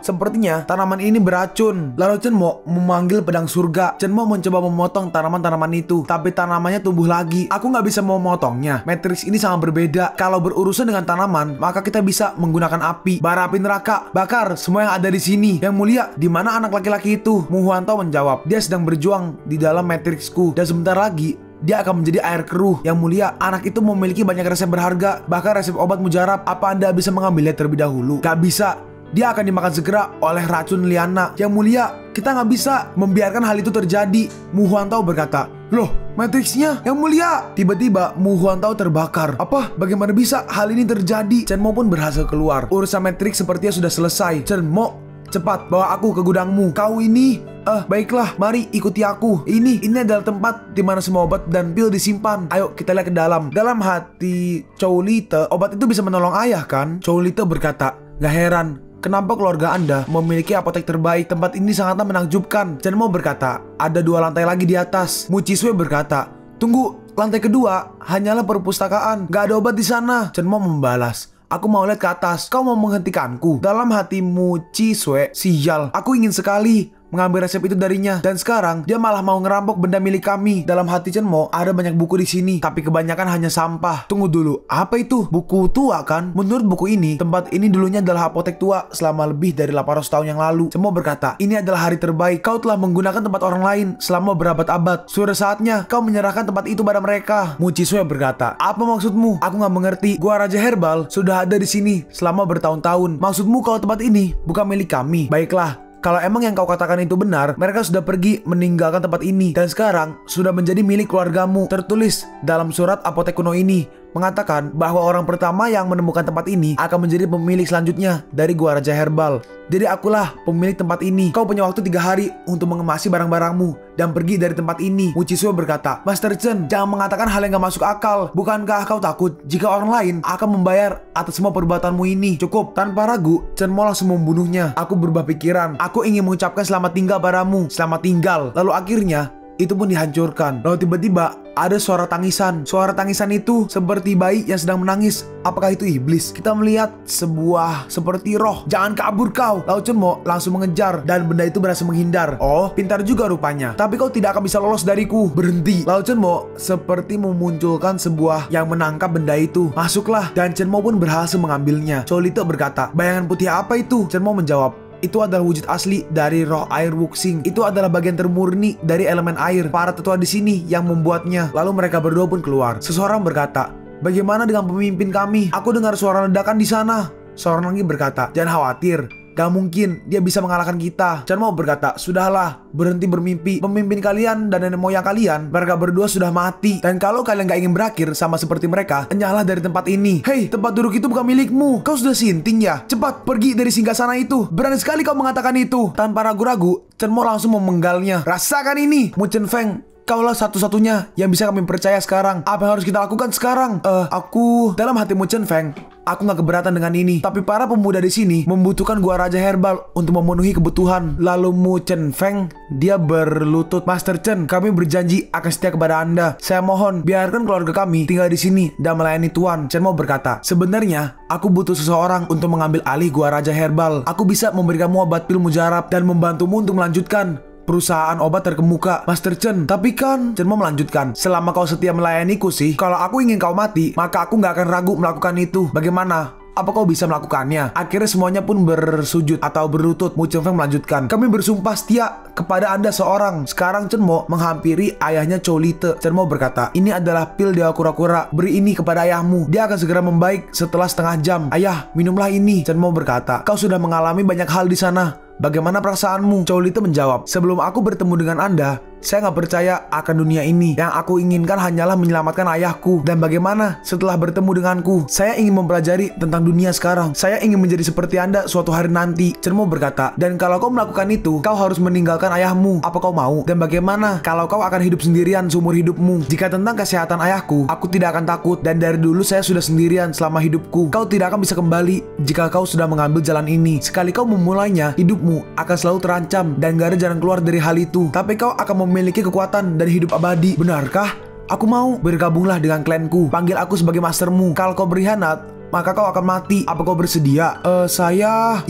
Sepertinya tanaman ini beracun. Lalu Chen Mo memanggil pedang surga. Chen Mo mencoba memotong tanaman-tanaman itu, tapi tanamannya tumbuh lagi. Aku nggak bisa memotongnya. Matrix ini sangat berbeda. Kalau berurusan dengan tanaman, maka kita bisa menggunakan api. Bara api neraka, bakar semua yang ada di sini. Yang mulia, di mana anak laki-laki itu? Mu Huan Tao menjawab, dia sedang berjuang di dalam Matrixku, dan sebentar lagi dia akan menjadi air keruh. Yang mulia, anak itu memiliki banyak resep berharga, bahkan resep obat mujarab. Apa Anda bisa mengambilnya terlebih dahulu? Gak bisa. Dia akan dimakan segera oleh racun liana. Yang mulia, kita nggak bisa membiarkan hal itu terjadi. Mu Huan Tao berkata, loh, Matrixnya? Yang mulia. Tiba-tiba Mu Huan Tao terbakar. Apa? Bagaimana bisa hal ini terjadi? Chen Mo pun berhasil keluar. Urusan Matrix sepertinya sudah selesai. Chen Mo, cepat bawa aku ke gudangmu. Kau ini baiklah, mari ikuti aku. Ini adalah tempat di mana semua obat dan pil disimpan. Ayo kita lihat ke dalam. Dalam hati Chow Lite, obat itu bisa menolong ayah kan? Chow Lite berkata, gak heran kenapa keluarga Anda memiliki apotek terbaik. Tempat ini sangatlah menakjubkan. Chen Mo berkata, ada 2 lantai lagi di atas. Mu Chi Sue berkata, tunggu, lantai kedua hanyalah perpustakaan. Gak ada obat di sana. Chen Mo membalas, aku mau lihat ke atas. Kau mau menghentikanku? Dalam hati Mu Chi Sue, sial, aku ingin sekali mengambil resep itu darinya, dan sekarang dia malah mau ngerampok benda milik kami. Dalam hati Chen Mo, ada banyak buku di sini, tapi kebanyakan hanya sampah. Tunggu dulu, apa itu? Buku tua kan? Menurut buku ini, tempat ini dulunya adalah apotek tua selama lebih dari 800 tahun yang lalu. Chen Mo berkata, ini adalah hari terbaik. Kau telah menggunakan tempat orang lain selama berabad-abad. Sudah saatnya kau menyerahkan tempat itu pada mereka. Mu Chi Sue berkata, apa maksudmu? Aku nggak mengerti. Gua Raja Herbal sudah ada di sini selama bertahun-tahun. Maksudmu kalau tempat ini bukan milik kami? Baiklah, kalau emang yang kau katakan itu benar, mereka sudah pergi meninggalkan tempat ini dan sekarang sudah menjadi milik keluargamu. Tertulis dalam surat apotek kuno ini mengatakan bahwa orang pertama yang menemukan tempat ini akan menjadi pemilik selanjutnya dari Gua Raja Herbal. Jadi akulah pemilik tempat ini. Kau punya waktu 3 hari untuk mengemasi barang-barangmu dan pergi dari tempat ini. Mu Chi Sue berkata, Master Chen, jangan mengatakan hal yang gak masuk akal. Bukankah kau takut jika orang lain akan membayar atas semua perbuatanmu ini? Cukup. Tanpa ragu, Chen Mo langsung membunuhnya. Aku berubah pikiran. Aku ingin mengucapkan selamat tinggal padamu. Selamat tinggal. Lalu akhirnya itu pun dihancurkan. Lalu tiba-tiba ada suara tangisan. Suara tangisan itu seperti bayi yang sedang menangis. Apakah itu iblis? Kita melihat sebuah seperti roh. Jangan kabur kau. Lalu Chen Mo langsung mengejar dan benda itu berhasil menghindar. Oh, pintar juga rupanya. Tapi kau tidak akan bisa lolos dariku. Berhenti. Lalu Chen Mo seperti memunculkan sebuah yang menangkap benda itu. Masuklah. Dan Chen Mo pun berhasil mengambilnya. Chow Lite berkata, bayangan putih apa itu? Chen Mo menjawab, Itu adalah wujud asli dari roh air Wuxing. Itu adalah bagian termurni dari elemen air. Para tetua di sini yang membuatnya. Lalu mereka berdua pun keluar. Seseorang berkata, "Bagaimana dengan pemimpin kami? Aku dengar suara ledakan di sana." Seorang lagi berkata, "Jangan khawatir. Gak mungkin dia bisa mengalahkan kita." Chen Mo berkata, "Sudahlah, berhenti bermimpi. Pemimpin kalian dan nenek moyang kalian, mereka berdua sudah mati. Dan kalau kalian gak ingin berakhir sama seperti mereka, enyahlah dari tempat ini." "Hei, tempat duduk itu bukan milikmu. Kau sudah sinting ya? Cepat pergi dari singgasana itu. Berani sekali kau mengatakan itu." Tanpa ragu-ragu, Chen Mo langsung memenggalnya. "Rasakan ini, Mu Chen Feng. Kaulah satu-satunya yang bisa kami percaya sekarang. Apa yang harus kita lakukan sekarang?" Aku..." Dalam hati Mu Chen Feng, "Aku gak keberatan dengan ini. Tapi para pemuda di sini membutuhkan gua Raja Herbal untuk memenuhi kebutuhan." Lalu Mu Chen Feng, dia berlutut, "Master Chen, kami berjanji akan setia kepada Anda. Saya mohon, biarkan keluarga kami tinggal di sini dan melayani Tuan." Chen Mo berkata, "Sebenarnya, aku butuh seseorang untuk mengambil alih gua Raja Herbal. Aku bisa memberikanmu obat pil mujarab dan membantumu untuk melanjutkan perusahaan obat terkemuka, Master Chen." "Tapi kan," Chen Mo melanjutkan, "selama kau setia melayaniku sih, kalau aku ingin kau mati, maka aku gak akan ragu melakukan itu. Bagaimana? Apa kau bisa melakukannya?" Akhirnya semuanya pun bersujud atau berlutut. Mu Chen Feng melanjutkan, "Kami bersumpah setia kepada Anda seorang." Sekarang Chen Mo menghampiri ayahnya Chow Lite. Chen Mo berkata, "Ini adalah pil Dewa Kura-Kura. Beri ini kepada ayahmu. Dia akan segera membaik setelah setengah jam. Ayah, minumlah ini." Chen Mo berkata, "Kau sudah mengalami banyak hal di sana. Bagaimana perasaanmu?" Chow Lite menjawab, "Sebelum aku bertemu dengan Anda, saya nggak percaya akan dunia ini. Yang aku inginkan hanyalah menyelamatkan ayahku. Dan bagaimana setelah bertemu denganku? Saya ingin mempelajari tentang dunia sekarang. Saya ingin menjadi seperti Anda suatu hari nanti." Chen Mo berkata, "Dan kalau kau melakukan itu, kau harus meninggalkan ayahmu. Apa kau mau? Dan bagaimana kalau kau akan hidup sendirian seumur hidupmu? Jika tentang kesehatan ayahku, aku tidak akan takut. Dan dari dulu saya sudah sendirian selama hidupku. Kau tidak akan bisa kembali jika kau sudah mengambil jalan ini. Sekali kau memulainya, hidupmu akan selalu terancam dan gak ada jalan keluar dari hal itu. Tapi kau akan memiliki kekuatan dan hidup abadi. Benarkah? Aku mau. Bergabunglah dengan klanku. Panggil aku sebagai mastermu. Kalau kau berkhianat, maka kau akan mati. Apa kau bersedia?" Saya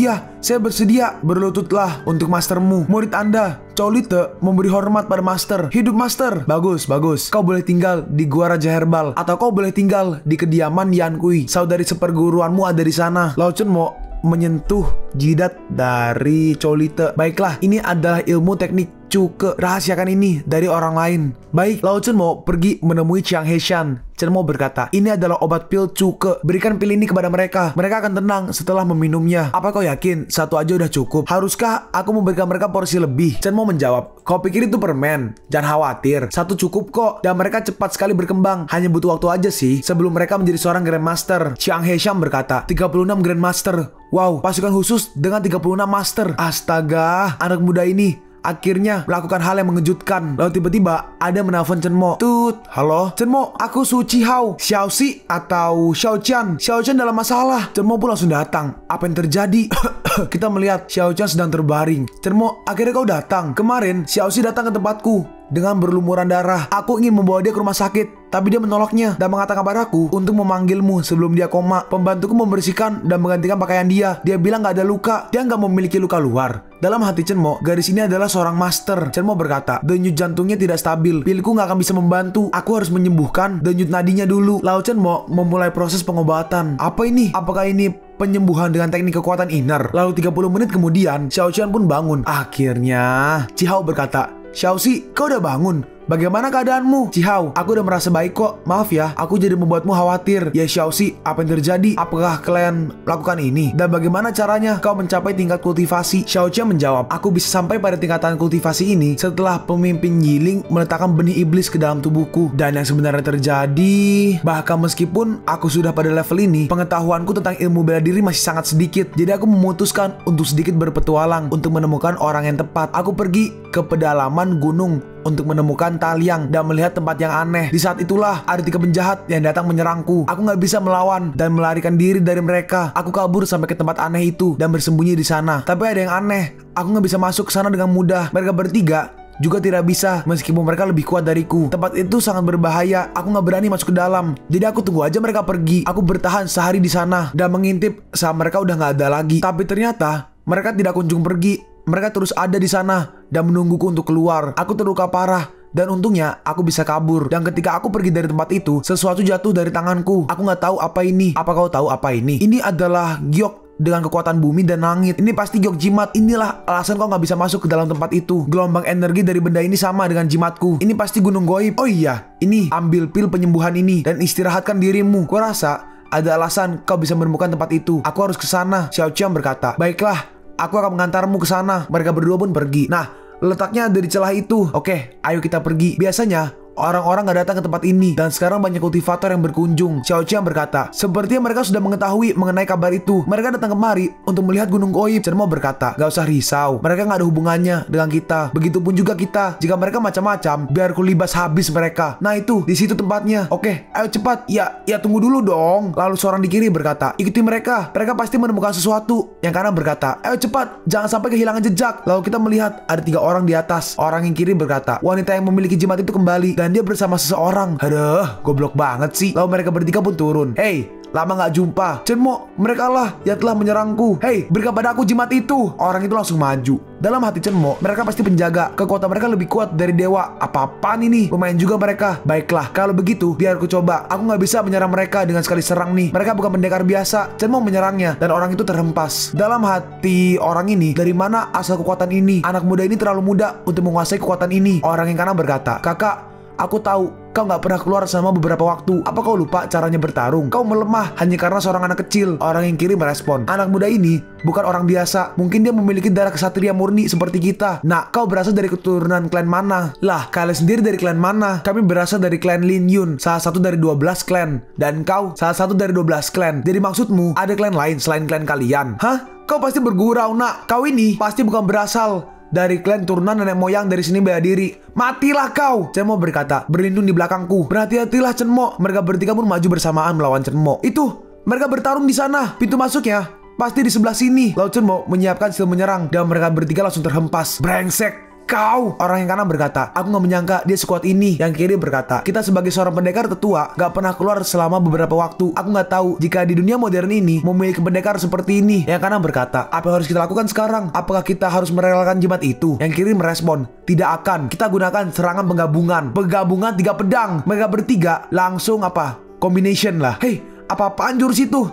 bersedia." "Berlututlah untuk mastermu. Murid Anda, Chow Lite, memberi hormat pada master. Hidup master." Bagus. Kau boleh tinggal di gua Raja Herbal. Atau kau boleh tinggal di kediaman Yan Kui. Saudari seperguruanmu ada di sana." Lao Chen Mo menyentuh jidat dari Chow Lite. "Baiklah, ini adalah ilmu teknik Cuke. Rahasiakan ini dari orang lain." Baik, Lao Chen Mo pergi menemui Chiang Heishan. Chen Mo berkata, "Ini adalah obat pil Cuke. Berikan pil ini kepada mereka. Mereka akan tenang setelah meminumnya." "Apa kau yakin satu aja udah cukup? Haruskah aku memberikan mereka porsi lebih?" Chen Mo menjawab, "Kau pikir itu permen? Jangan khawatir, satu cukup kok. Dan mereka cepat sekali berkembang. Hanya butuh waktu aja sih sebelum mereka menjadi seorang Grandmaster." Chiang Heishan berkata, 36 Grandmaster. Wow, pasukan khusus dengan 36 Master. Astaga, anak muda ini akhirnya melakukan hal yang mengejutkan. Lalu tiba-tiba ada menelpon Chen Mo. "Tut, halo Chen Mo, aku Su Chihao, Xiao Xi atau Xiao Qian. Xiao Qian dalam masalah." Chen Mo pun langsung datang. "Apa yang terjadi?" "Kita melihat Xiao Qian sedang terbaring." "Chen Mo, akhirnya kau datang. Kemarin Xiao Xi datang ke tempatku dengan berlumuran darah. Aku ingin membawa dia ke rumah sakit, tapi dia menolaknya dan mengatakan padaku untuk memanggilmu sebelum dia koma. Pembantuku membersihkan dan menggantikan pakaian dia. Dia bilang gak ada luka. Dia gak memiliki luka luar." Dalam hati Chen Mo, gadis ini adalah seorang master. Chen Mo berkata, "Denyut jantungnya tidak stabil. Pilku gak akan bisa membantu. Aku harus menyembuhkan denyut nadinya dulu." Lalu Chen Mo memulai proses pengobatan. Apa ini? Apakah ini penyembuhan dengan teknik kekuatan inner? Lalu 30 menit kemudian, Xiao Qian pun bangun. Akhirnya, Chihao berkata, "Xiao Xi, kau udah bangun? Bagaimana keadaanmu?" "Chihao, aku udah merasa baik kok. Maaf ya, aku jadi membuatmu khawatir." "Ya Xiao Xi, apa yang terjadi? Apakah kalian melakukan ini? Dan bagaimana caranya kau mencapai tingkat kultivasi?" Xiao Qian menjawab, "Aku bisa sampai pada tingkatan kultivasi ini setelah pemimpin Yiling meletakkan benih iblis ke dalam tubuhku. Dan yang sebenarnya terjadi, bahkan meskipun aku sudah pada level ini, pengetahuanku tentang ilmu bela diri masih sangat sedikit. Jadi aku memutuskan untuk sedikit berpetualang untuk menemukan orang yang tepat. Aku pergi ke pedalaman gunung untuk menemukan Taliang dan melihat tempat yang aneh. Di saat itulah ada 3 penjahat yang datang menyerangku. Aku gak bisa melawan dan melarikan diri dari mereka. Aku kabur sampai ke tempat aneh itu dan bersembunyi di sana. Tapi ada yang aneh, aku gak bisa masuk ke sana dengan mudah. Mereka bertiga juga tidak bisa meskipun mereka lebih kuat dariku. Tempat itu sangat berbahaya. Aku gak berani masuk ke dalam. Jadi aku tunggu aja mereka pergi. Aku bertahan sehari di sana dan mengintip saat mereka udah gak ada lagi. Tapi ternyata mereka tidak kunjung pergi. Mereka terus ada di sana dan menungguku untuk keluar. Aku terluka parah dan untungnya aku bisa kabur. Dan ketika aku pergi dari tempat itu, sesuatu jatuh dari tanganku. Aku nggak tahu apa ini. Apa kau tahu apa ini? Ini adalah giok dengan kekuatan bumi dan langit. Ini pasti giok jimat. Inilah alasan kau nggak bisa masuk ke dalam tempat itu. Gelombang energi dari benda ini sama dengan jimatku. Ini pasti gunung goib. Oh iya, ini ambil pil penyembuhan ini dan istirahatkan dirimu. Ku rasa ada alasan kau bisa menemukan tempat itu. Aku harus ke sana. Xiao Qian berkata. Baiklah, aku akan mengantarmu ke sana. Mereka berdua pun pergi. Nah, letaknya ada di celah itu. Oke, ayo kita pergi. Biasanya orang-orang gak datang ke tempat ini dan sekarang banyak kultivator yang berkunjung. Xiao Qian berkata, sepertinya mereka sudah mengetahui mengenai kabar itu. Mereka datang kemari untuk melihat gunung goib. Chen Mo berkata, gak usah risau, mereka gak ada hubungannya dengan kita. Begitupun juga kita. Jika mereka macam-macam, biar ku libas habis mereka. Nah itu, di situ tempatnya. Oke, ayo cepat. Ya tunggu dulu dong. Lalu seorang di kiri berkata, ikuti mereka. Mereka pasti menemukan sesuatu. Yang kanan berkata, ayo cepat, jangan sampai kehilangan jejak. Lalu kita melihat ada 3 orang di atas. Orang yang kiri berkata, wanita yang memiliki jimat itu kembali dan dia bersama seseorang. Aduh, goblok banget sih. Lalu mereka bertiga pun turun. Hey, lama gak jumpa. Chen Mo, mereka lah yang telah menyerangku. Hey, berikan pada aku jimat itu. Orang itu langsung maju. Dalam hati Chen Mo, mereka pasti penjaga. Kekuatan mereka lebih kuat dari dewa. Apa-apaan ini? Lumayan juga mereka. Baiklah, kalau begitu biar aku coba. Aku gak bisa menyerang mereka dengan sekali serang nih. Mereka bukan pendekar biasa. Chen Mo menyerangnya dan orang itu terhempas. Dalam hati orang ini, dari mana asal kekuatan ini? Anak muda ini terlalu muda untuk menguasai kekuatan ini. Orang yang kanan berkata, kakak, aku tahu kau gak pernah keluar selama beberapa waktu. Apa kau lupa caranya bertarung? Kau melemah hanya karena seorang anak kecil. Orang yang kiri merespon, anak muda ini bukan orang biasa. Mungkin dia memiliki darah kesatria murni seperti kita. Nah, kau berasal dari keturunan klan mana? Lah, kalian sendiri dari klan mana? Kami berasal dari klan Lin Yun, salah satu dari 12 klan. Dan kau salah satu dari 12 klan. Jadi maksudmu ada klan lain selain klan kalian? Hah? Kau pasti bergurau, nak. Kau ini pasti bukan berasal dari klan turunan nenek moyang dari sini bela diri. Matilah kau! Chen Mo berkata, berlindung di belakangku. Berhati-hatilah Chen Mo. Mereka bertiga pun maju bersamaan melawan Chen Mo. Itu, mereka bertarung di sana. Pintu masuknya pasti di sebelah sini. Lalu Chen Mo menyiapkan skill menyerang dan mereka bertiga langsung terhempas. Brengsek! Kau! Orang yang kanan berkata, aku gak menyangka dia sekuat ini. Yang kiri berkata, kita sebagai seorang pendekar tetua gak pernah keluar selama beberapa waktu. Aku gak tahu jika di dunia modern ini memiliki pendekar seperti ini. Yang kanan berkata, apa yang harus kita lakukan sekarang? Apakah kita harus merelakan jimat itu? Yang kiri merespon, tidak akan. Kita gunakan serangan penggabungan. Penggabungan 3 pedang. Mereka bertiga langsung combination lah. Hei, apa-apaan jurus itu?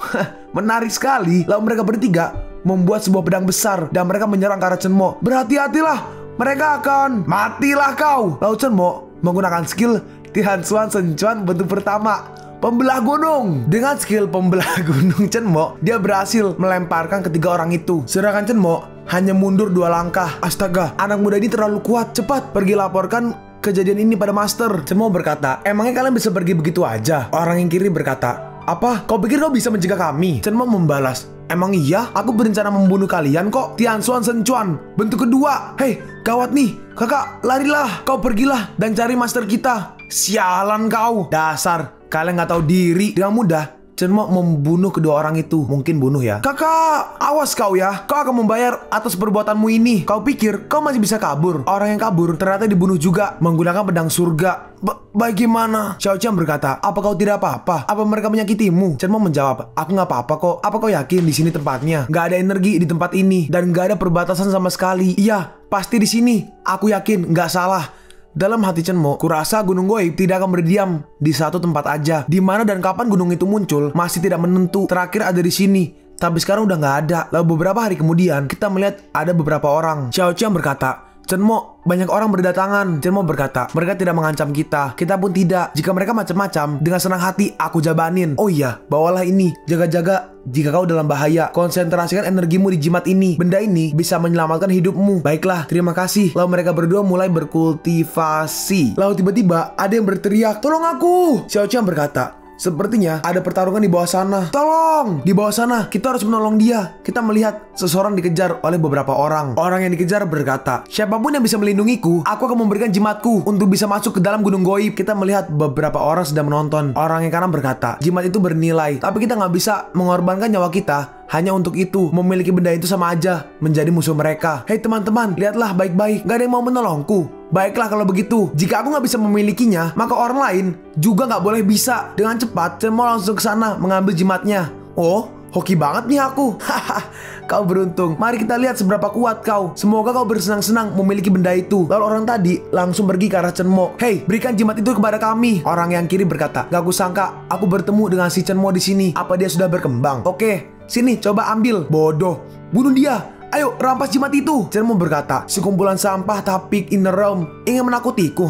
Menarik sekali. Lalu mereka bertiga membuat sebuah pedang besar dan mereka menyerang ke arah Chen Mo. Berhati-hatilah, mereka akan matilah kau. Lalu Chen Mo menggunakan skill Tian Xuan Shen Chuan bentuk pertama, pembelah gunung. Dengan skill pembelah gunung Chen Mo, dia berhasil melemparkan ketiga orang itu. Sedangkan Chen Mo hanya mundur 2 langkah. Astaga, anak muda ini terlalu kuat. Cepat pergi laporkan kejadian ini pada master. Chen Mo berkata, emangnya kalian bisa pergi begitu aja? Orang yang kiri berkata, apa? Kau pikir kau bisa mencegah kami? Chen Mo membalas, emang iya? Aku berencana membunuh kalian kok. Tian Xuan Shen Chuan bentuk kedua. Hei, gawat nih. Kakak, larilah. Kau pergilah dan cari master kita. Sialan kau. Dasar, kalian gak tahu diri. Dengan mudah Chen Mo membunuh kedua orang itu. Mungkin bunuh ya. Kakak, awas kau ya. Kau akan membayar atas perbuatanmu ini. Kau pikir kau masih bisa kabur? Orang yang kabur ternyata dibunuh juga menggunakan pedang surga. Bagaimana? Xiao Qian berkata, apa kau tidak apa-apa? Apa mereka menyakitimu? Chen Mo menjawab, aku nggak apa-apa kok. Apa kau yakin di sini tempatnya? Nggak ada energi di tempat ini dan nggak ada perbatasan sama sekali. Iya, pasti di sini. Aku yakin nggak salah. Dalam hati Chen Mo, kurasa gunung goib tidak akan berdiam di satu tempat aja. Di mana dan kapan gunung itu muncul masih tidak menentu. Terakhir ada di sini, tapi sekarang udah nggak ada. Lalu beberapa hari kemudian kita melihat ada beberapa orang. Xiao Qian berkata, Chen Mo, banyak orang berdatangan. Chen Mo berkata, mereka tidak mengancam kita. Kita pun tidak. Jika mereka macam-macam, dengan senang hati aku jabanin. Oh iya, bawalah ini. Jaga-jaga jika kau dalam bahaya. Konsentrasikan energimu di jimat ini. Benda ini bisa menyelamatkan hidupmu. Baiklah, terima kasih. Lalu mereka berdua mulai berkultivasi. Lalu tiba-tiba ada yang berteriak, tolong aku. Xiao Qian berkata, sepertinya ada pertarungan di bawah sana. Tolong! Di bawah sana, kita harus menolong dia. Kita melihat seseorang dikejar oleh beberapa orang. Orang yang dikejar berkata, siapapun yang bisa melindungiku, aku akan memberikan jimatku untuk bisa masuk ke dalam gunung goib. Kita melihat beberapa orang sedang menonton. Orang yang kanan berkata, jimat itu bernilai, tapi kita nggak bisa mengorbankan nyawa kita hanya untuk itu. Memiliki benda itu sama aja menjadi musuh mereka. Hei teman-teman, lihatlah baik-baik. Gak ada yang mau menolongku. Baiklah kalau begitu. Jika aku nggak bisa memilikinya, maka orang lain juga nggak boleh bisa. Dengan cepat, Chen Mo langsung ke sana mengambil jimatnya. Oh, hoki banget nih aku. Haha, kau beruntung. Mari kita lihat seberapa kuat kau. Semoga kau bersenang-senang memiliki benda itu. Lalu orang tadi langsung pergi ke arah Chen Mo. Hei, berikan jimat itu kepada kami. Orang yang kiri berkata, gak kusangka aku bertemu dengan si Chen Mo di sini. Apa dia sudah berkembang? Oke, Sini, coba ambil. Bodoh. Bunuh dia. Ayo, rampas jimat itu. Cenmo berkata, sekumpulan sampah tapik in the realm ingin menakutiku,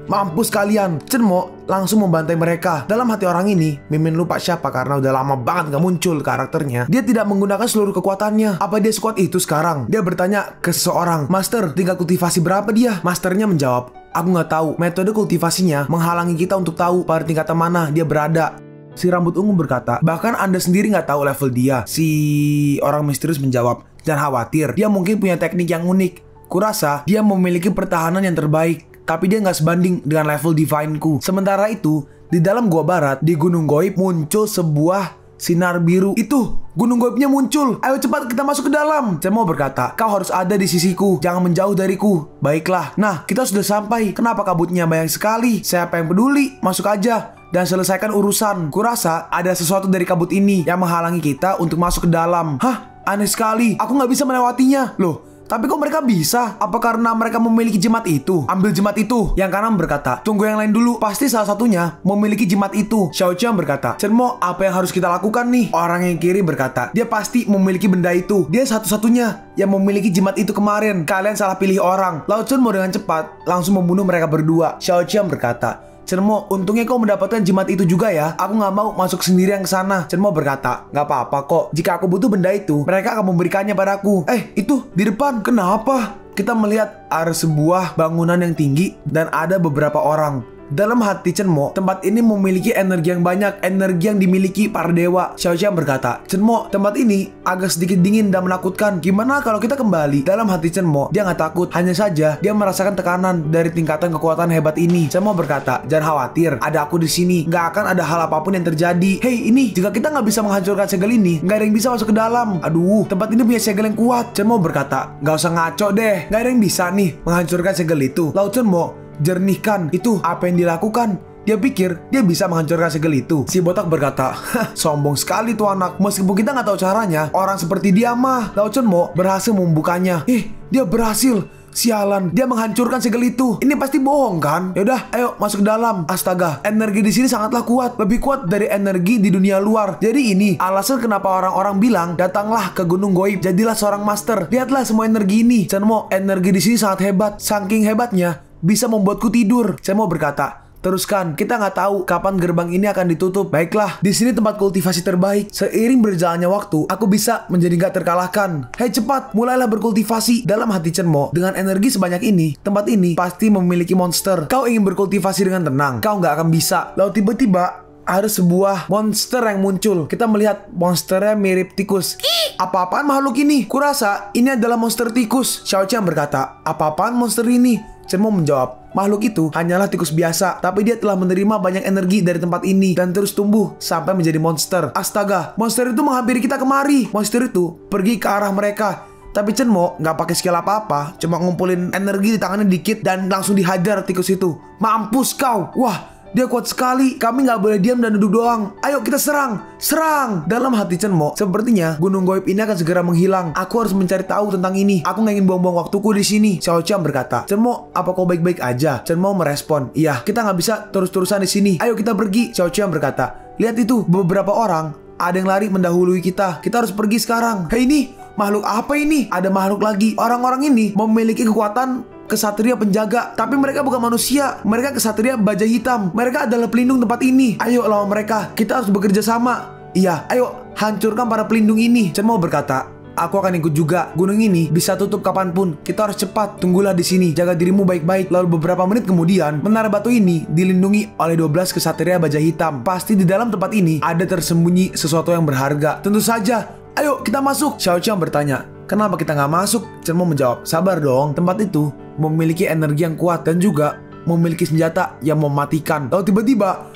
Mampus kalian. Cenmo langsung membantai mereka. Dalam hati orang ini, Mimin lupa siapa karena udah lama banget gak muncul karakternya. Dia tidak menggunakan seluruh kekuatannya. Apa dia sekuat itu sekarang? Dia bertanya ke seseorang, Master, tingkat kultivasi berapa dia? Masternya menjawab, aku gak tahu. Metode kultivasinya menghalangi kita untuk tahu pada tingkatan mana dia berada. Si rambut ungu berkata, bahkan Anda sendiri gak tahu level dia. Si orang misterius menjawab, jangan khawatir, dia mungkin punya teknik yang unik. Kurasa dia memiliki pertahanan yang terbaik, tapi dia nggak sebanding dengan level divine-ku. Sementara itu, di dalam gua barat, di Gunung Goib muncul sebuah sinar biru. Itu, Gunung Goibnya muncul. Ayo cepat kita masuk ke dalam. Cenmo berkata, kau harus ada di sisiku, jangan menjauh dariku. Baiklah. Nah, kita sudah sampai. Kenapa kabutnya banyak sekali? Siapa yang peduli? Masuk aja dan selesaikan urusan. Kurasa ada sesuatu dari kabut ini yang menghalangi kita untuk masuk ke dalam. Hah? Aneh sekali. Aku nggak bisa melewatinya. Loh, tapi kok mereka bisa? Apa karena mereka memiliki jimat itu? Ambil jimat itu. Yang kanan berkata, tunggu yang lain dulu. Pasti salah satunya memiliki jimat itu. Xiao Qian berkata, Cenmo, apa yang harus kita lakukan nih? Orang yang kiri berkata, dia pasti memiliki benda itu. Dia satu-satunya yang memiliki jimat itu kemarin. Kalian salah pilih orang. Lao Chen mau dengan cepat langsung membunuh mereka berdua. Xiao Qian berkata, Cenmo, untungnya kau mendapatkan jimat itu juga ya. Aku nggak mau masuk sendirian ke sana. Cenmo berkata, nggak apa-apa kok. Jika aku butuh benda itu, mereka akan memberikannya padaku. Itu di depan. Kenapa? Kita melihat ada sebuah bangunan yang tinggi dan ada beberapa orang. Dalam hati Cenmo, tempat ini memiliki energi yang banyak, energi yang dimiliki para dewa. Xiao Qian berkata, Cenmo, tempat ini agak sedikit dingin dan menakutkan. Gimana kalau kita kembali? Dalam hati Cenmo, dia nggak takut. Hanya saja dia merasakan tekanan dari tingkatan kekuatan hebat ini. Cenmo berkata, jangan khawatir, ada aku di sini. Nggak akan ada hal apapun yang terjadi. Hei, ini jika kita nggak bisa menghancurkan segel ini, nggak ada yang bisa masuk ke dalam. Aduh, tempat ini punya segel yang kuat. Cenmo berkata, nggak usah ngaco deh. Nggak ada yang bisa nih menghancurkan segel itu. Lalu Cenmo jernihkan itu apa yang dilakukan. Dia pikir dia bisa menghancurkan segel itu. Si botak berkata, sombong sekali tuh anak. Meskipun kita nggak tahu caranya, orang seperti dia mah. Lao Cenmo berhasil membukanya. Dia berhasil. Sialan, dia menghancurkan segel itu. Ini pasti bohong kan? Yaudah, ayo masuk ke dalam. Astaga, energi di sini sangatlah kuat, lebih kuat dari energi di dunia luar. Jadi ini alasan kenapa orang-orang bilang datanglah ke Gunung Goib, jadilah seorang master. Lihatlah semua energi ini. Cenmo, energi di sini sangat hebat. Saking hebatnya bisa membuatku tidur. Cenmo berkata, teruskan, kita nggak tahu kapan gerbang ini akan ditutup. Baiklah, di sini tempat kultivasi terbaik. Seiring berjalannya waktu, aku bisa menjadi nggak terkalahkan. Hei cepat, mulailah berkultivasi. Dalam hati Cenmo, dengan energi sebanyak ini, tempat ini pasti memiliki monster. Kau ingin berkultivasi dengan tenang, kau nggak akan bisa. Lalu tiba-tiba ada sebuah monster yang muncul. Kita melihat monsternya mirip tikus. Apa-apaan makhluk ini? Kurasa ini adalah monster tikus. Xiao Qian berkata, apa-apaan monster ini? Cenmo menjawab, makhluk itu hanyalah tikus biasa, tapi dia telah menerima banyak energi dari tempat ini dan terus tumbuh sampai menjadi monster. Astaga, monster itu menghampiri kita kemari. Monster itu pergi ke arah mereka. Tapi Cenmo nggak pakai skill apa-apa, cuma ngumpulin energi di tangannya dikit dan langsung dihajar tikus itu. Mampus kau! Wah, dia kuat sekali. Kami nggak boleh diam dan duduk doang. Ayo kita serang, serang! Dalam hati Cenmo, sepertinya Gunung Goib ini akan segera menghilang. Aku harus mencari tahu tentang ini. Aku nggak ingin buang-buang waktuku di sini. Xiao Qian berkata, Cenmo, apa kau baik-baik aja? Cenmo merespon, iya, kita nggak bisa terus-terusan di sini. Ayo kita pergi. Xiao Qian berkata, lihat itu, beberapa orang ada yang lari mendahului kita. Kita harus pergi sekarang. Hei, ini makhluk apa ini? Ada makhluk lagi. Orang-orang ini memiliki kekuatan kesatria penjaga, tapi mereka bukan manusia. Mereka kesatria bajai hitam. Mereka adalah pelindung tempat ini. Ayo lawan mereka. Kita harus bekerja sama. Iya, ayo hancurkan para pelindung ini. Cenmo berkata, aku akan ikut juga. Gunung ini bisa tutup kapanpun. Kita harus cepat. Tunggulah di sini. Jaga dirimu baik-baik. Lalu beberapa menit kemudian, menara batu ini dilindungi oleh 12 kesatria bajai hitam. Pasti di dalam tempat ini ada tersembunyi sesuatu yang berharga. Tentu saja. Ayo kita masuk. Xiao Qian bertanya, kenapa kita nggak masuk? Cenmo menjawab, sabar dong. Tempat itu memiliki energi yang kuat dan juga memiliki senjata yang mematikan. Lalu tiba-tiba,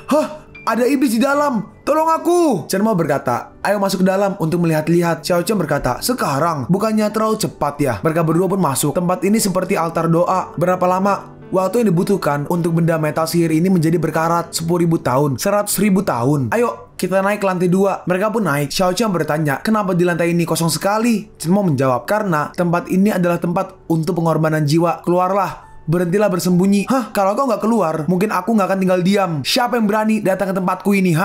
ada iblis di dalam. Tolong aku. Cenmo berkata, ayo masuk ke dalam untuk melihat-lihat. Xiao Qian berkata, sekarang bukannya terlalu cepat ya? Mereka berdua pun masuk. Tempat ini seperti altar doa. Berapa lama waktu yang dibutuhkan untuk benda metal sihir ini menjadi berkarat? 10.000 tahun, 100.000 tahun. Ayo kita naik ke lantai 2. Mereka pun naik. Xiao Qian bertanya, kenapa di lantai ini kosong sekali? Cenmo menjawab, karena tempat ini adalah tempat untuk pengorbanan jiwa. Keluarlah. Berhentilah bersembunyi. Kalau kau nggak keluar, mungkin aku nggak akan tinggal diam. Siapa yang berani datang ke tempatku ini?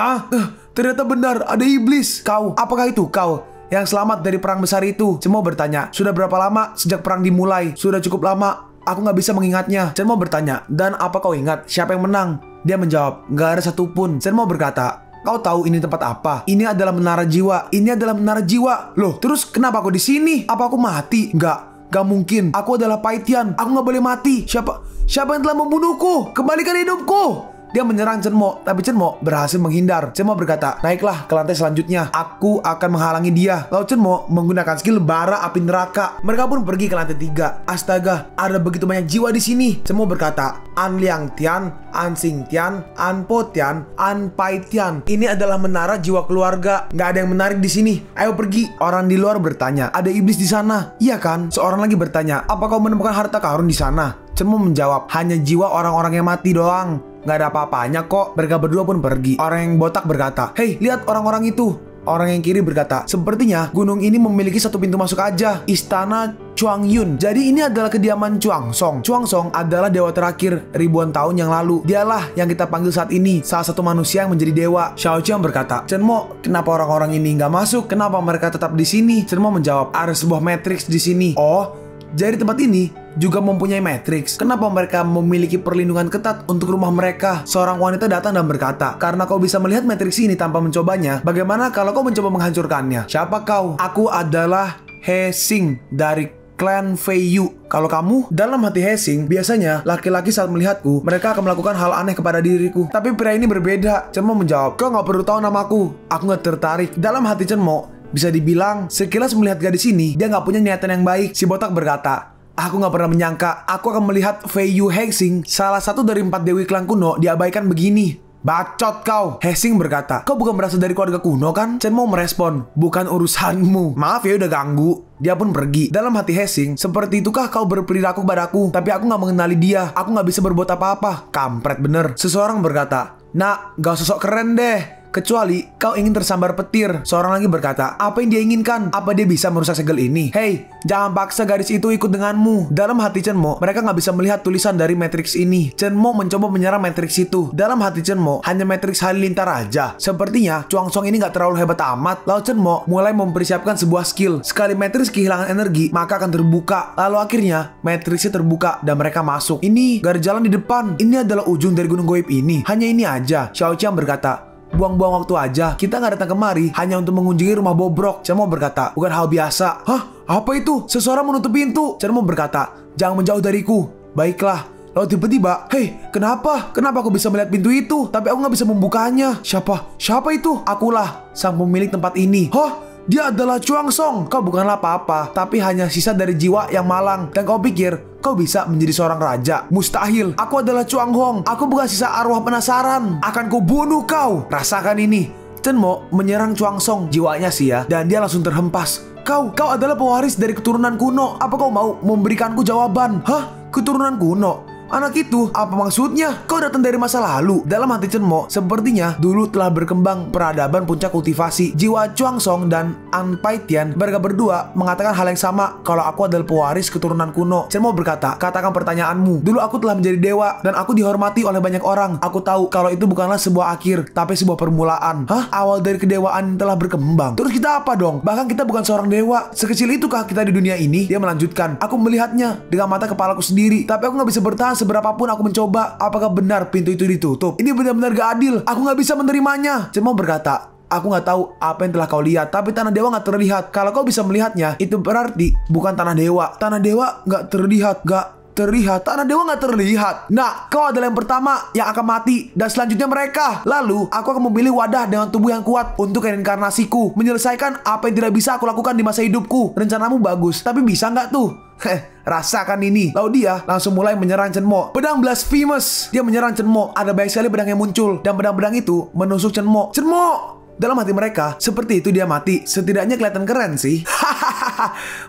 Ternyata benar, ada iblis. Kau, apakah itu kau? yang selamat dari perang besar itu. Chen Mo bertanya, sudah berapa lama sejak perang dimulai? Sudah cukup lama. Aku nggak bisa mengingatnya. Chen Mo bertanya, dan apa kau ingat siapa yang menang? Dia menjawab, nggak ada satupun. Chen Mo berkata, kau tahu ini tempat apa? Ini adalah menara jiwa. Ini adalah menara jiwa. Loh, terus kenapa aku di sini? Apa aku mati? Nggak mungkin. Aku adalah Pai Tian. Aku nggak boleh mati. Siapa yang telah membunuhku? Kembalikan hidupku. Dia menyerang Chen Mo, tapi Chen Mo berhasil menghindar. Chen Mo berkata, naiklah ke lantai selanjutnya. Aku akan menghalangi dia. Lalu Chen Mo menggunakan skill bara api neraka. Mereka pun pergi ke lantai 3. Astaga, ada begitu banyak jiwa di sini. Chen Mo berkata, An Liang Tian, An Xing Tian, An Po Tian, An Pai Tian. Ini adalah menara jiwa keluarga. Nggak ada yang menarik di sini. Ayo pergi. Orang di luar bertanya, ada iblis di sana. Iya kan? Seorang lagi bertanya, apa kau menemukan harta karun di sana? Chen Mo menjawab, hanya jiwa orang-orang yang mati doang. Nggak ada apa-apanya kok. Mereka berdua pun pergi. Orang yang botak berkata, hei, lihat orang-orang itu. Orang yang kiri berkata, sepertinya gunung ini memiliki satu pintu masuk aja. Istana Chuang Yun. Jadi ini adalah kediaman Chuang Song. Chuang Song adalah dewa terakhir ribuan tahun yang lalu. Dialah yang kita panggil saat ini salah satu manusia yang menjadi dewa. Xiao Qiang berkata, Chen Mo, kenapa orang-orang ini nggak masuk? Kenapa mereka tetap di sini? Chen Mo menjawab, ada sebuah matriks di sini. Oh, jadi tempat ini juga mempunyai matriks. Kenapa mereka memiliki perlindungan ketat untuk rumah mereka? Seorang wanita datang dan berkata, karena kau bisa melihat matriks ini tanpa mencobanya, bagaimana kalau kau mencoba menghancurkannya? Siapa kau? Aku adalah He Xing dari klan Fei Yu. Kalau kamu? Dalam hati He Xing, biasanya laki-laki saat melihatku, mereka akan melakukan hal aneh kepada diriku. Tapi pria ini berbeda. Chen Mo menjawab, kau nggak perlu tahu namaku. Aku nggak tertarik. Dalam hati Chen Mo, bisa dibilang sekilas melihat gadis ini, dia nggak punya niatan yang baik. Si botak berkata, aku nggak pernah menyangka aku akan melihat Fei Yu He Xing, salah satu dari 4 dewi klan kuno, diabaikan begini. Bacot kau. He Xing berkata, kau bukan berasal dari keluarga kuno kan? Chen Mo merespon, bukan urusanmu. Maaf ya udah ganggu. Dia pun pergi. Dalam hati He Xing, seperti itukah kau berperilaku padaku? Tapi aku nggak mengenali dia. Aku nggak bisa berbuat apa-apa. Kampret bener. Seseorang berkata, nak, gak sosok keren deh. Kecuali kau ingin tersambar petir. Seorang lagi berkata, apa yang dia inginkan? Apa dia bisa merusak segel ini? Hei, jangan paksa gadis itu ikut denganmu. Dalam hati Chen Mo, mereka nggak bisa melihat tulisan dari matriks ini. Chen Mo mencoba menyerang matriks itu. Dalam hati Chen Mo, hanya matriks halilintar aja. Sepertinya Chuang Song ini nggak terlalu hebat amat. Lalu Chen Mo mulai mempersiapkan sebuah skill. Sekali matriks kehilangan energi, maka akan terbuka. Lalu akhirnya matriksnya terbuka dan mereka masuk. Ini gak ada jalan di depan. Ini adalah ujung dari gunung goib ini. Hanya ini aja. Xiao Qiang berkata, buang-buang waktu aja. Kita nggak datang kemari hanya untuk mengunjungi rumah bobrok. Chen Mo berkata, bukan hal biasa. Hah? Apa itu? Seseorang menutup pintu. Chen Mo berkata, jangan menjauh dariku. Baiklah. Lalu tiba-tiba, hei, kenapa? Kenapa aku bisa melihat pintu itu? Tapi aku nggak bisa membukanya. Siapa itu? Akulah sang pemilik tempat ini. Hah? Dia adalah Chuang Song. Kau bukanlah apa-apa, tapi hanya sisa dari jiwa yang malang. Dan kau pikir kau bisa menjadi seorang raja? Mustahil. Aku adalah Chuang Hong. Aku bukan sisa arwah penasaran. Akan kubunuh kau. Rasakan ini. Chen Mo menyerang Chuang Song. Jiwanya sih ya. Dan dia langsung terhempas. Kau adalah pewaris dari keturunan kuno. Apa kau mau memberikanku jawaban? Hah? Keturunan kuno? Anak itu, apa maksudnya? Kau datang dari masa lalu. Dalam hati Chen Mo, sepertinya dulu telah berkembang peradaban puncak kultivasi. Jiwa Chuang Song dan An Pai Tian, mereka berdua mengatakan hal yang sama, kalau aku adalah pewaris keturunan kuno. Chen Mo berkata, katakan pertanyaanmu. Dulu aku telah menjadi dewa dan aku dihormati oleh banyak orang. Aku tahu kalau itu bukanlah sebuah akhir, tapi sebuah permulaan. Hah? Awal dari kedewaan yang telah berkembang. Terus kita apa dong? Bahkan kita bukan seorang dewa. Sekecil itukah kita di dunia ini? Dia melanjutkan, aku melihatnya dengan mata kepalaku sendiri, tapi aku nggak bisa bertahan seberapapun aku mencoba. Apakah benar pintu itu ditutup? Ini benar-benar gak adil. Aku gak bisa menerimanya. Chen Mo berkata, aku gak tahu apa yang telah kau lihat, tapi tanah dewa gak terlihat. Kalau kau bisa melihatnya, itu berarti bukan tanah dewa. Tanah dewa gak terlihat. Tanah dewa gak terlihat. Nah, kau adalah yang pertama yang akan mati, dan selanjutnya mereka. Lalu, aku akan memilih wadah dengan tubuh yang kuat untuk reinkarnasiku, menyelesaikan apa yang tidak bisa aku lakukan di masa hidupku. Rencanamu bagus, tapi bisa nggak tuh? Rasakan ini. Lalu dia langsung mulai menyerang Chen Mo. Pedang blasphemous. Dia menyerang Chen Mo. Ada banyak sekali pedang yang muncul, dan pedang-pedang itu menusuk Chen Mo. Chen Mo! Dalam hati mereka, seperti itu dia mati. Setidaknya kelihatan keren sih.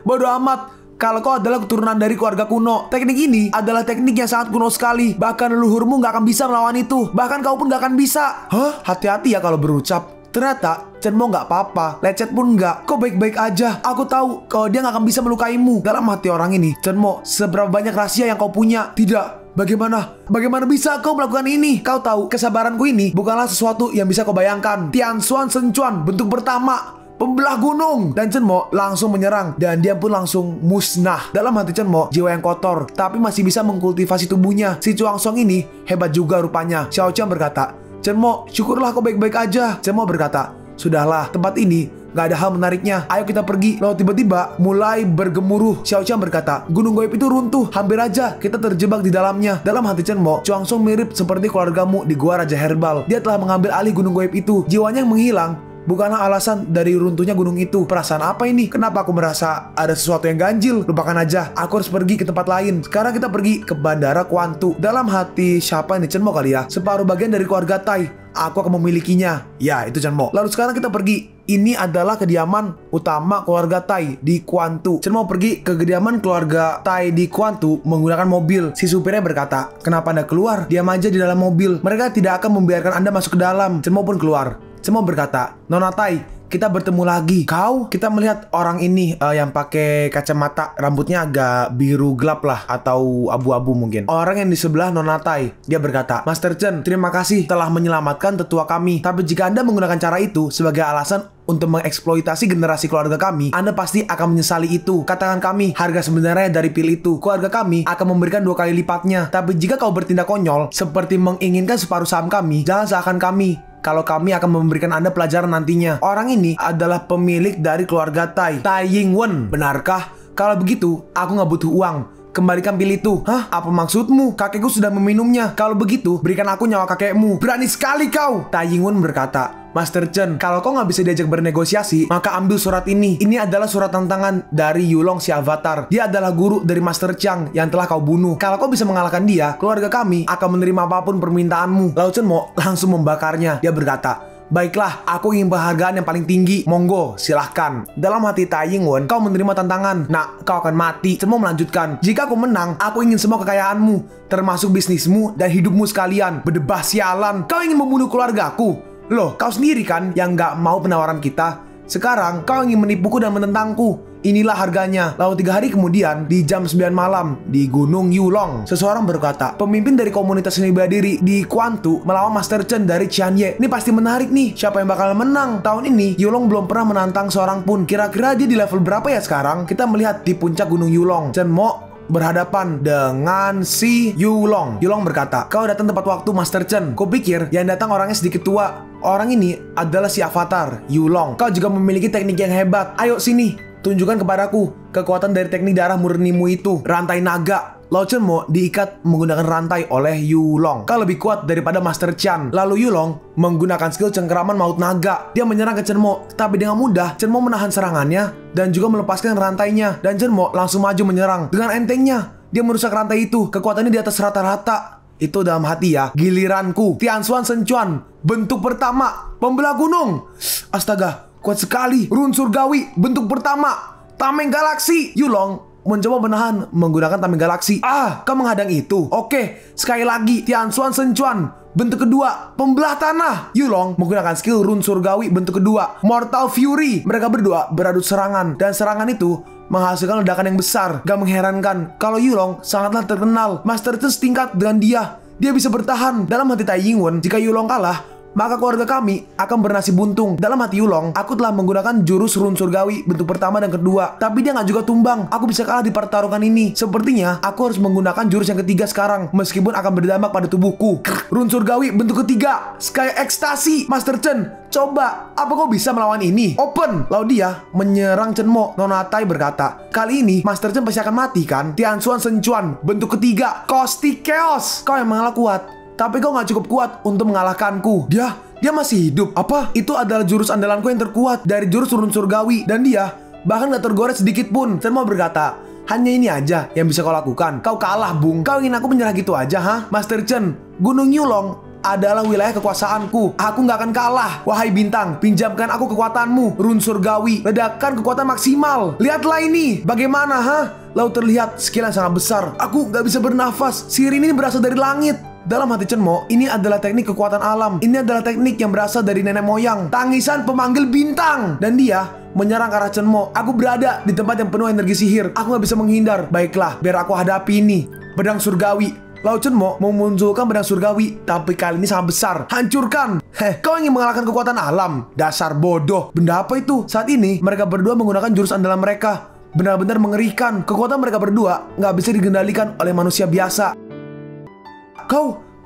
Bodoh amat. Kalau kau adalah keturunan dari keluarga kuno, teknik ini adalah teknik yang sangat kuno sekali. Bahkan leluhurmu gak akan bisa melawan itu. Bahkan kau pun gak akan bisa. Hah? Hati-hati ya kalau berucap. Ternyata Chen Mo gak apa-apa. Lecet pun gak. Kau baik-baik aja. Aku tahu kalau dia gak akan bisa melukaimu. Dalam hati orang ini, Chen Mo, seberapa banyak rahasia yang kau punya? Tidak. Bagaimana bisa kau melakukan ini? Kau tahu, kesabaranku ini bukanlah sesuatu yang bisa kau bayangkan. Tian Xuan Shen Chuan, bentuk pertama. pembelah gunung. Dan Chen Mo langsung menyerang dan dia pun langsung musnah. Dalam hati Chen Mo, jiwa yang kotor tapi masih bisa mengkultivasi tubuhnya. Si Chuang Song ini hebat juga rupanya. Xiao Qian berkata, Chen Mo, syukurlah kau baik-baik aja. Chen Mo berkata, sudahlah, tempat ini gak ada hal menariknya, ayo kita pergi. Lalu tiba-tiba mulai bergemuruh. Xiao Qian berkata, gunung goib itu runtuh, hampir aja kita terjebak di dalamnya. Dalam hati Chen Mo, Chuang Song mirip seperti keluargamu di Gua Raja Herbal. Dia telah mengambil alih gunung goib itu. Jiwanya yang menghilang bukanlah alasan dari runtuhnya gunung itu. Perasaan apa ini? Kenapa aku merasa ada sesuatu yang ganjil? Lupakan aja, aku harus pergi ke tempat lain. Sekarang kita pergi ke Bandara Kuantu. Dalam hati siapa ini Chen Mo kali ya? Separuh bagian dari keluarga Tai, aku akan memilikinya. Ya, itu Chen Mo. Lalu sekarang kita pergi. Ini adalah kediaman utama keluarga Tai di Kuantu. Chen Mo pergi ke kediaman keluarga Tai di Kuantu menggunakan mobil. Si supirnya berkata, kenapa Anda keluar? Diam aja di dalam mobil. Mereka tidak akan membiarkan Anda masuk ke dalam. Chen Mo pun keluar. Chen Mo berkata, Nona Tai, kita bertemu lagi. Kau? Kita melihat orang ini yang pakai kacamata, rambutnya agak biru gelap lah, atau abu-abu mungkin. Orang yang di sebelah Nona Tai. Dia berkata, Master Chen, terima kasih telah menyelamatkan tetua kami. Tapi jika Anda menggunakan cara itu sebagai alasan untuk mengeksploitasi generasi keluarga kami, Anda pasti akan menyesali itu. Katakan kami, harga sebenarnya dari pil itu. Keluarga kami akan memberikan 2 kali lipatnya. Tapi jika kau bertindak konyol, seperti menginginkan separuh saham kami, jangan seakan kami kalau kami akan memberikan Anda pelajaran nantinya. Orang ini adalah pemilik dari keluarga Tai, Tai Yingwen. Benarkah? Kalau begitu, aku nggak butuh uang. Kembalikan pil itu. Hah? Apa maksudmu? Kakekku sudah meminumnya. Kalau begitu, berikan aku nyawa kakekmu. Berani sekali kau! Tai Yingwen berkata, Master Chen, kalau kau nggak bisa diajak bernegosiasi, maka ambil surat ini. Ini adalah surat tantangan dari Yulong si Avatar. Dia adalah guru dari Master Chiang yang telah kau bunuh. Kalau kau bisa mengalahkan dia, keluarga kami akan menerima apapun permintaanmu. Lalu Chen Mo langsung membakarnya. Dia berkata, baiklah, aku ingin penghargaan yang paling tinggi. Monggo, silahkan. Dalam hati Tai Yingwen, kau menerima tantangan. Nah, kau akan mati. Chen Mo melanjutkan, jika aku menang, aku ingin semua kekayaanmu, termasuk bisnismu dan hidupmu sekalian. Berdebah sialan, kau ingin membunuh keluargaku? Loh, kau sendiri kan yang gak mau penawaran kita. Sekarang kau ingin menipuku dan menentangku. Inilah harganya. Lalu 3 hari kemudian, di jam 9 malam di Gunung Yulong, seseorang berkata, pemimpin dari komunitas seni bela diri di Kuantu melawan Master Chen dari Qianye. Ini pasti menarik nih. Siapa yang bakal menang? Tahun ini Yulong belum pernah menantang seorang pun. Kira-kira dia di level berapa ya sekarang? Kita melihat di puncak Gunung Yulong, Chen Mo berhadapan dengan si Yulong. Yulong berkata, kau datang tepat waktu Master Chen. Kau pikir yang datang orangnya sedikit tua. Orang ini adalah si Avatar, Yulong. Kau juga memiliki teknik yang hebat. Ayo sini, tunjukkan kepadaku kekuatan dari teknik darah murnimu itu. Rantai naga. Lalu Chen Mo diikat menggunakan rantai oleh Yulong. Kau lebih kuat daripada Master Chan. Lalu Yulong menggunakan skill cengkeraman maut naga. Dia menyerang ke Chen Mo, tapi dengan mudah Chen Mo menahan serangannya dan juga melepaskan rantainya. Dan Chen Mo langsung maju menyerang. Dengan entengnya dia merusak rantai itu. Kekuatannya di atas rata-rata. Itu dalam hati ya. Giliranku. Tianshuan Senchuan, bentuk pertama, pembelah gunung. Astaga, kuat sekali. Rune surgawi, bentuk pertama, tameng galaksi. Yulong mencoba menahan menggunakan tameng galaksi. Kau menghadang itu. Oke, sekali lagi. Tianshuan Senchuan, bentuk kedua, pembelah tanah. Yulong menggunakan skill rune surgawi bentuk kedua, Mortal Fury. Mereka berdua beradu serangan, dan serangan itu menghasilkan ledakan yang besar. Gak mengherankan kalau Yulong sangatlah terkenal. Master Chen setingkat dengan dia. Dia bisa bertahan. Dalam hati Tai Yingwen, jika Yulong kalah, maka keluarga kami akan bernasib buntung. Dalam hati Yulong, aku telah menggunakan jurus rune surgawi bentuk pertama dan kedua, tapi dia nggak juga tumbang. Aku bisa kalah di pertarungan ini. Sepertinya aku harus menggunakan jurus yang ketiga sekarang, meskipun akan berdampak pada tubuhku. Rune surgawi bentuk ketiga, Sky Ekstasi. Master Chen, coba, apa kau bisa melawan ini? Open. Lalu dia menyerang Chen Mo. Nona Tai berkata, kali ini Master Chen pasti akan mati kan? Tianshuan Senchuan bentuk ketiga, Caustic Chaos. Kau yang mengalah kuat, tapi kau gak cukup kuat untuk mengalahkanku. Dia masih hidup. Apa? Itu adalah jurus andalanku yang terkuat dari jurus rune surgawi. Dan dia bahkan gak tergores sedikit pun. Chen Mo berkata, hanya ini aja yang bisa kau lakukan. Kau kalah, Bung. Kau ingin aku menyerah gitu aja, ha? Master Chen, Gunung Yulong adalah wilayah kekuasaanku. Aku gak akan kalah. Wahai bintang, pinjamkan aku kekuatanmu. Rune surgawi, ledakan kekuatan maksimal. Lihatlah ini. Bagaimana, ha? Lalu terlihat skill yang sangat besar. Aku gak bisa bernafas. Sihir ini berasal dari langit. Dalam hati Chen Mo, ini adalah teknik kekuatan alam. Ini adalah teknik yang berasal dari nenek moyang. Tangisan pemanggil bintang. Dan dia menyerang ke arah Chen Mo. Aku berada di tempat yang penuh energi sihir. Aku gak bisa menghindar. Baiklah, biar aku hadapi ini. Pedang surgawi, Lao Chunmo memunculkan pedang surgawi, tapi kali ini sangat besar. Hancurkan! Kau ingin mengalahkan kekuatan alam? Dasar bodoh. Benda apa itu? Saat ini, mereka berdua menggunakan jurus andalan mereka. Benar-benar mengerikan. Kekuatan mereka berdua nggak bisa digendalikan oleh manusia biasa.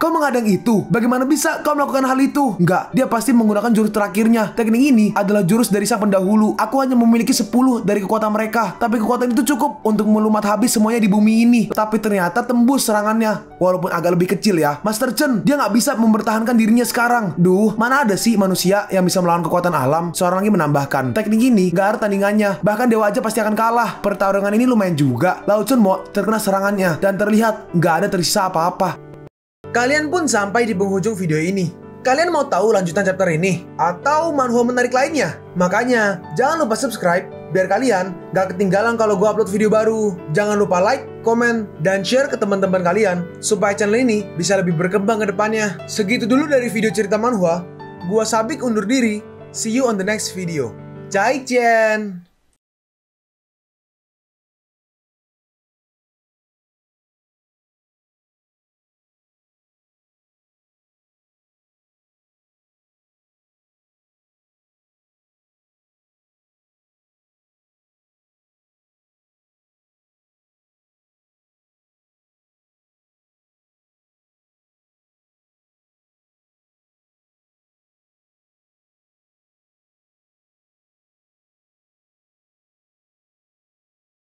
Kau menghadang itu? Bagaimana bisa kau melakukan hal itu? Enggak, dia pasti menggunakan jurus terakhirnya. Teknik ini adalah jurus dari sang pendahulu. Aku hanya memiliki 10 dari kekuatan mereka, tapi kekuatan itu cukup untuk melumat habis semuanya di bumi ini. Tapi ternyata tembus serangannya, walaupun agak lebih kecil ya. Master Chen, dia nggak bisa mempertahankan dirinya sekarang. Duh, mana ada sih manusia yang bisa melawan kekuatan alam? Seorang lagi menambahkan, teknik ini nggak ada tandingannya. Bahkan dewa aja pasti akan kalah. Pertarungan ini lumayan juga. Lao Chunmo terkena serangannya dan terlihat nggak ada tersisa apa-apa. Kalian pun sampai di penghujung video ini. Kalian mau tahu lanjutan chapter ini? Atau manhwa menarik lainnya? Makanya, jangan lupa subscribe biar kalian gak ketinggalan kalau gue upload video baru. Jangan lupa like, komen, dan share ke teman-teman kalian supaya channel ini bisa lebih berkembang ke depannya. Segitu dulu dari video cerita manhwa. Gua Sabik undur diri. See you on the next video. Zaijian!